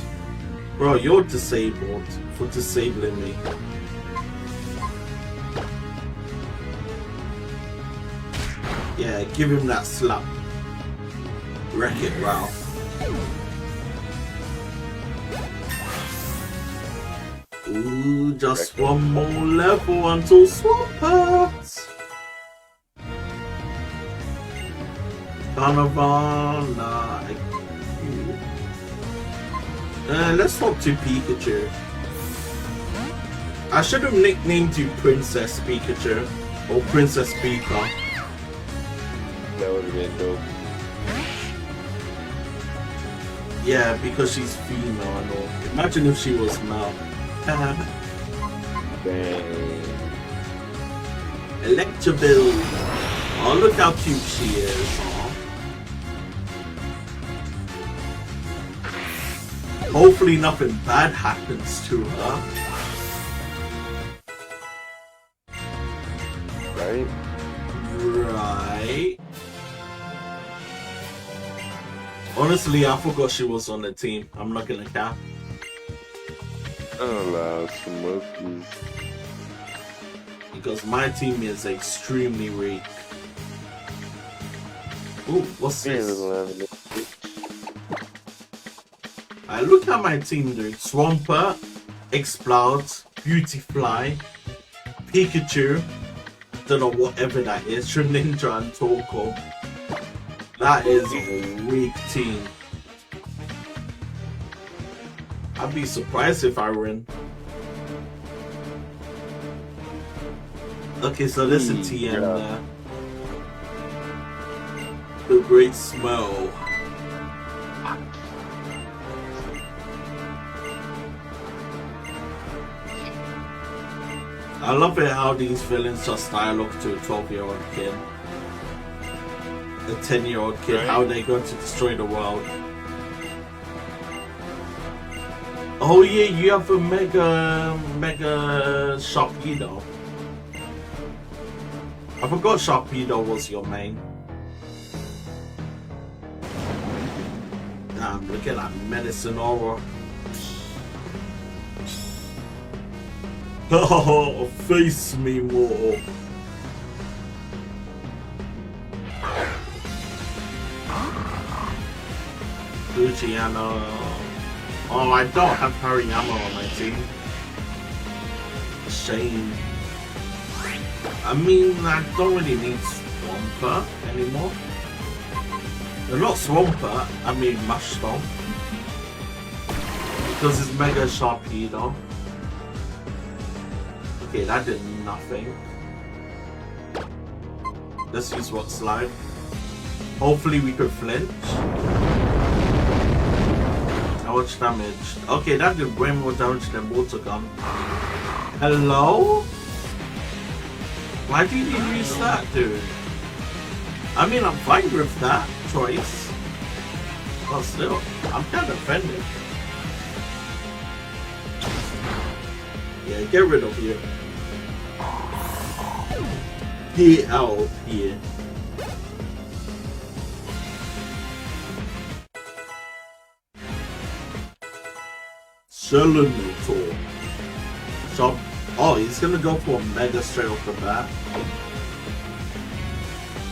Bro, you're disabled for disabling me. Yeah, give him that slap. Wreck-It Ralph. Ooh, just one more level until Swampert. Carnivana. Let's swap to Pikachu. I should have nicknamed you Princess Pikachu or Princess Pika. That would have been dope. Yeah, because she's female and all. Imagine if she was male. Dang. Electabuzz. Oh, look how cute she is. Aw. Hopefully nothing bad happens to her. Right? Right. Honestly, I forgot she was on the team. I'm not gonna cap. Allow some monkeys. Because my team is extremely weak. Ooh, what's this? I look at my team doing Swampert, Explode, Beautyfly, Pikachu, don't know whatever that is, Shreninja and Torkoal. That is a weak team. I'd be surprised if I win. Okay, so there's a TM there. The Great Smell. I love it how these villains just dialogue to a 12-year-old kid. A 10-year-old kid, right? How they're going to destroy the world. Oh yeah, you have a mega Sharpedo. I forgot Sharpedo was your main. Damn, look at that medicine aura. Oh, face me more. Luciano. Oh, I don't have Hariyama on my team. Shame. I mean, I don't really need Swampert anymore. They're not Swampert, I mean Mushstone. Because it's Mega Sharpedo. Okay, that did nothing. Let's use Rock Slide. Hopefully we could flinch. How much damage? Okay, that did way more damage than Water Gun. Hello? Why did you use that, dude? I mean, I'm fine with that choice. But still, I'm kind of offended. Yeah, get rid of you. Get out of here. Selentor. So, oh, he's gonna go for a Mega straight off the bat.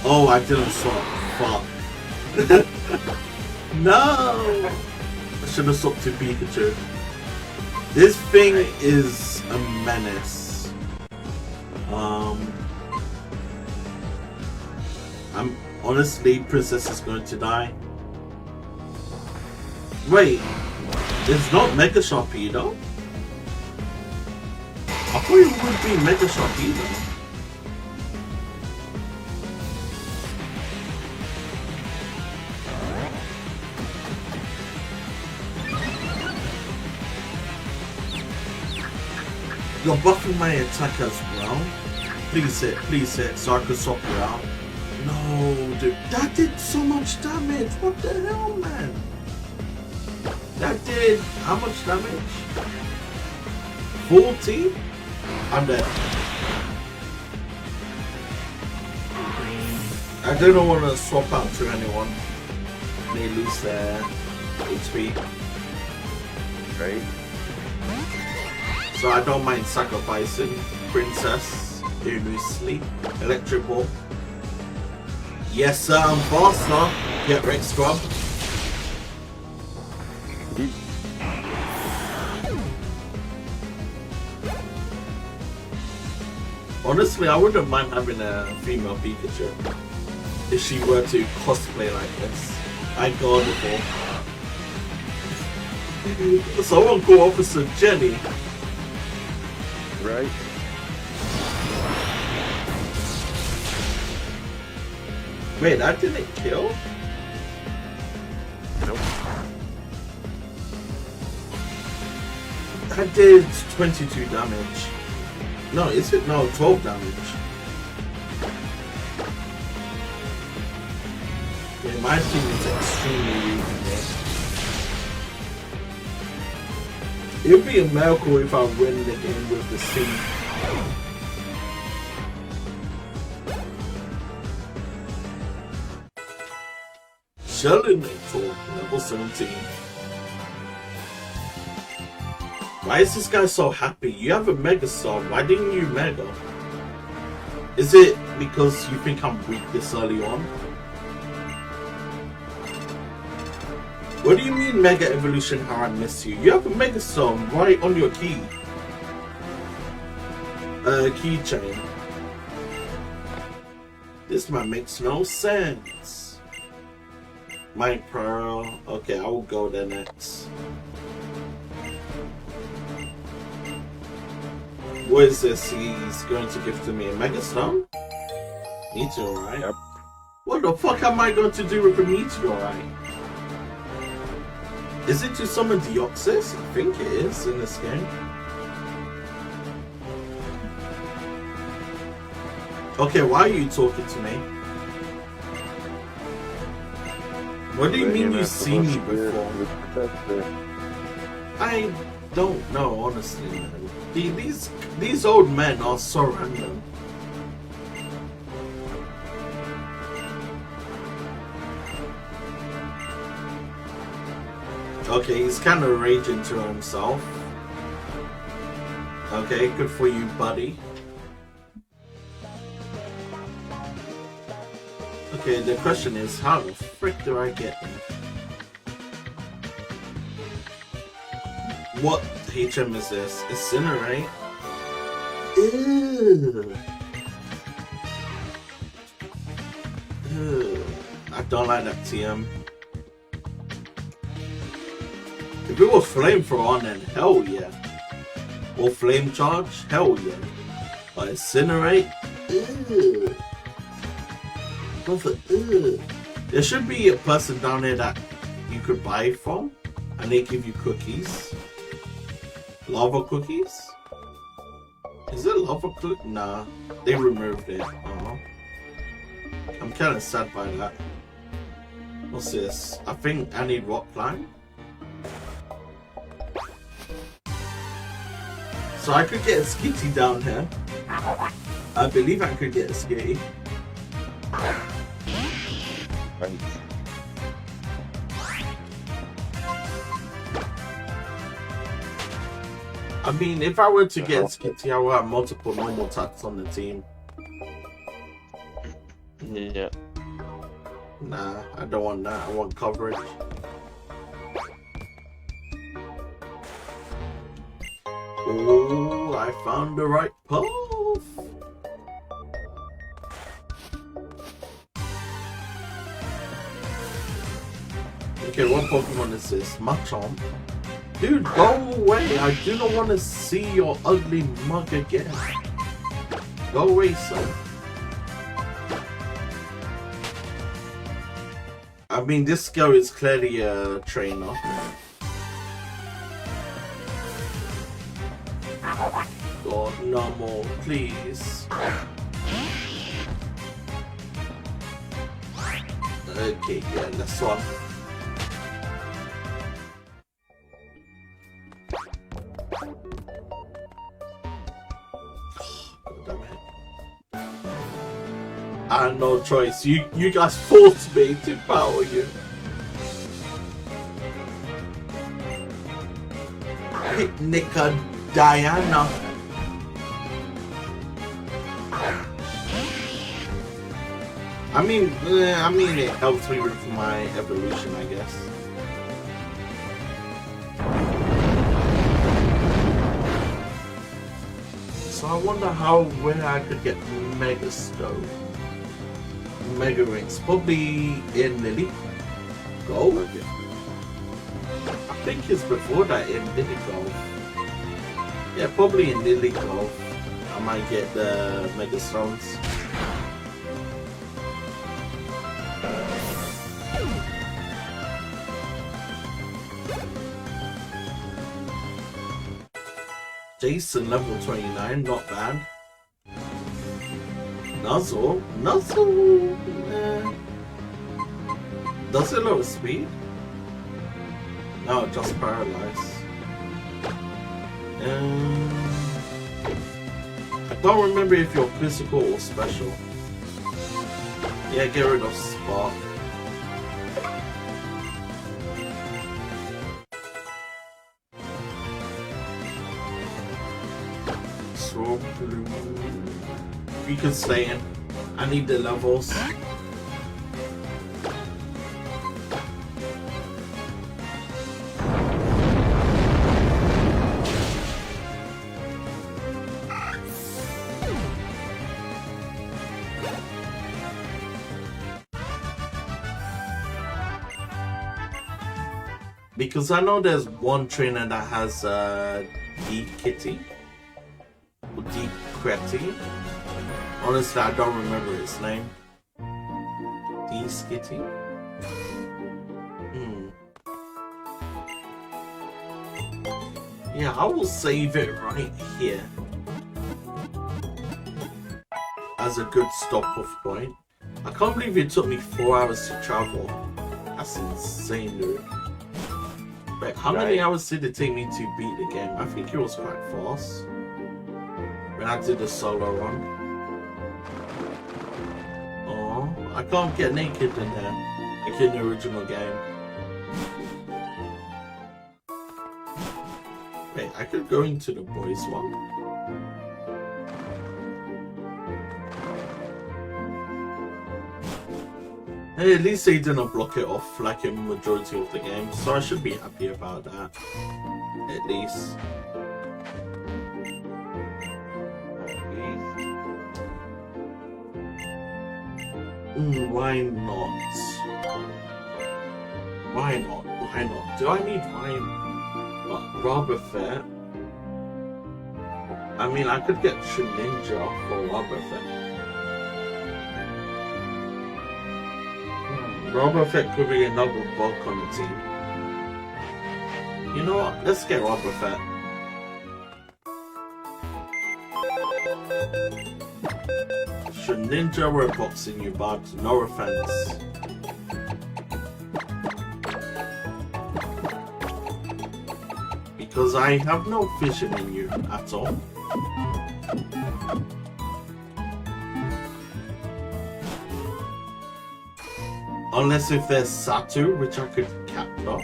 Oh, I didn't swap. Fuck. No! I should have swapped to Pikachu. This thing is a menace. I'm honestly, Princess is going to die. Wait, it's not Mega Sharpedo? I thought it would be Mega Sharpedo. You're buffing my attack as well. Please hit, so I can swap you out. No, dude, that did so much damage. What the hell, man? That did how much damage? 40? I'm dead. I don't want to swap out to anyone. They lose their HP. Right? So I don't mind sacrificing Princess Unu'sli. Electric Ball. Yes sir, I'm faster. Get wrecked, scrub. Honestly, I wouldn't mind having a female Pikachu if she were to cosplay like this. I got it. Someone call Officer Jenny. Right? Wait, that didn't kill? Nope. That did 22 damage. No, is it? No, 12 damage. Yeah, my team is extremely weak here. It would be a miracle if I win the game with this team. Shelinator, level 17. Why is this guy so happy? You have a Mega Star, why didn't you Mega? Is it because you think I'm weak this early on? What do you mean Mega Evolution, how I miss you? You have a Mega Star right on your key. Keychain. This man makes no sense. Mike Pearl. Okay, I will go there next. What is this? He's going to give to me a Megastone? Meteorite? Yep. What the fuck am I going to do with a Meteorite? Is it to summon Deoxys? I think it is in this game. Okay, why are you talking to me? What do you mean you see me before? I don't know, honestly, man. These old men are so random. Okay, he's kind of raging to himself. Okay, good for you, buddy. Okay, the question is, how the frick do I get there? What HM is this? Incinerate? Ew. Ew. I don't like that TM. If it was Flamethrower, then hell yeah. Or Flame Charge, hell yeah. But Incinerate? Ew. Ew. There should be a person down here that you could buy from, and they give you cookies. Lava cookies? Is it lava cookie? Nah, they removed it. I'm kind of sad by that. What's this? I think I need rock climb. So I could get a Skitty down here. I believe I could get a Skitty. Right. I mean, if I were to get Skitty, I would have multiple normal attacks on the team. Yeah. Nah, I don't want that. I want coverage. Oh, I found the right path. Okay, what Pokemon is this? Machamp. Dude, go away. I do not want to see your ugly mug again. Go away, son. I mean, this girl is clearly a trainer. god, no more, please. Okay, yeah, let's swap. Damn it. I had no choice. You guys forced me to battle you. Nika Diana. I mean, it helps me with my evolution, I guess. So I wonder where I could get Mega Stone, Mega Rings. Probably in Lily Gold. I think it's before that in Lily Gold. Yeah, probably in Lily Gold. I might get the Mega Stones. Jason level 29, not bad. Nuzzle? Does it lower speed? No, just paralyzed. I don't remember if you're physical or special. Yeah, get rid of Spark. You can stay in. I need the levels. Because I know there's one trainer that has D Kitty. Deep Cretty. Honestly, I don't remember its name. D Skitty. Yeah, I will save it right here as a good stop-off point. I can't believe it took me 4 hours to travel. That's insane, dude. Wait, how many hours did it take me to beat the game? I think it was quite fast. When I did the solo run. Oh, I can't get naked in there, like in the original game. Wait, I could go into the boys one. Hey, at least they didn't block it off like in the majority of the game, so I should be happy about that. At least. Why not? Why not? Why not? Do I need Robofet? I mean, I could get Ninja for Robofet. Robofet could be another bulk on the team. You know what? Let's get Robofet. Should Ninja were boxing you, but no offense. Because I have no vision in you at all. Unless if there's Satu, which I could capture.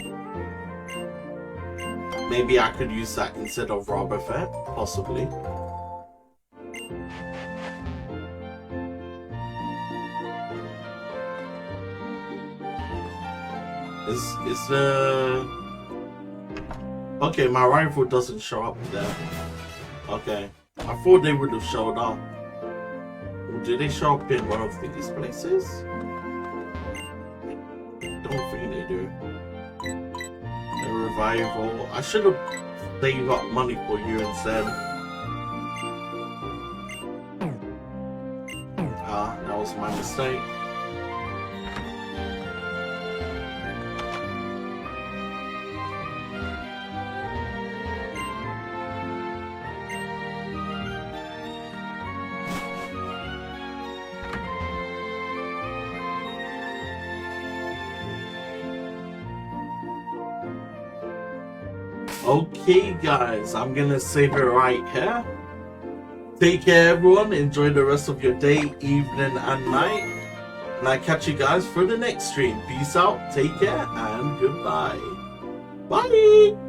Maybe I could use that instead of Robofet, possibly. Is the... Okay, my rifle doesn't show up there. Okay. I thought they would have showed up. Did they show up in one of these places? I don't think they do. A revival. I should have saved up money for you instead. Ah, that was my mistake. Okay, guys, I'm gonna save it right here. Take care, everyone. Enjoy the rest of your day, evening, and night. And I catch you guys for the next stream. Peace out, take care, and goodbye. Bye!